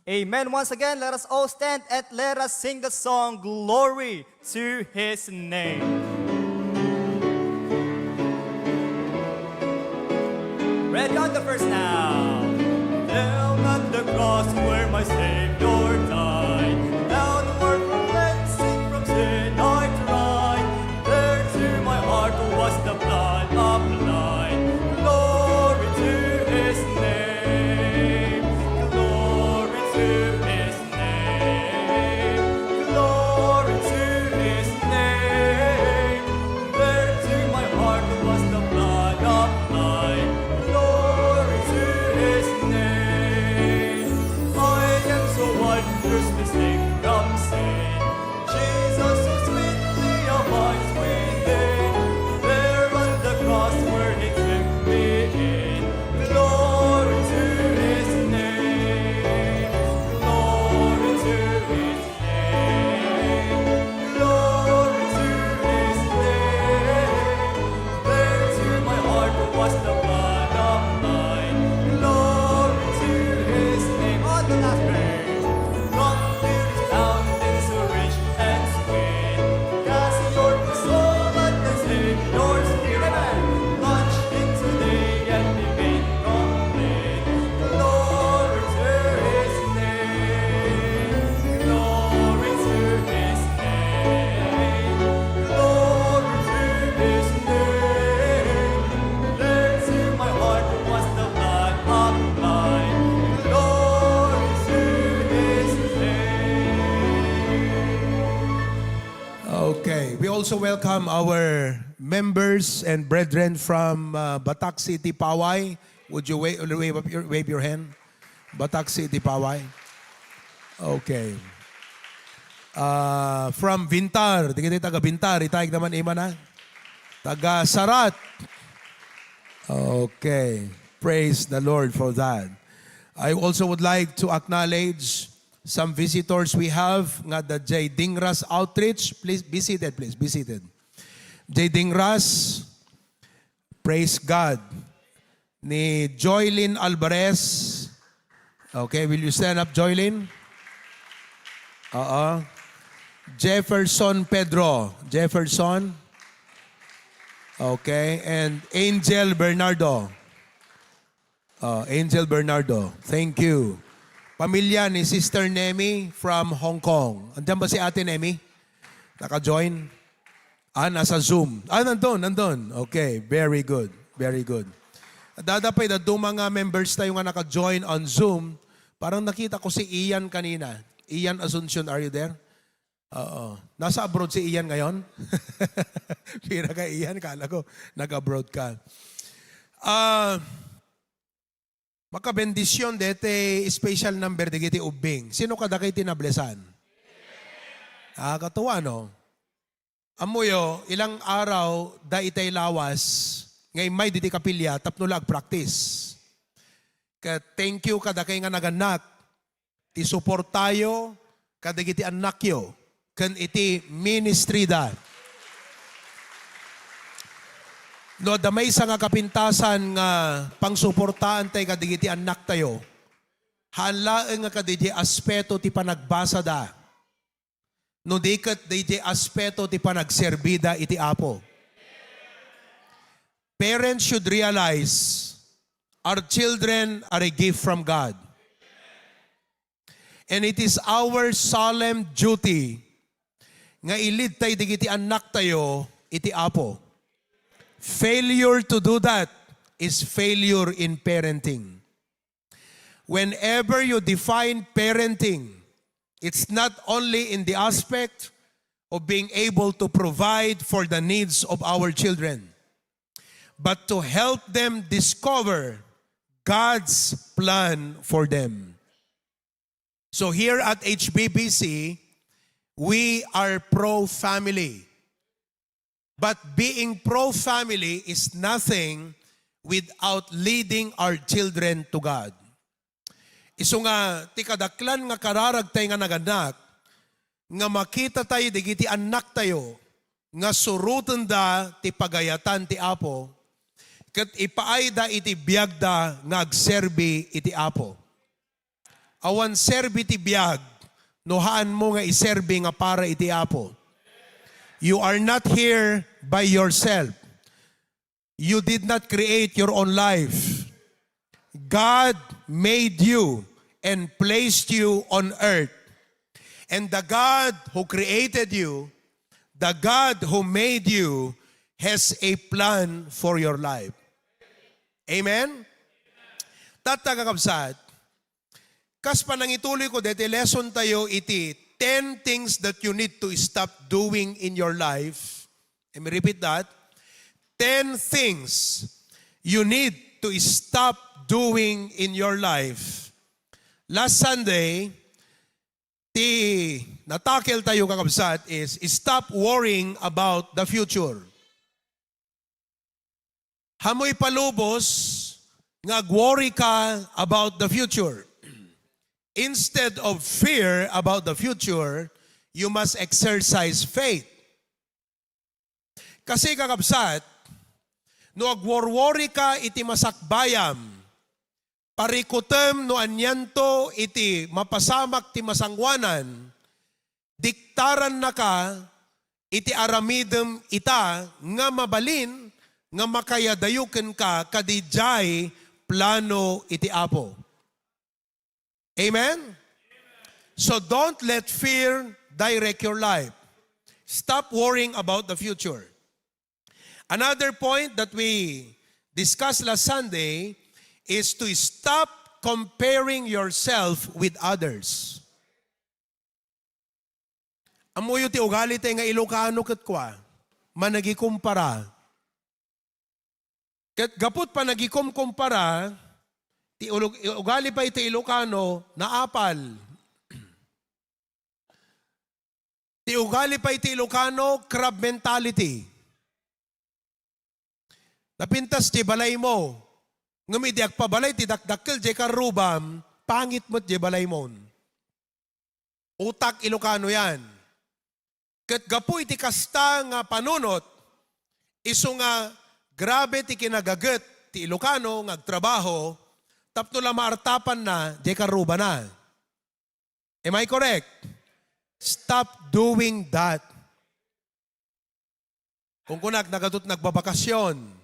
Speaker 1: Amen. Once again, let us all stand and let us sing the song, Glory to His name. Ready on the first now. Down at the cross where my Savior died, downward from cleansing from sin I tried. There to my heart was the blood applied. Glory to His name. Glory to His name. Glory to His name. There to my heart was the blood applied. Glory to His name. I am so wondrously saved from sin. Jesus so sweetly abides within. There on the cross where He took me in. Glory to His name. Glory to His name. Glory to His name. There to my heart was the blood of mine. Glory to His name. On the last verse. From beauty's fountain so rich and sweet. Cast your soul at the Savior's feet. Amen. Launch into day and be made complete. Glory to His name. Glory to His name. Glory to His name. There to my heart was the blood of mine. Glory to His name.
Speaker 3: Okay. We also welcome our members and brethren from Batak City, Paway. Would you wave your hand? Batak City, Paway. Okay. From Vintar. Di kita taga Vintar. Itayag naman ima na. Taga Sarat. Okay. Praise the Lord for that. I also would like to acknowledge some visitors we have nga the J. Dingras Outreach. Please be seated, please. Be seated. J. Dingras, praise God. Ni Joylyn Alvarez. Okay, will you stand up, Joylyn? Jefferson Pedro. Jefferson. Okay, and Angel Bernardo. Angel Bernardo. Thank you. Pamilya ni Sister Nemi from Hong Kong. Andiyan ba si Ate Nemi? Naka-join? Nasa Zoom. Nandun. Okay, very good. Very good. Dadapay na doon mga members tayo nga naka-join on Zoom. Parang nakita ko si Ian kanina. Ian Asuncion, are you there? Oo. Nasa abroad si Ian ngayon? Pira ka Ian, kala ko nag-abroad ka. Makabendisyon dete special number de giti ubing. Sino kada kay tinablesan? Katuwa no? Amuyo, ilang araw da itay lawas, ngay may diti kapilya, tapno lag practice. Thank you kada kay nga naganak, ti support tayo, kada giti anak yo, kan iti ministry da. No, damay sa nga kapintasan nga pangsuportaan tayo kadigiti anak tayo. Halaeng nga kadigiti aspeto ti panagbasa da. No, dikat digiti aspeto ti panagserbida iti apo. Parents should realize our children are a gift from God. And it is our solemn duty nga ilid tayo digiti anak tayo iti apo. Failure to do that is failure in parenting. Whenever you define parenting, it's not only in the aspect of being able to provide for the needs of our children, but to help them discover God's plan for them. So here at HBBC, we are pro-family. But being pro-family is nothing without leading our children to God. Isu nga, ti kadaklan nga kararag tayo nga naganak, nga makita tayo digiti anak tayo, nga surutan da ti pagayatan ti Apo, kat ipaay da iti biyag da nga agserbi iti Apo. awan serbi ti biag, nohaan mo nga iserbi nga para iti Apo. You are not here by yourself. You did not create your own life. God made you and placed you on earth. And the God who created you, the God who made you, has a plan for your life. Amen? Tatagakabsat, kas panangituloy ko, dete lesson tayo iti 10 things that you need to stop doing in your life. Let me repeat that. 10 things you need to stop doing in your life. Last Sunday, natakil tayo kakabsat is stop worrying about the future. Hamoy palubos, worry ka about the future. Instead of fear about the future, you must exercise faith. Kasi kakabsat, no agworwori ka iti masakbayam, parikutem no anyanto iti mapasamak ti masangwanan, diktaran na ka iti aramidem ita nga mabalin nga makayadayuken ka kadijay plano iti Apo. Amen? So don't let fear direct your life. Stop worrying about the future. Another point that we discussed last Sunday is to stop comparing yourself with others. Amoyo ti ugali tayo nga Ilocano kat kwa, managikumpara. Kat gaput pa nagikumpara, ti ugali pa iti Ilocano, naapal. Ti ugali pa iti Ilocano, crab mentality. Napintas ti balay mo. Ngumidi agpabalay ti dakdakkel di karubam, pangit mo't di balay mo. Utak Ilocano yan. Kat gapu iti kasta nga panunot, iso nga grabe ti kinagaget ti Ilocano ngagtrabaho, tapno la maartapan na, di karuba na. Am I correct? Stop doing that. Kung kunak nagadot nagbabakasyon,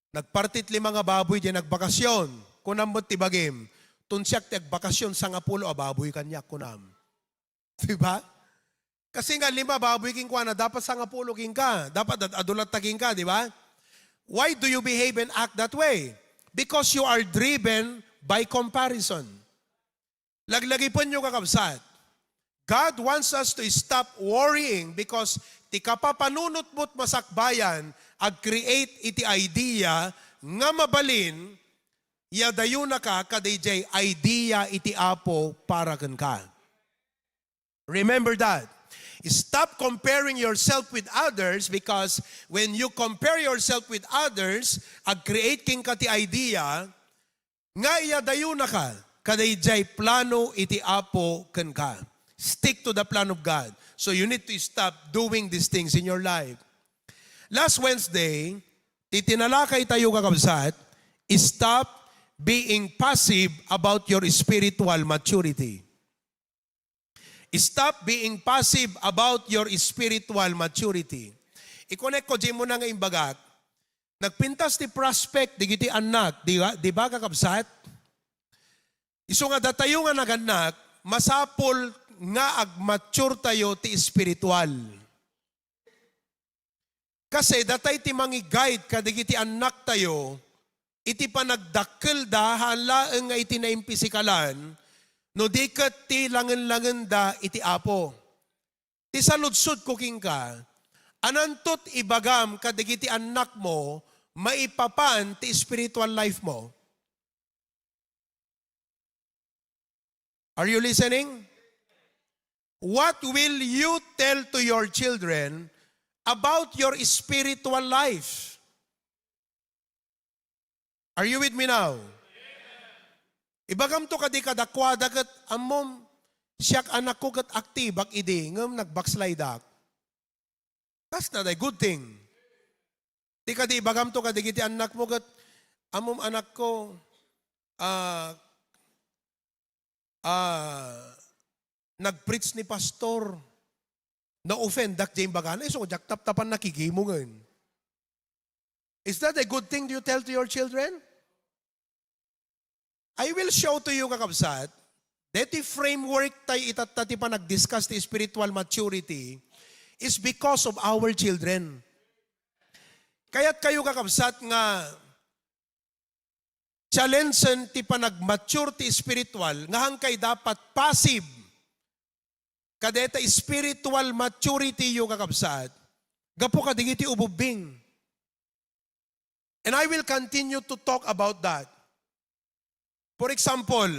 Speaker 3: nagpartit lima nga baboy di nagbakasyon, kunam mo tibagim, tunsyak ti agbakasyon sa nga pulo, baboy kanyak kunam. Diba? Kasi nga 5 baboy king kwa na dapat sa nga pulo king ka, dapat adulat taging ka, di ba? Why do you behave and act that way? Because you are driven by comparison. Laglagi po nyo kakabsat. God wants us to stop worrying because ti kapapanunot mo't masakbayan ag-create iti idea nga mabalin yadayo na ka kadayjay idea iti Apo para kan ka. Remember that. Stop comparing yourself with others because when you compare yourself with others, ag-create king ka ti idea, nga iyadayo na ka, kadayjay plano iti Apo ken ka. Stick to the plan of God. So you need to stop doing these things in your life. Last Wednesday, titinalakay tayo kakabsat, stop being passive about your spiritual maturity. Stop being passive about your spiritual maturity. I-connect ko dyan mo na nga imbagak. Nagpintas ti prospect, digiti anak, di ba kakabsat? Iso nga datayo nga naganak, masapol nga ag-mature tayo ti spiritual. Kasi datay ti mangi guide kadigiti anak tayo, iti panagdakkel da halaeng nga iti naimpisikalan, no di ket ti langen-langen da iti Apo. Ti saludsod ko king ka, anantot ibagam kadigiti anak mo, maipapan ti spiritual life mo. Are you listening? What will you tell to your children about your spiritual life? Are you with me now? Ibagam to kadi kadakwada kat amom siyak anak ko kat aktibak idi ngam nagbackslide ak. That's not a good thing. Di kadi ibagam to kadi kiti anak mo kat amom anak ko nag-preach ni pastor, na-offend, dak James Bagana, so jak-tap-tapan nakigimo ngayon. Is that a good thing you tell to your children? I will show to you, kakabsat, that the framework tayo itatati pa nag-discuss the spiritual maturity is because of our children. Kaya't kayo, kakabsat, nga challenge ti pa nag-mature ti spiritual, nga hangkay dapat passive. Kadeta spiritual maturity yung kakabsat, gapo ka digiti ububing. And I will continue to talk about that. For example,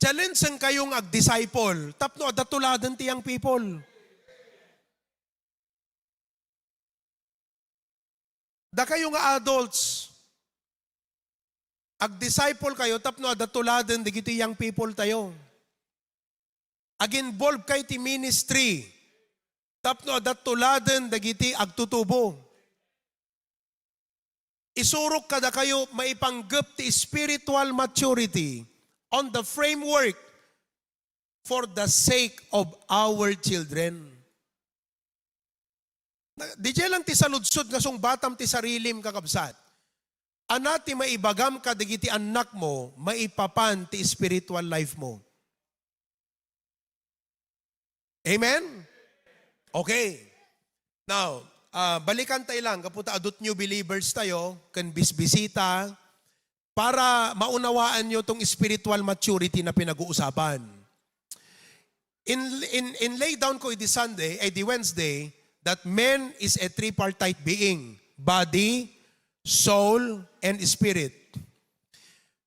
Speaker 3: challenge kayong ag-disciple, tapno adatuladan tiyang people. Da kayo nga adults, ag-disciple kayo, tapno adatuladan digiti young people tayo. Ag-involve kay ti ministry, tapno adatuladan digiti agtutubo. Isurok kada kayo maipanggap ti spiritual maturity on the framework for the sake of our children. Di lang ti saludsod nga sung batam ti sarilim kakabsat. Anati maibagam ka digiti anak mo, maipapan ti spiritual life mo. Amen? Okay. Now, balikan tayo lang, kaputa adult new believers tayo, kan bisbisita, para maunawaan nyo tong spiritual maturity na pinag-uusapan. In lay down ko di Sunday, di Wednesday, that man is a tripartite being, body, soul, and spirit.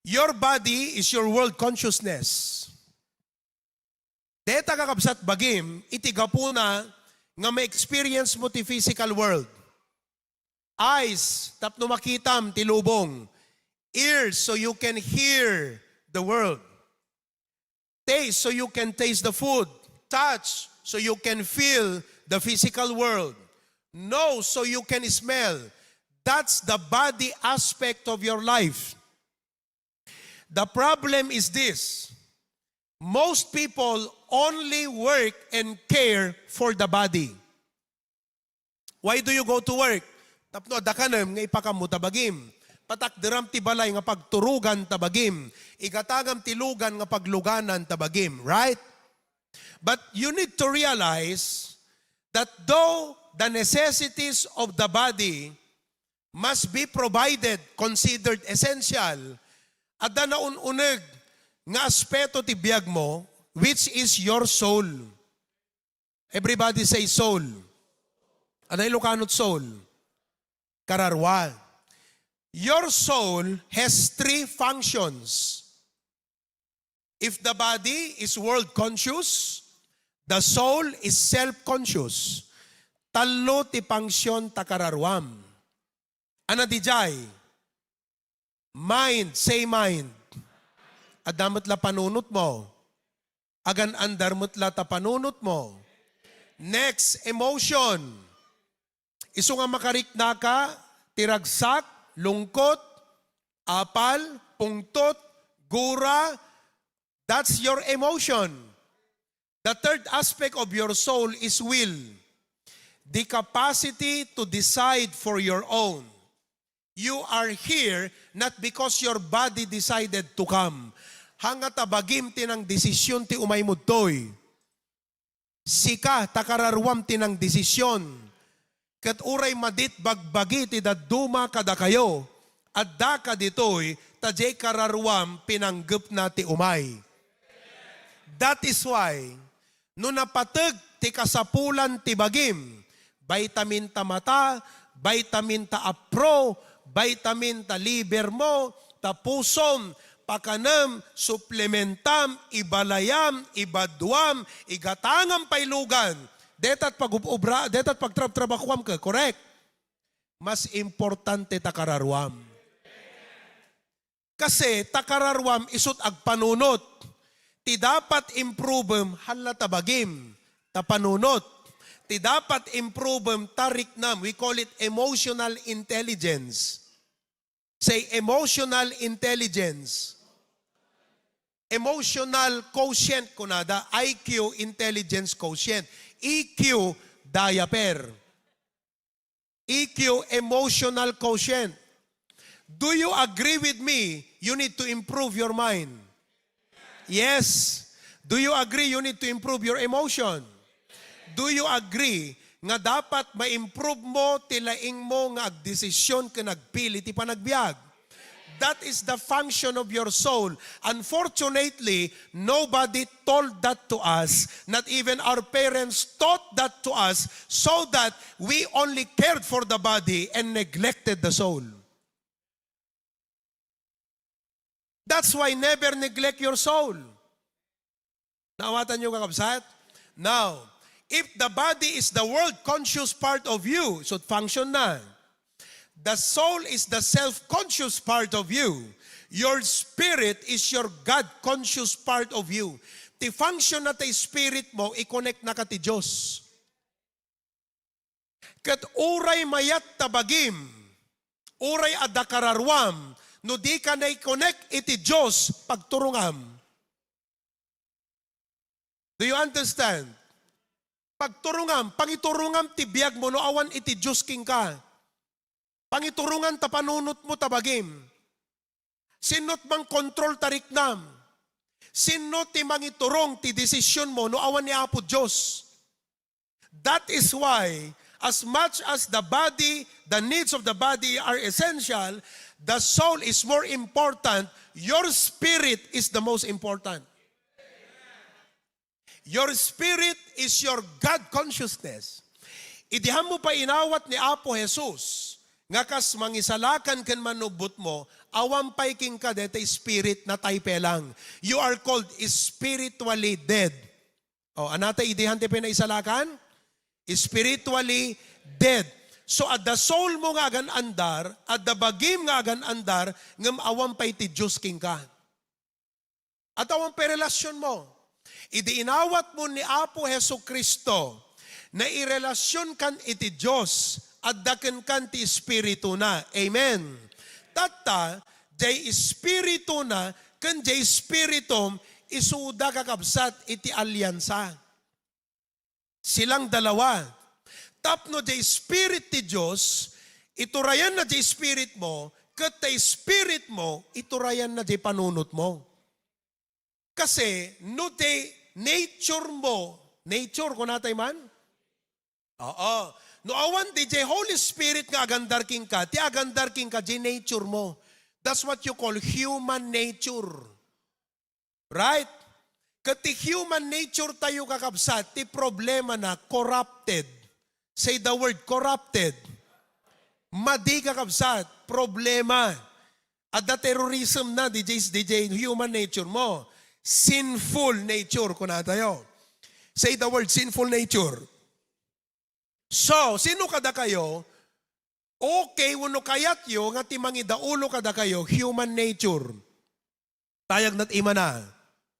Speaker 3: Your body is your world consciousness. Deta kakabsat bagim, itigapuna nga ma-experience mo ti physical world. Eyes, tapno makitam ti lubong. Ears, so you can hear the world. Taste, so you can taste the food. Touch, so you can feel the physical world. Nose, so you can smell. That's the body aspect of your life. The problem is this. Most people only work and care for the body. Why do you go to work? Tapno dakanem nga ipakam mo tabagim. Patakderam ti balay nga pagturugan tabagim. Igatagam ti lugan nga pagluganan tabagim. Right? But you need to realize that though the necessities of the body must be provided, considered essential, at da naununeg nga aspeto ti biyag mo, which is your soul. Everybody say soul. Anay Ilocanot soul? Kararwa. Your soul has three functions. If the body is world conscious, the soul is self-conscious. Talo ti pangsyon ta kararwam. Ana di jay? Mind, say mind. Adamot la panunot mo. Agan andar mo't la ta panunot mo. Next, emotion. Isu nga makarikna ka, tiragsak, lungkot, apal, pungtot, gura. That's your emotion. The third aspect of your soul is will. The capacity to decide for your own. You are here not because your body decided to come. Hangat abagim tinang desisyon ti umay mudtoy. Sika takararwam tinang desisyon. Kat uray madit bagbagi ti daduma kada kayo. Adda ka ditoy tajay kararwam pinanggep na ti umay. That is why no napateg ti kasapulan ti bagim, vitamin ta mata, vitamin ta apro, vitamin ta liver mo, ta pusom, pakanam, suplementam, ibalayam, ibadwam, igatangam pailugan. Detat pag-ubra, detat pagtrabakwam ka, correct? Mas importante takararwam. Kasi takararwam isut agpanunot. Ti dapat improve hala tabagim, tapanunot. Ti dapat improve tariknam. We call it emotional intelligence. Say emotional intelligence. emotional quotient kunada, IQ, intelligence quotient. EQ, diaper. EQ, emotional quotient. Do you agree with me? You need to improve your mind. Yes. Do you agree you need to improve your emotion? Do you agree nga dapat ma-improve mo, tilaing mo nga agdesisyon ka nagpili, ti panagbiag? That is the function of your soul. Unfortunately, nobody told that to us. Not even our parents taught that to us so that we only cared for the body and neglected the soul. That's why never neglect your soul. Naawatan nyo kakabsat? Now, if the body is the world-conscious part of you, should function na. The soul is the self-conscious part of you. Your spirit is your God-conscious part of you. Ti function na ti spirit mo, i-connect na ka ti Diyos. Kat uray mayat tabagim, uray adakararwam, no di ka na i-connect iti Diyos pagturungam. Do you understand? Pagturungam, pangiturungam ti biag mo no awan iti Diyos king ka. Pangiturungan tapanunot mo tabagim. Sinot mang kontrol tariknam. Sinot ti mangiturong ti desisyon mo no awan ni Apo Diyos. That is why, as much as the body, the needs of the body are essential, the soul is more important. Your spirit is the most important. Your spirit is your God consciousness. Idihan mo pa inawat ni Apo Jesus, nga kas mangisalakan ken manubot mo, awam pay king ka dete spirit na taypelang. You are called spiritually dead. O, anata idihan te pinaisalakan? Spiritually dead. So at the soul mo nga agan andar, at the bagim nga agan andar, ngam awam pay ti Diyos king ka. At awam pay relasyon mo. Idiinawat mo ni Apo Heso Kristo na irelasyon kan iti Diyos at daken kan ti Espiritu na. Amen. Tata, jay Espiritu na, kan jay Espiritum, isuda kakabsat iti alyansa. Silang dalawa. Tapno jay Spirit ti Diyos, iturayan na jay Spirit mo, kat jay Spirit mo, iturayan na jay panunot mo. Kasi, no te nature mo, nature ko natay man? Oo. No awan di jay Holy Spirit nga agandar king ka, ti agandar king ka, jay nature mo. That's what you call human nature. Right? Kati human nature tayo kakabsat, ti problema na corrupted. Say the word corrupted. Madi kakabsat, problema. At the terrorism na, DJ human nature mo. Sinful nature ko na tayo. Say the word sinful nature. So, sino kada kayo? Okay, wano kayat yo, nga timangi daulo kada kayo, human nature. Tayag nat ima na.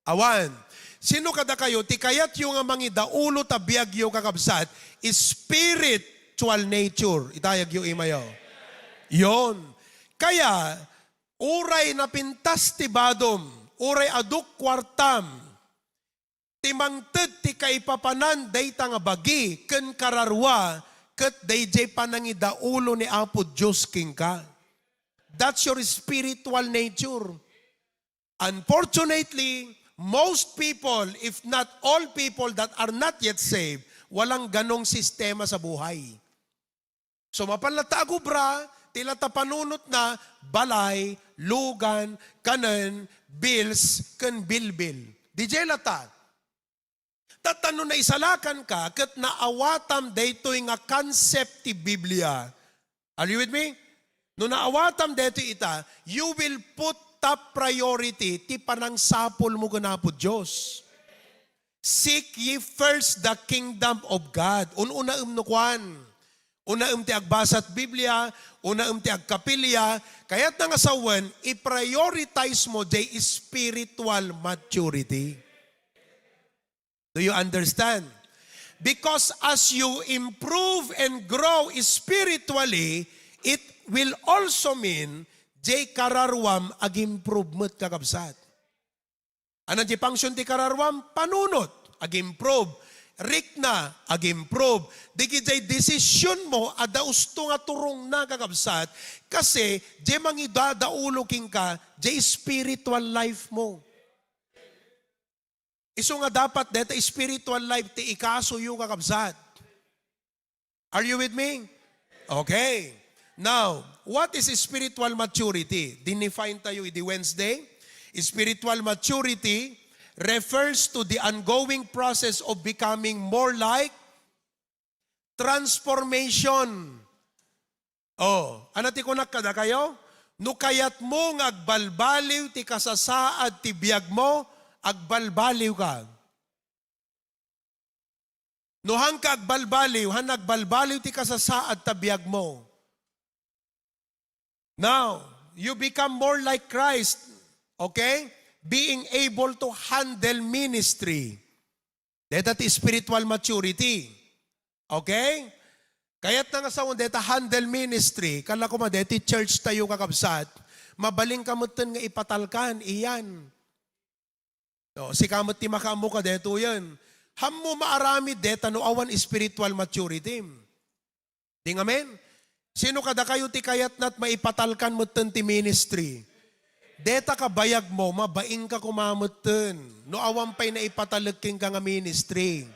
Speaker 3: Awan. Sino kada kayo, ti kayat yo nga mangi daulo tabiag yo kakabsat, spiritual nature. Itayag yo ima yo. Yon. Kaya, uray na pintas ti badom, uray aduk kwartam, timangted ti kaipapanan day nga bagi, ken kararwa, ket day jay panangida ulo ni Apo Diyos king ka. That's your spiritual nature. Unfortunately, most people, if not all people that are not yet saved, walang ganong sistema sa buhay. So mapanlatago bra, tila tapanunot na balay, lugan, kanan, bills, kan bilbil. DJ lata. Tatano na isalakan ka, kat naawatam daytoy nga concept ti Biblia. Are you with me? No naawatam dayto ita, you will put top priority ti panang sapol mo ganapo Diyos. Seek ye first the kingdom of God. Una umnukwan. Una ti agbasat Biblia, una ti agkapilya, kaya't nga sawan, i-prioritize mo day spiritual maturity. Do you understand? Because as you improve and grow spiritually, it will also mean jay kararwam ag-improvement kakabsat. Anan di function ti kararwam? Panunot. Ag-improve. Rikna, ag-improve. Di kita'y desisyon mo, ada usto nga turong na kakabsat, kasi di mangidadauloking ka, di spiritual life mo. Iso nga dapat deta spiritual life ti ikaso yung kakabsat. Are you with me? Okay. Now, what is spiritual maturity? Dinefine tayo di Wednesday. Spiritual maturity refers to the ongoing process of becoming more like transformation. Oh, ano ti kunak kada kayo? No kayat mo nga agbalbaliw ti kasasaad ti biyag mo, agbalbaliw ka. No hang ka agbalbaliw, han agbalbaliw ti kasasaad ta biyag mo. Now, you become more like Christ. Okay? Being able to handle ministry. Deta ti spiritual maturity. Okay? Kaya't nga sa deta handle ministry, kala ko deti church tayo kakabsat, mabaling kamutan nga ipatalkan, iyan. No, si kamot ti makamu ka deto yan. Hammo maarami deta no awan spiritual maturity. Ding amen? Sino kada kayo ti kayat nat maipatalkan mo ti ministry? Deta ka bayag mo, mabaing ka kumamutin. No awang pa'y na ipatalagking ka nga ministry.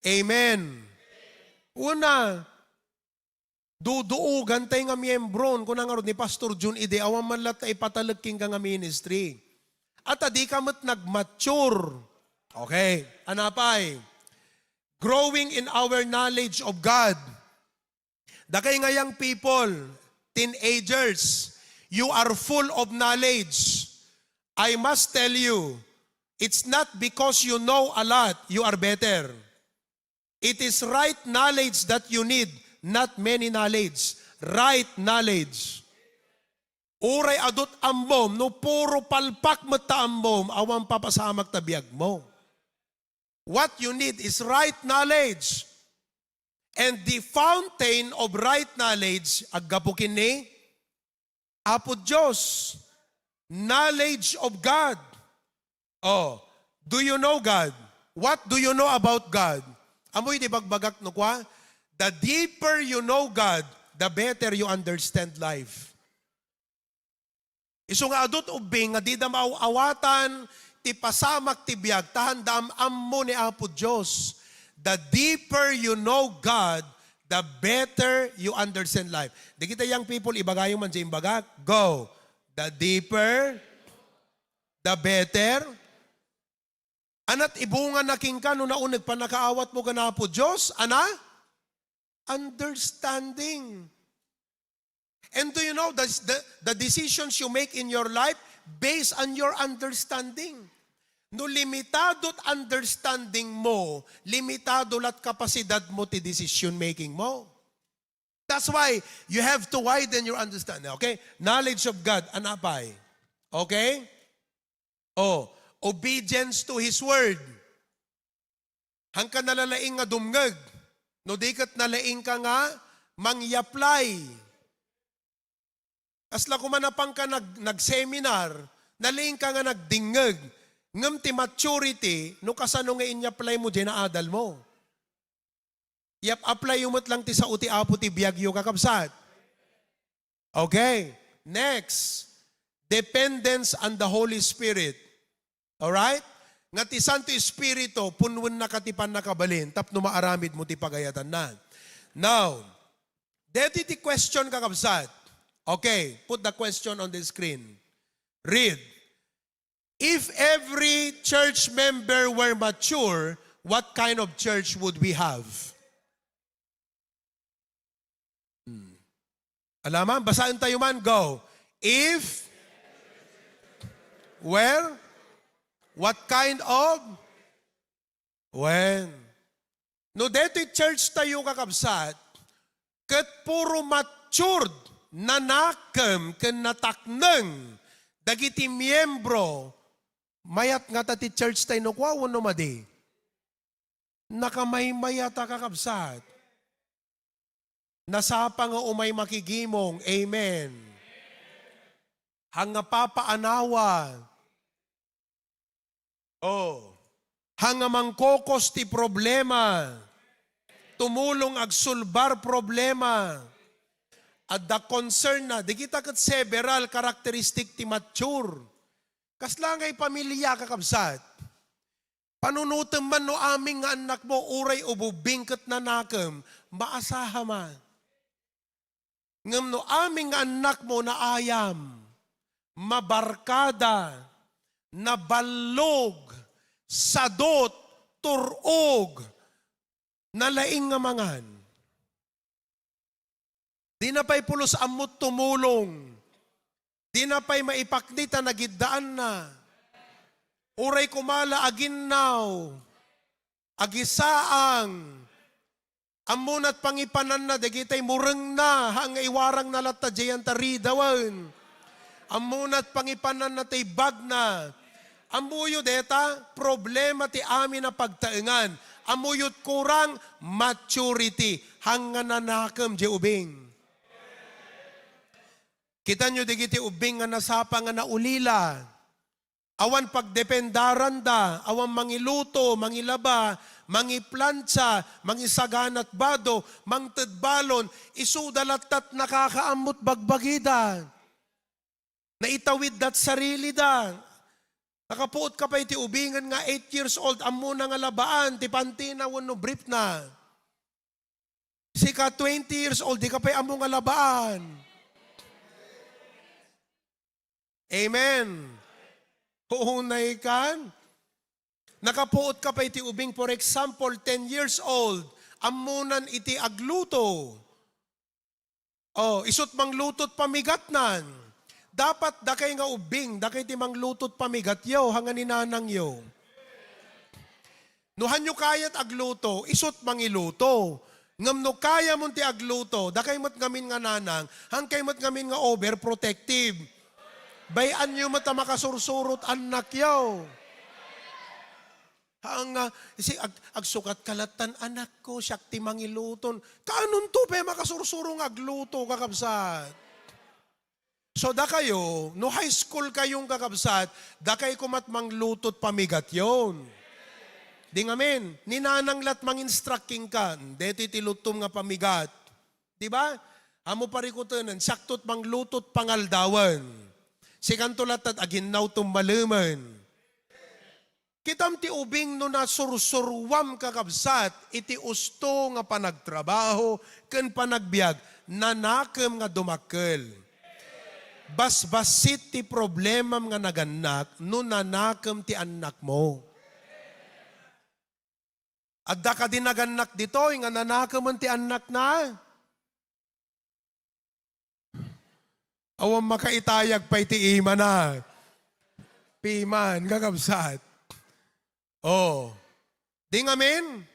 Speaker 3: Amen. Una, duduugan tayo nga miyembron, kung nga ni Pastor Jun ide, awang man lat na ipatalagking ka nga ministry. At adi ka mat nag-mature. Okay, anapay. Growing in our knowledge of God. Dakay nga young people, teenagers, you are full of knowledge. I must tell you, it's not because you know a lot, you are better. It is right knowledge that you need, not many knowledge. Right knowledge. Uray adot ambom, no puro palpak mata ambom, awang papasamak tabiyag mo. What you need is right knowledge. And the fountain of right knowledge, aggapukin ni, Apo Diyos, knowledge of God. Oh, do you know God? What do you know about God? Amoy di bagbagak no kwa? The deeper you know God, the better you understand life. Iso nga adot ubing nga di da maawatan, ti pasamak ti biag, tahandam ammo ni Apo Diyos. The deeper you know God, the better you understand life. Di kita young people, ibagayo man sa imbagak. Go. The deeper, the better. Anat ibungan na king ka, no naunag pa nakaawat mo ka na po Diyos. Ana? Understanding. And do you know, the decisions you make in your life based on your understanding. No limitado understanding mo, limitado lat kapasidad mo ti decision making mo. That's why you have to widen your understanding. Okay? Knowledge of God, anapay. Okay? Oh, obedience to His Word. Hangka nalalaing nga dumngag. No dikat nalaing ka nga, mangyaply. Asla kumanapang ka nag-seminar, nalaing ka nga nagdingag. Ngam ti maturity, no kasano nga inya-apply mo dyan na adal mo. Yap, apply yung lang ti sa uti apo ti biyagyo kakabsat. Okay, next. Dependence on the Holy Spirit. Alright? Nga ti Santo Espiritu, punwan na katipan na kabalin, tapno maaramid mo ti pagayatan na. Now, deti ti question kakabsat. Okay, put the question on the screen. Read. If every church member were mature, what kind of church would we have? Alaman, basahin tayo man, go. If, where, what kind of, when. No, dito church tayo kakabsat, kat puro matured, nanakam, ken natakneng, dagiti miyembro, mayat nga ti church tayo no kwa, wano madi. Nakamay-mayata kakabsat. Nasapa nga umay makigimong. Amen. Hanga papaanawa. Oh. Hangamang kokos ti problema. Tumulong agsulbar problema. At the concern na, di kita kat several karakteristik ti mature. Kasla ngay pamilya kakabsat. Panunutem man no aming nga anak mo, uray o bubingkat na nakam, maasaha man. Ngam no aming nga anak mo na ayam, mabarkada, nabalog, sadot, turog, nalaing nga mangan. Di na pa'y pulos amot tumulong. Di na pa'y maipaknita na giddaan na. Uray kumala aginnaw, agisaang, amunat pangipanan na, dagitay mureng na, hang iwarang nalata jayan taridawan. Amunat pangipanan na tay bag na. Amuyo deta, problema ti amin na pagtaengan. Amuyot kurang, maturity. Hanggang nanakam di ubing. Kita nyo digiti ubing nga nasapa nga naulila. Awan pagdependaran da, awan mangiluto, mangilaba, mangiplantsa, mangisaganat bado, mangtedbalon, isudalatat nakakaamot bagbagida. Naitawid dat sarili da. Nakapuot ka pa iti ubingan nga 8 years old, amo na nga labaan, ti pantina wano brief na. Sika 20 years old, di ka pa amo nga labaan. Amen. Huunay kan. Nakapuot ka pa iti ubing, for example, 10 years old, amunan iti agluto. Oh, isut manglutot pamigat nan. Dapat dakay nga ubing, dakay ti manglutot pamigat yo, hanga ni nanang yo. Nuhan nyo kayat agluto, isut mangiluto. Ngam no kaya mo ti agluto, dakay mat ngamin nga nanang, hangkay mat ngamin nga overprotective. Bayan nyo mata makasursurot anak yaw. Agsukat kalatan anak ko, siyak ti mangiluton. Kaanong to pa makasursurong agluto kakabsat? So da kayo, no high school kayong kakabsat, da kayo kumat manglutot pamigat yon. Di nga men, ninanang lat manginstructing ka, deti tilutom nga pamigat. Di ba? Amo parikutunan, saktot manglutot pangaldawan. Si kantulat at aginaw tumbalaman. Kitam ti ubing no nasursurwam kakabsat, iti usto nga panagtrabaho, ken panagbiag, nanakam nga dumakkel. Basbasit ti problemam nga naganak, no nanakam ti anak mo. Adda ka din naganak dito, nga nanakam ti anak na. Awang makaitayag pa iti ima na. Piman, kakabsat. Oh. Di nga men,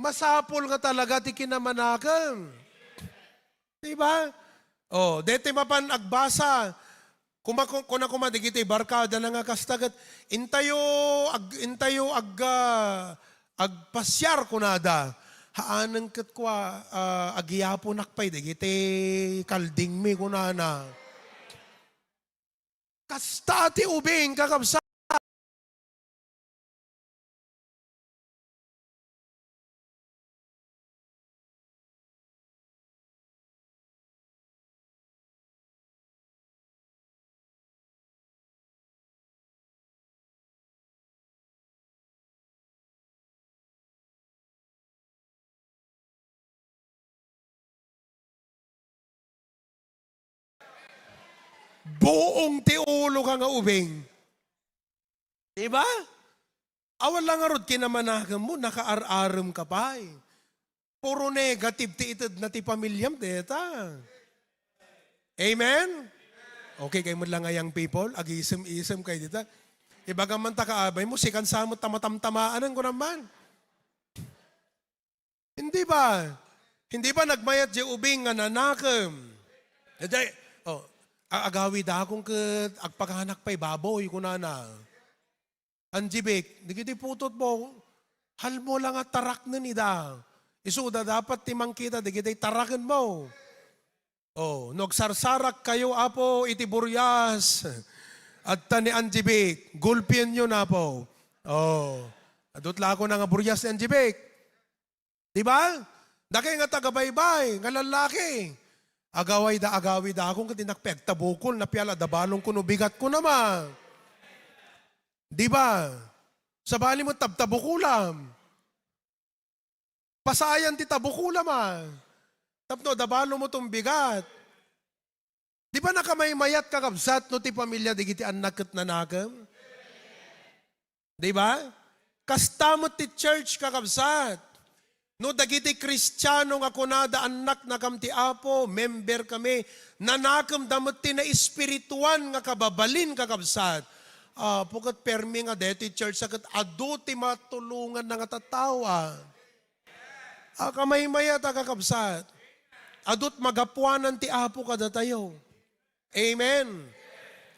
Speaker 3: masapol nga talaga ti kinamanakam. Diba? Oh, deti mapan agbasa. Kuna kumadigiti barkada na nga kastagat. Intayo agpasyar kunada. Haanan kat kwa agiyapo nakpay. Digiti kalding mi kunana. Kasta ti ubing kakabsa. Buong ti ulo ka nga ubing. Diba? Awan lang arod kinamanakam mo, nakaar-aram ka pa eh. Puro negative ti itad na ti pamilyam, deta. Amen? Okay, kayo mo lang nga young people, ag-isem-isem kayo dita. Ibagaman ta kaabay mo, sikan sa mo tamatamtamaanan ko naman. Hindi ba? Hindi ba nagmayat di ubing nga nanakam? Agawi da akong agpaghanak pa'y baboy ko na. Anjibik, di kiti putot mo, hal mo lang at tarak na nida. Isuda dapat timang kita, di kiti tarakan mo. Oh, nagsarsarak kayo apo iti buryas. At tani Anjibik, gulpien nyo na po. Oh, adutla ako nga buryas ng jibik. Di ba? Dakay nga tagabaybay, nga lalaki. Agaway da akong katinakpeg, tabukol na piyala, dabalong ko no bigat ko naman. Di ba? Sa bali mo tabtabukulam. Pasayan ti tabukulam ah. Tapno, dabalo mo tong bigat. Di ba nakamaymayat kakabsat no ti pamilya di giti anak ket nanakam? Di ba? Kastamot ti church kakabsat. No dagiti Kristiyano nga kunada anak na kam ti Apo, member kami, nanakam damot ti na espirituan nga kababalin kakabsat. Pukat permi nga deti church sakat adu ti matulungan nga tatawa. Kamay-maya ta kakabsat. Adut magapuanan ti Apo kada tayo. Amen.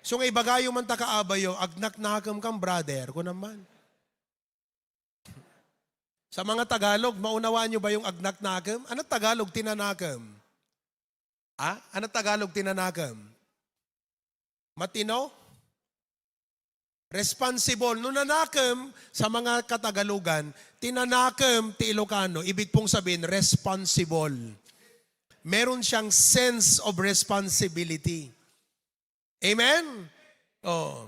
Speaker 3: So nga ibagayo man ta kaabayo, agnak nakam kang brother ko naman. Sa mga Tagalog, maunawaan nyo ba yung agnak nakam? Ano Tagalog tinanakam? Ano Tagalog tinanakam? Matino? Responsible. Nung nanakam sa mga Katagalugan, tinanakam ti Ilocano, ibig pong sabihin, responsible. Meron siyang sense of responsibility. Amen? Oh.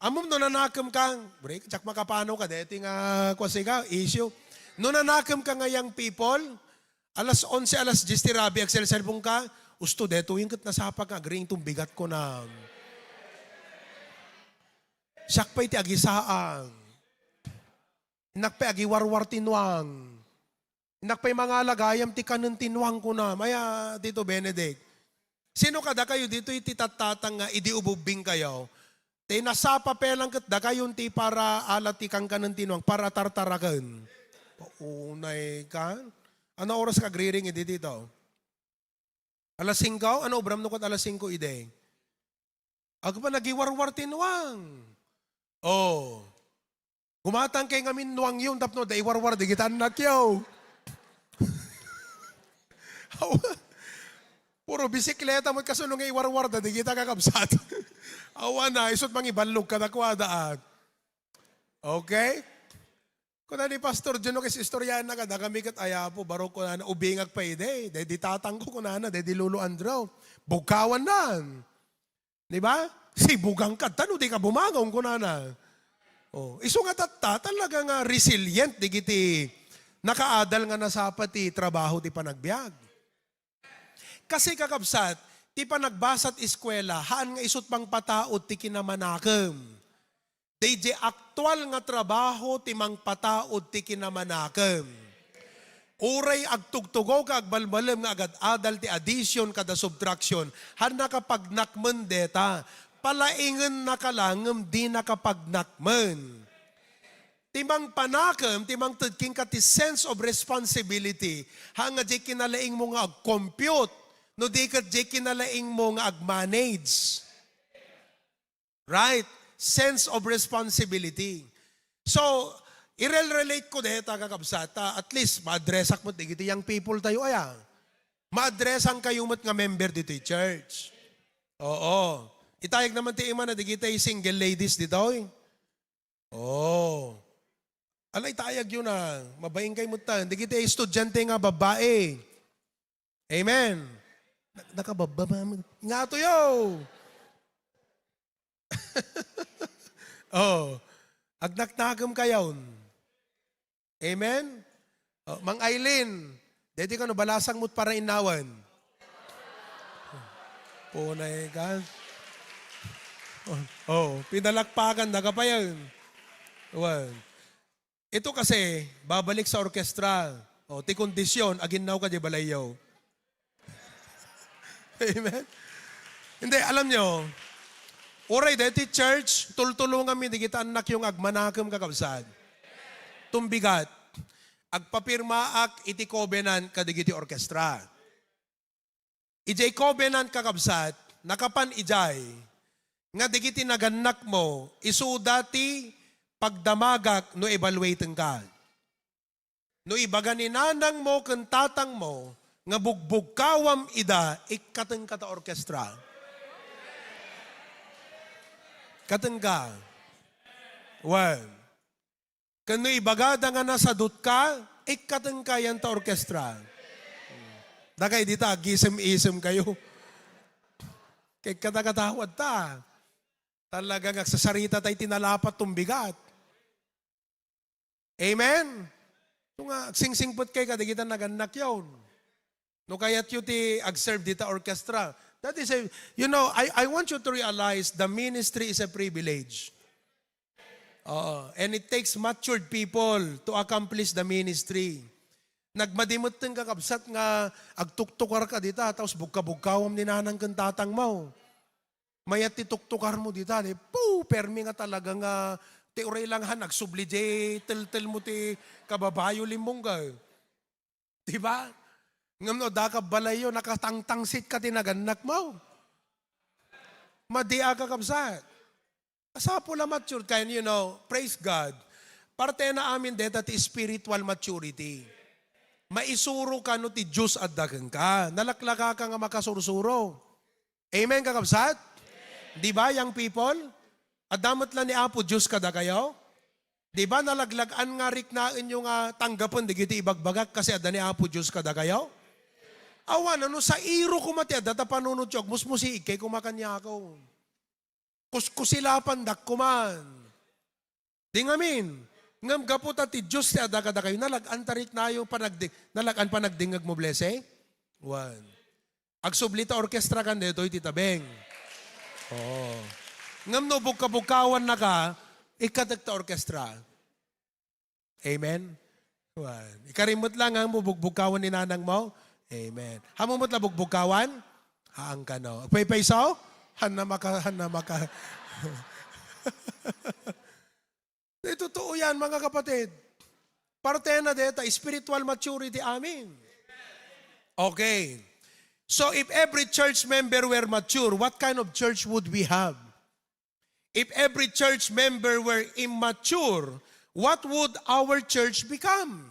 Speaker 3: Amom no nanakam kang, break, tsak makapano ka, deti nga kwasi ka, issue. No nanakam ka ngayang people, alas 11, alas 10, tirabi, aksel cellphone ka, usto deto yung kat nasapa ka, agring itong bigat ko na. Siyak pa'y ti agisaang. Inak pa'y agiwarwar tinuang. Inak pa'y mga lagayam ti kanan tinuang ko na. Maya, Tito Benedict. Sino kada kayo dito iti tatatang nga idiububing kayo? Ti nasa papelang kat da kayo ti para alat ti kang kanan tinuang, para tartarakan. Paunay ka? Ano oras ka griring iti dito? Alas 5? Ano obram no kat alas 5 ide? Ako pa nagiwarwar tinuang. Oh. Gumatang kay ngamin nuang yun, tapno, da iwarwar, di kita anak yaw. Puro bisikleta mo kasunong nga iwarwar, da di kita kakabsat. Awa na, isot mang ibalog ka na kuwadaan. Okay? Kung na ni Pastor Juno kasi istoryahan na ka, da kami kat ayapo, baro ko na ubingag pa ide, di tatangko ko na, di Lulu Andrew. Bugkawan na. Di ba? Si bugang ka, tano di ka bumagong ko na. Oh, iso nga talaga nga resilient, di kiti nakaadal nga nasapati trabaho ti panagbiag. Kasi kakabsat, ti panagbasat eskwela, haan nga isot pang pataod ti kinamanakam. Di aktual nga trabaho ti mang pataod ti kinamanakam. Uray agtugtugaw ka agbalbalem nga agad adal ti addition kada subtraction, han nakapagnakmen deta. Palaingan nakalangam, di nakapagnakman. Timang panakam, timang tudking ka ti sense of responsibility, hanga di kinalaing mo nga ag-compute, no di ka di kinalaing mo nga ag-manage. Right? Sense of responsibility. So, i-relate ko dito kakabsata, at least ma-addressak mo, di kiti young people tayo aya. Ma-addressan kayo mo't nga member dito church. Oo. Itayag naman ti ima na di kita single ladies dito. Oh. Alay tayag yun na. Mabaing kayo mutan. Di kita estudyante nga babae. Amen. Nakababa. Nga to yo. Oh. Agnaknagam kayon. Amen. Oh, Mang Aileen. Dito ka no balasang mo't para inawan. Punay ka. Pinalakpakan na ka pa yan. Well, ito kasi, babalik sa orkestra. Ti kondisyon, aginaw ka di balayaw. Amen? Hindi, alam nyo, oray, deti church, tultulungan mi, di kita anak yung agmanakam kakabsad. Tumbigat, agpapirmaak iti covenant kadigiti orkestra. Ijay covenant kakabsad, nakapan ijay, nga digiti naganak mo, isudati pagdamagak no evaluating ka. No ibaganinanang mo kantatang mo, nga bugbog kawam ida, ikateng kata orkestra. Kateng ka. Well, Kano ibagada nga nasadot ka, ikatang kayan ta orkestra. Dagay dita, gisem-isem kayo. Kay katakatawad ta. Talagang agsasarita tayo tinalapat tumbigat. Amen? Ito nga, sing-singpot kay kadigitan naganak yun. No kaya't yun ti ag-serve dita orchestra. That is a, you know, I want you to realize the ministry is a privilege. And it takes matured people to accomplish the ministry. Nagmadimot ng kakabsat nga agtuktukar ka dita, tapos bugka-bugkawam ni nanang kantatang mo. Mayat tituktukar mo dita, permi nga talaga nga, ti uray lang ha, nagsubli tel mo ti kababayo limbongga. Diba? Ngam no, dakab balayo, nakatangtangsit ka tinaganak mo. Madia ka kabsat. Asapula mature kayo, you know, praise God. Parte na amin deta ti spiritual maturity. Maisuro ka no ti Diyos at dagang ka. Nalaklaka ka nga makasursuro. Amen kakabsat? Di ba, young people? Adamot lang ni Apo Diyos kada kayo? Di ba nalaglagan nga rik na inyong tanggapon, di giti ibagbagak kasi ada ni Apo Diyos kada kayo? Awan, ano sa iro kumati, adata panunod yog, musmusi, ikay kumakanya ako. Kuskusilapan dak kuman. Di ngamin. Ngam gaputa ti Diyos ti ada kada kayo, nalagan tarik na yung nalagan panagdingag mo blese? One. Agsublita orkestra kan dito, ititabeng. Oh. Ngam no, bugka-bugkawan na ka, ikatagta orkestra. Amen? One. Ikarimot lang ang bugbugkawan ni nanang mo. Amen. Hamumot na bugbugkawan? Haang ka no. Paypaysaw? Han na maka. Totoo yan mga kapatid. Parte na deta, spiritual maturity amin. Okay. So if every church member were mature, what kind of church would we have? If every church member were immature, what would our church become?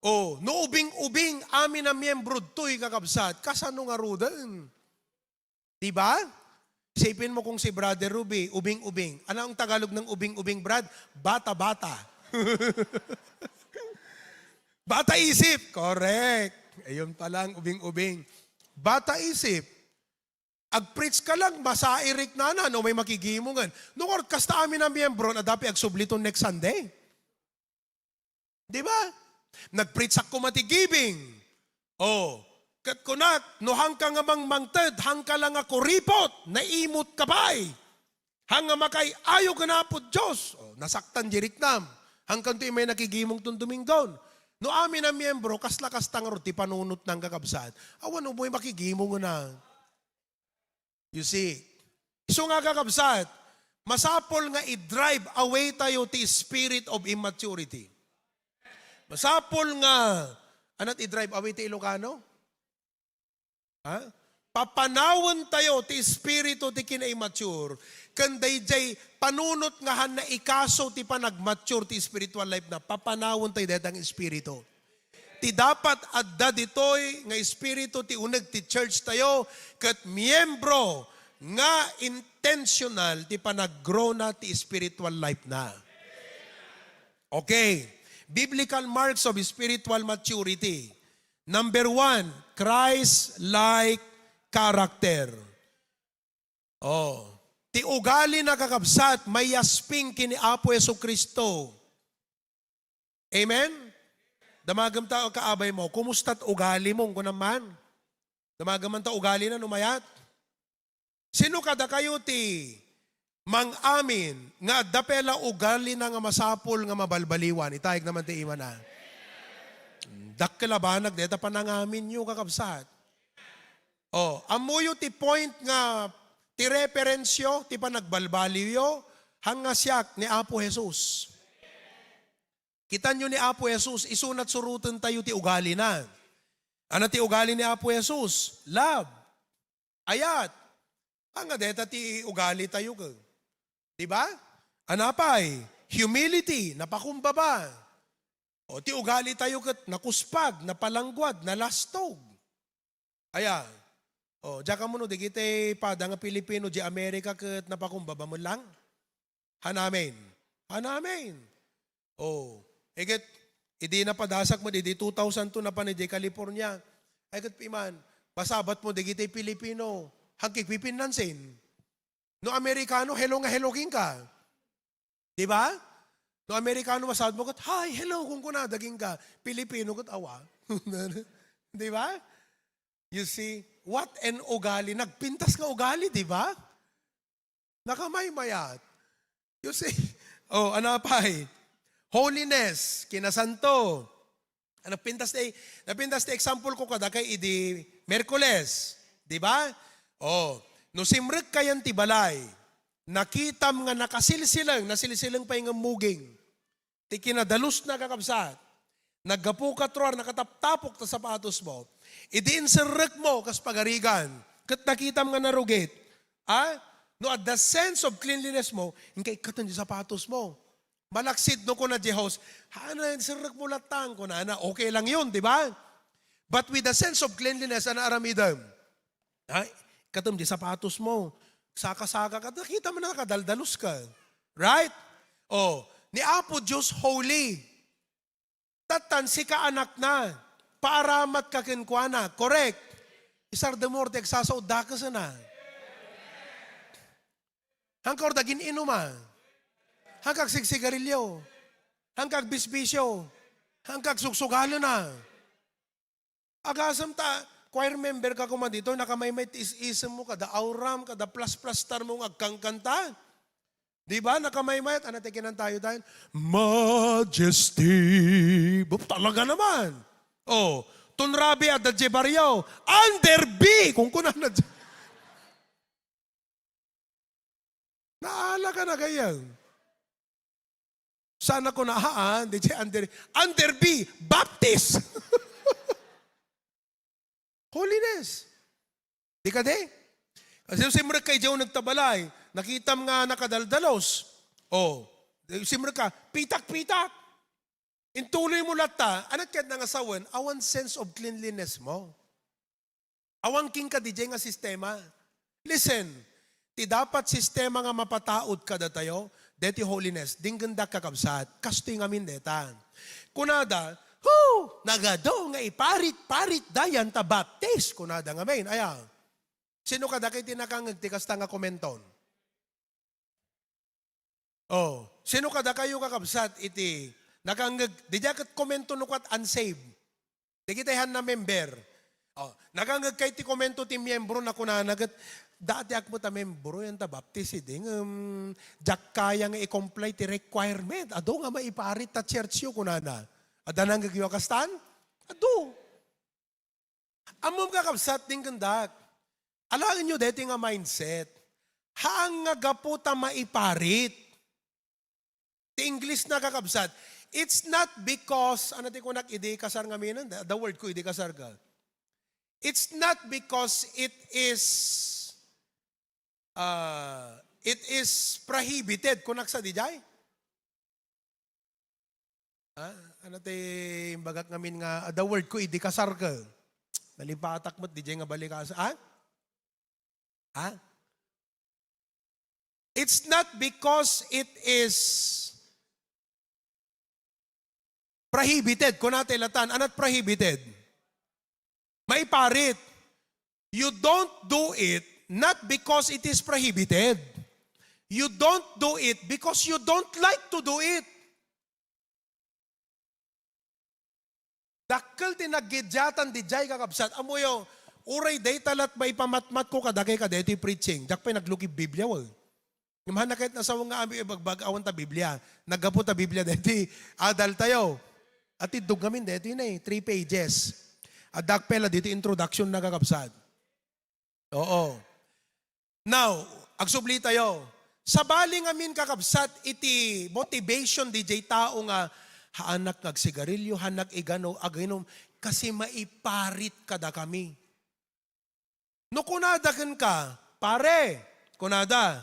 Speaker 3: Oh, no ubing-ubing amin na miyembro to'y kakabsat, kasano nga rudan? Diba? Isipin mo kung si Brother Ruby, ubing-ubing. Ano ang Tagalog ng ubing-ubing, Brad? Bata-bata. Bata isip. Correct. Ayun palang ubing-ubing. Bata isip. Ag-preach ka lang, masairik na no may makigimungan. Nung kasta amin ang miyembro, na dapat agsubliton next Sunday. Diba? Nag-preach ako matigibing. Oh, kat kunat, no hang ka nga mangted, hang ka lang ako ripot, naimot ka ba'y. Hang nga makay, ayaw ka na po Diyos. Oh, nasaktan jirik nam. Hang kanto may nakigimong tunduminggon. No amin ang miyembro, kasla-kastang roti panunot ng kakabsat. Awan mo may makigimong na. You see. So nga kakabsat, masapol nga i-drive away tayo ti spirit of immaturity. Masapol nga, anat i-drive away ti Ilocano? Ha? Papanawan tayo ti espiritu ti kina-immature. Kanday jay panunot nga han na ikaso ti panag-mature ti spiritual life na papanawan tayo detang espiritu. Ti dapat adda ditoy nga espiritu ti uneg ti church tayo ket miyembro nga intentional ti panag-grow na ti spiritual life na. Okay. Biblical marks of spiritual maturity. Number 1, Christ-like character. Oh, ti ugali na kakabsat, may yasping kini Apo Jesucristo. Amen? Damagam tao kaabay mo, kumusta't ugali mong kunaman? Damagam man ta ugali na numayat? Sino kada kayo ti mang-amin nga dapela ugali na nga masapol nga mabalbaliwan. Itayag naman ti iman na. Dakkilabanag deta panangamin nyo kakabsat. Oh, amuyo ti point nga ti referensyo ti panagbalbaliyo hanga siyak ni Apo Jesus. Kita nyo ni Apo Jesus, isunat surutan tayo ti ugali na. Ano ti ugali ni Apo Jesus? Love. Ayat. Hanga deta ti ugali tayo ka. Diba? Anapay, humility, napakumbaba. O ti ugali tayo kat nakuspag, napalangguad, nalastog. Ayan. O, diya ka mo no, di kita pada nga Pilipino, di Amerika kat napakumbaba mo lang. Hanamin. Hanamin. Oh, eget, idi na padasak mo, di 2002 na pa ni di California. Eget piman, basabat mo, di gitay Pilipino. Hangkik pipinansin. No Amerikano, hello nga hello king ka. Di ba? No Amerikano, masabat mo, hi, hello kung kuna, daging ka. Pilipino, kat awa. Di ba? You see, what an ugali. Nagpintas nga ugali, di ba? Nakamay-mayat. You see, oh, ano pa holiness, kinasanto. Napintas na example ko kada kay idi Merkules. Di ba? Oh, no simrek kayan tibalay. Nakitam nga nasilsilang pa yung muging. Ti kinadalus na kakabsat. Naggapu ka troar, nakataptapok ta sapatos mo. Idi inserrek mo kas pagarigan. Kat nakitam nga narugit. No, at the sense of cleanliness mo, hindi katan di sapatos mo. Malaksid no ko na Diyos, inserrek mo latang ko na, okay lang yun, di ba? But with the sense of cleanliness, aramidam, katam di sapatos mo. Saka-saka ka, nakita mo na nakadaldalos ka. Right? Oh, ni Apo Diyos holy. Tatan si kaanak na. Paaramat ka kinkwana. Correct. Isar de morte, agsasaod ka sana. Hangkor dagin inuma. Hangkag sigsigarilyo. Hangkag bisbisyo. Hangkag suksugalo na. Agasam ta, choir member ka kuma dito, nakamaymay is-ism mo, kada auram, kada plus-plus star mo agkangkanta. Di ba? Nakamaymay at anatikinan tayo dahil, Majesty. Talaga naman. Oh, tunrabi at dadje baryo. Under B. Kung kunan na naala ka na ganyan. Sana ko nahaan, DJ under B, Baptist. Holiness. Di ka de? Kasi simra kay Joe nagtabalay, nakitam nga nakadaldalos. Oh, simra ka, pitak-pitak. Intuloy mo lata, anat kaya nga asawan, awan sense of cleanliness mo. Awan king ka DJ nga sistema. Listen, ti dapat sistema nga mapataod kada tayo, deti holiness, dingganda kakabsat, kastoy nga min detan. Kunada, nagado nga iparit-parit dayan ta baptist, kunada nga main, ayaw. Sino kada kay tinakangag ti kasta nga komenton? Oh, sino kada kayo kakabsat iti, nakangag, di kat komento nukat unsaved. Di kitahan na member. Oh, nakangag kay ti komento ti miyembro na kunanagat, dati ak mo ta membro yan ta baptist ding jak kaya nga i-comply ti requirement ado nga maiparit ta church yo kunana adanang gagyo kastan ado amom kakabsat ding kandak alain nyo deti nga mindset haang nga gapo ta maiparit ti English na kakabsat it's not because ano ti kunak idi kasar nga minan the word ko idi kasar ka it's not because it is prohibited. Kunak sa dijay? Ano tayo bagak ngamin nga, the word ko, idi kasar ka. Nalipatak mo't dijay nga balikas. It's not because it is prohibited. Kunate latan, anat prohibited? Maiparit. You don't do it not because it is prohibited. You don't do it because you don't like to do it. Dakkel tinaggidyatan di jay kakabsat. Amo yung uray day talat may pamatmat ko kadagay ka dito preaching. Jak pa nagluki Biblia wal. Yung na kahit nasa nga ami ibagbag awan ta Biblia. Naggapo ta Biblia dito. Adal tayo. At iduggamin dito yun 3 pages. At dakpela dito introduction na kakabsat. Oo. Now, agsubli tayo. Sa baling amin kakabsat, iti motivation DJ tao nga, haanak nagsigarilyo, hanak igano, aginom, kasi maiparit kada kami. No kunadagan ka, pare, kunada,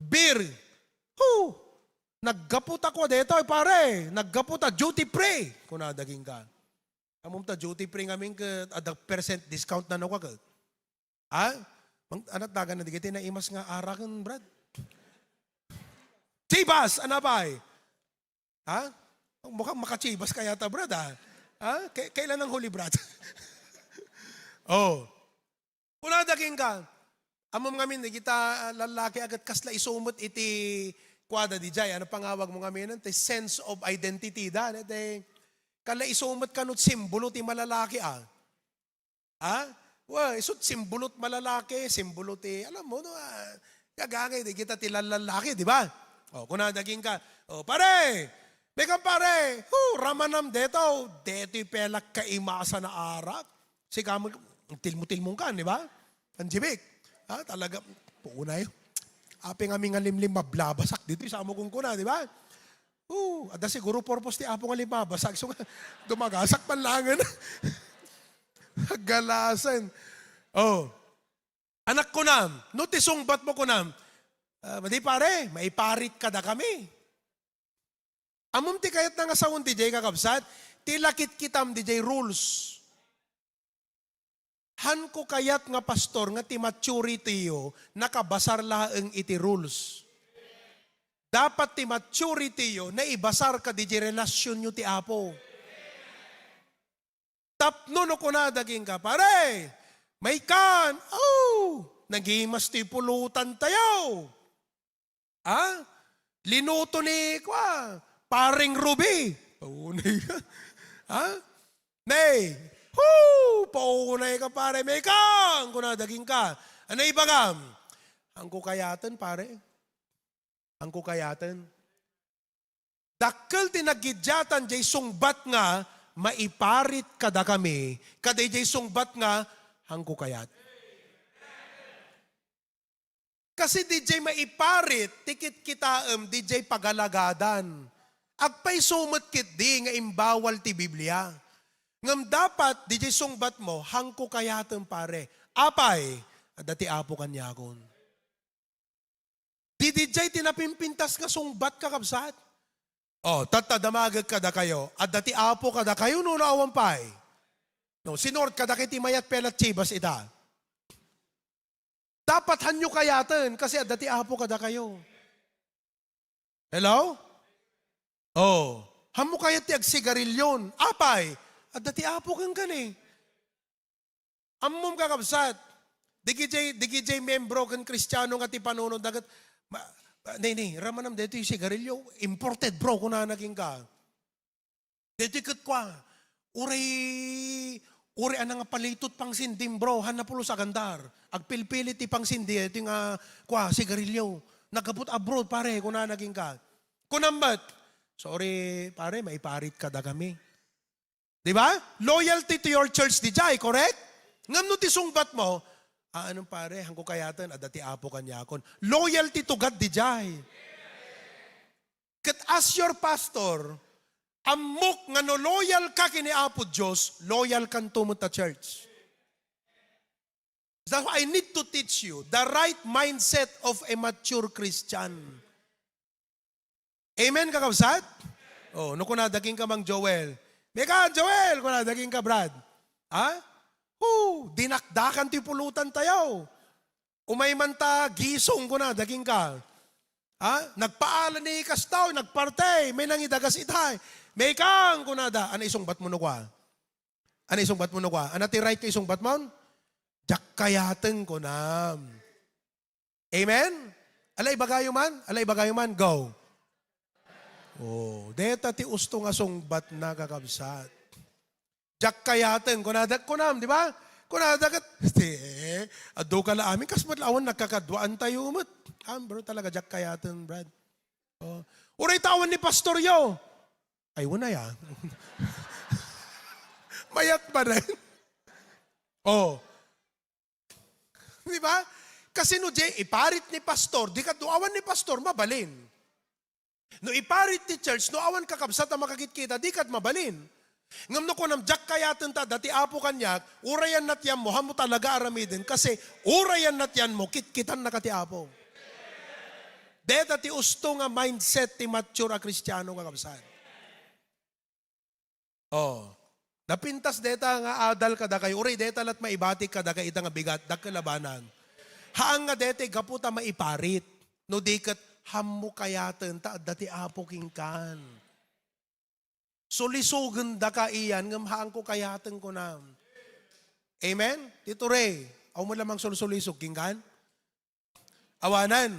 Speaker 3: beer, naggaputa ko dito, pare, naggaputa, duty free, kunadagin ka. Amom ta duty free ngamin ka, ada percent discount na no ka. Anat dagan na digiti na imas nga arakan, brad. Chibas, anapay. Ha? Mukhang makachibas kaya ta, brad, ha? Ha? Kailan ang huli, brad? Oh. Kuna daging ka. Amom ngamin, di kita lalaki agad kasla isumot iti kwada di jay. Ano pangawag mo ngamin? Iti sense of identity da. Iti kala isumot kanut simbolo ti malalaki, ah. Ha? Well, isut simbolo ti malalaki, simbolo ti, alam mo, no, kagangay, di kita ti lalaki, di ba? O, kuna daging ka. O, pare! Mekan pare! Ramanam deto. Deto pelak kaimasa na arak. Sikamag, tilmo-tilmong ka, di ba? Ang jibik. Ha, talaga, puunay. Api nga nga limlim mablabasak dito, isamo kong kuna, di ba? Ada siguro purpose ti apo nga limabasag. So, dumagasak panlangan. Galasan. Oh. Anak ko nam, no ti sungbat mo ko nam, di pare, maiparit ka da kami. Amom ti kayat na nga sawon ti jay kakabsat, ti lakit kitam di jay rules. Han ko kayat nga pastor nga ti maturity yo, nakabasar laeng iti rules. Dapat ti maturity yo, na ibasar ka di jay relasyon nyo ti apo. Tapno no ko na daging ka, pare, may kan, nagimas ti pulutan tayo. Ha? Linuto ni, paring Ruby. Paunay ka. Ha? Nay, paunay ka pare, may kan, kung nadaging ka. Ano ibagam? Ang kukayatan pare. Ang kukayatan. Dakkel tinagidyatan jay sungbat nga, maiparit kada kami, kada jay sungbat nga, ang kukayat. Kasi DJ maiparit, tikit kita DJ pagalagadan. Agpay sumot kit di nga imbawal ti Biblia. Ngam dapat DJ sungbat mo, hang kukayatan pare. Apay, dati apo kanyakon. Di DJ tinapimpintas nga sungbat kakabsat. Tatadamagag kada kayo, at dati apo kada kayo no naawampay. No, sinord kada kay timayat pelat chibas ita. Dapat hanyo kayatan kasi at dati apo kada kayo. Hello? Hamo kayat ti agsigarilyon. Apay, at dati apo kang gani. Ammom kakabsat, digijay membro kan Kristiyano nga ti panunod dagat, ramanam dito yung sigarilyo, imported bro, kung na naging ka. Dito ikot kwa, uri anang palitot pang sindim bro, hanapulo sa gandar. Agpilpilit ti pang sindi, ito yung sigarilyo. Nagkabot abroad pare, kung na naging ka. Kunambat, sorry pare, maiparit ka da kami. Di ba? Loyalty to your church di jay, correct? Ngam no ti sungbat mo, anong pare, hangko kayatan, adati apo kanyakon. Loyalty to God di jay. Kat as your pastor, amok nga no loyal ka kini Apo Diyos, loyal kan tumot ta church. That's why I need to teach you the right mindset of a mature Christian. Amen, kakabsat? No kunadaging ka mang Joel. Meka, Joel, kunadaging ka, Brad. Ha? Dinakdakan ti pulutan tayo. Umay man ta, gisong kunadaging ka. Ha? Nagpaalan ni kastaw, nagpartay, may nangidagas itay. May kang kunada, ano isungbat mo no kwa? Ano isungbat mo no kwa? Ano ti right ka isungbat mo? Jakkayaten ko na. Amen? Alay bagayo man? Alay bagayo man? Go. Deta ti usto nga sungbat na kakabsat. Jakkayaten ko na. Kunam, di ba? Kunada kat, ado ka la amin, kasmat lawan nagkakadwaan tayo umat. Bro, talaga jakkayaten, Brad. Uray tawan ni Pastor Yo. Ay, wala ya. Mayat pa rin. Di ba? Kasi no, Jay, iparit ni Pastor, di ka duawan ni Pastor, mabalin. No, iparit ni church, no, awan kakabsat ang makakit-kita, di ka't mabalin. Ngam no ko nam jak kayatan ta, dati apo kanyak, urayan natyan mo, hamo talaga aramidin, kasi urayan natyan mo, kitkitan na kati apo. Deta ti usto nga mindset ti mature a Kristiyano kakabsat. Napintas deta nga adal kada kayo, uray deta lat maibatik kada kayo nga bigat, dak kalabanan. Haang nga deta gaputa maiparit, no dikat Hammo kayaten ta dati apo kingkan. Sulisugan da ka iyan, ngamhaan ko kayaten ko na. Amen? Tito Ray, aw mo lamang sulsulisog kingkan? Awanan.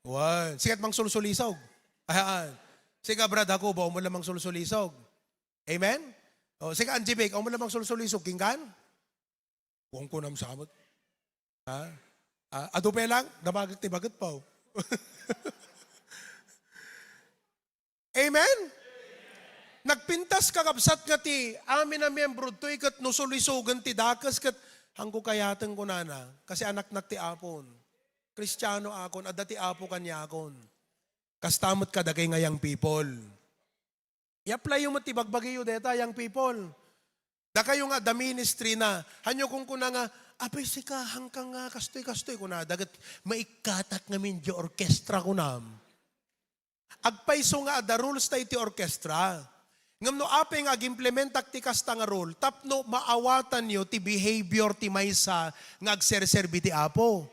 Speaker 3: Wan. Sikat mang sulsulisog. Ayan. Sika brad ako, ba mo lamang sulsulisog. Amen? O, sika Anjibik, aw mo lamang sulsulisog kingkan? Huwag ko nam samot. Ha? Adupe lang, nabagat tibagat pa. Amen? Nagpintas kakabsat nga ti amin na miyembro to ikat nusulisugan ti dakas kat hangko kayatan ko nana kasi anak ti apon. Kristiyano akon at dati apo kanya akon. Kastamot ka dagay nga young people. I-apply yung matibagbagayo deta young people. Da kayo nga the ministry na hanyo kung kuna nga apay sika hangkang nga kastoy kuna dagat maikatak ngamin di orkestra kunam. Agpaiso nga the rules tayo ti orkestra. Ngam no apay nga ag-implementak ti kasta nga rule, tapno maawatan nyo ti behavior ti maysa nga agserserbi ti apo.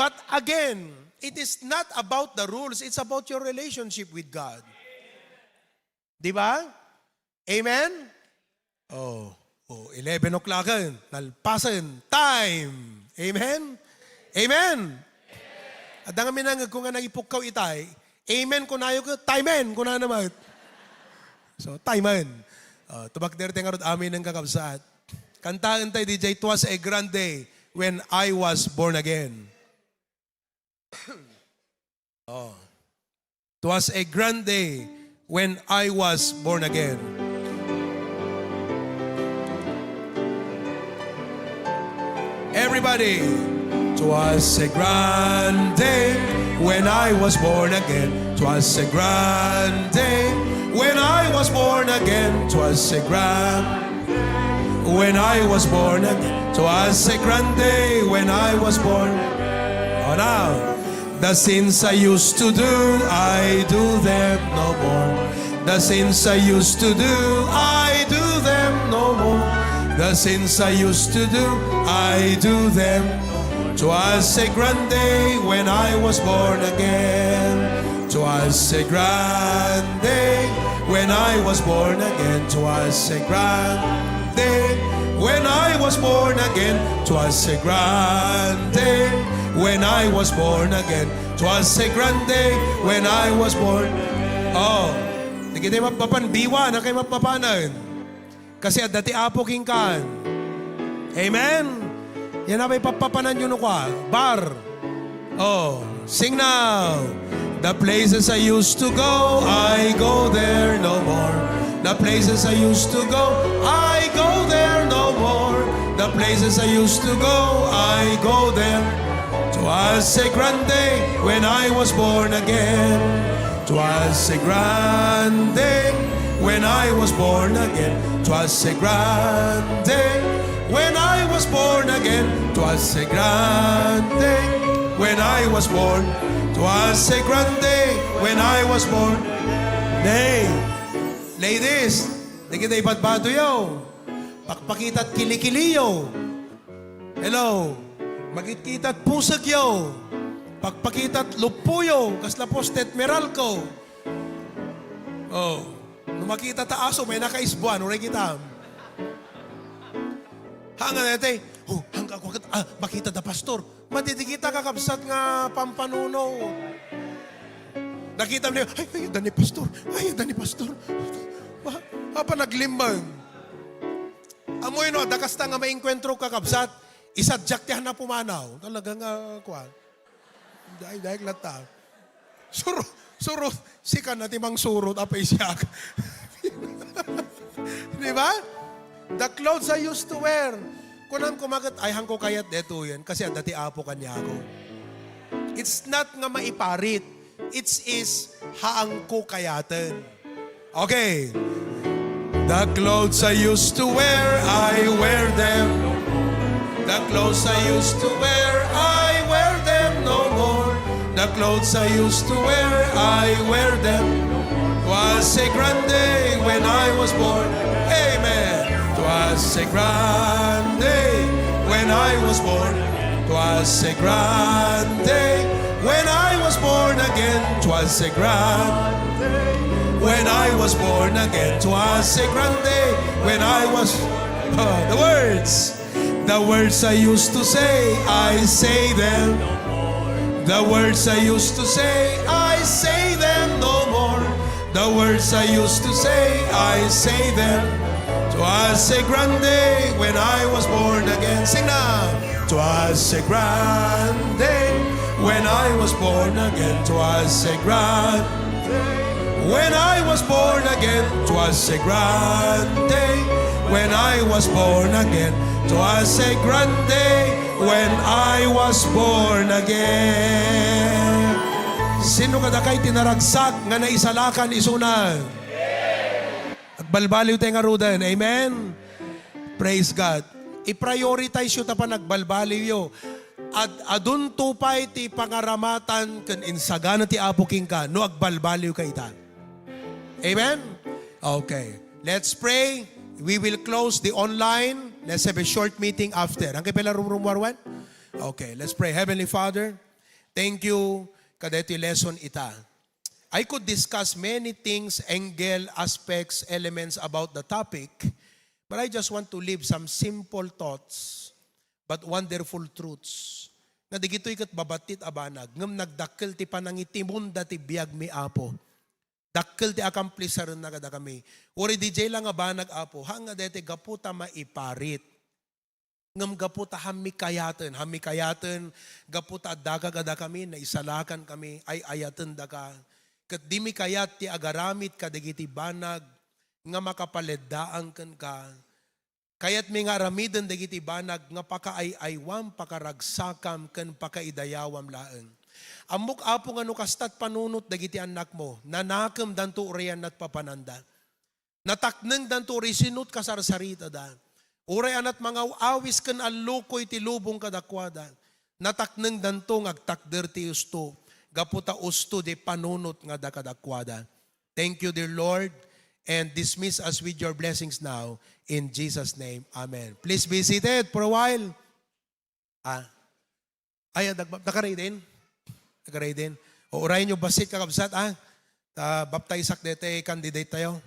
Speaker 3: But again, it is not about the rules, it's about your relationship with God. Di ba? Amen? Oh, 11 o'clock nalpasan, time. Amen? Amen? At nga minangag kung nga nagipukaw itay, amen ko na yun, timen ko na naman. So, timen. Tubak der nga rod amin ng kakabsat. Kantaan tayo, DJ, it was a grand day when I was born again. It was a grand day when I was born again. Everybody, it was a grand day when I was born again. It was a grand day when I was born again. It was a grand when I was born again. It was a grand day when I was born. Oh, now, the sins I used to do, I do them no more. The sins I used to do, I do them no more. The sins I used to do, I do them. 'Twas a grand day when I was born again. 'Twas a grand day when I was born again. 'Twas a grand day when I was born again. 'Twas a grand day when I was born again. 'Twas a grand day when I was born. Oh, di kita mapapanbiwa na kayo mapapanan. Kasi at dati apo kingkan. Amen? Yan na ba'y papapanan yun kwa? Bar. Oh, sing now. The places I used to go, I go there no more. The places I used to go, I go there no more. The places I used to go, I go there. 'Twas a grand day when I was born again. 'Twas a grand day when I was born again. 'Twas a grand day when I was born again. 'Twas a grand day when I was born. 'Twas a grand day when I was born. Nay, ladies, di kita ipatbato yo. Pakpakitat kilikiliyo. Hello, magitkitat pusag yo. Pakpakitat lupuyo. Kasla postet meralko. Oh, numakita ta aso, may nakaisbuan, uray kita. Hanga nete, hangga ko makita da pastor. Matidikita kakabsat nga pampanuno. Nakita mo niya, ay, dani pastor. Ay, dani pastor. Apa naglimbang. Amoy no, dakasta nga maingkwentro kakabsat, isadjaktihan na pumanaw. Talaga nga, kuwan. Dahil lata. Surot. Sikan na timang surot, apay siya. Di ba? The clothes I used to wear. Kunang kumagat, ay hangko kayat deto yan. Kasi dati apo kanya ako. It's not nga maiparit. It is haangko kayatan. Okay. The clothes I used to wear, I wear them. The clothes I used to wear, I wear them no more. The clothes I used to wear, I wear them. 'Twas a grand day when I was born. Amen. 'Twas a grand day when I was born. 'Twas a grand day When I was born again, 'twas a grand. When I was born again, 'twas a grand day. When I was the words I used to say, I say them. The words I used to say, I say them no more. The words I used to say, I say them. 'Twas a grand day when I was born again. Sing now. 'Twas a grand day when I was born again. 'Twas a grand day when I was born again. 'Twas a grand day when I was born again. 'Twas a grand day when I was born again. Sino kada kay tinaragsak nga naisalakan isunan? Agbalbaliw tayo nga rudan. Amen? Praise God. I-prioritize yun pa nagbalbaliw yo. Adun tupay ti pangaramatan kan insagana ti Apo King ka no agbalbaliw ka ita. Amen? Okay. Let's pray. We will close the online. Let's have a short meeting after. Ang kipela room 1? Okay, let's pray. Heavenly Father, thank you kadeti lesson ita. I could discuss many things, angle, aspects, elements about the topic, but I just want to leave some simple thoughts but wonderful truths. Nga digito ikat babatit abanag, ngam nagdakkel ti panangitimon dati biyag mi Apo. Dakkel ti accomplisaron na kada kami. Uri DJ lang nga banag Apo, hanga dete gaputa maiparit. Ngam gaputa hamikayaten, gaputa daga kada kami, na isalakan kami, ay ayaten daga. Kat di mi kayat ti agaramit kadigiti banag, nga makapaledaan kan ka. Kayat mi nga ramiden dagiti banag, nga pakaay-aywam, pakaragsakam, kan pakaidayawam laeng. Amok Apo nga no kastat panunot dagiti anak mo, nanakam danto uriyan at papananda. Natakneng danto risinut kasarsarita da. Uray anat mga awis kan alukoy ti lubong kadakwada. Natakneng dantong agtakder ti usto. Gaputa usto di panunot nga da kadakwada. Thank you, dear Lord. And dismiss us with your blessings now. In Jesus' name, Amen. Please be seated for a while. Nakaray din? Nakaray din? O urayin nyo basit kakabsat, baptizak dete candidate tayo.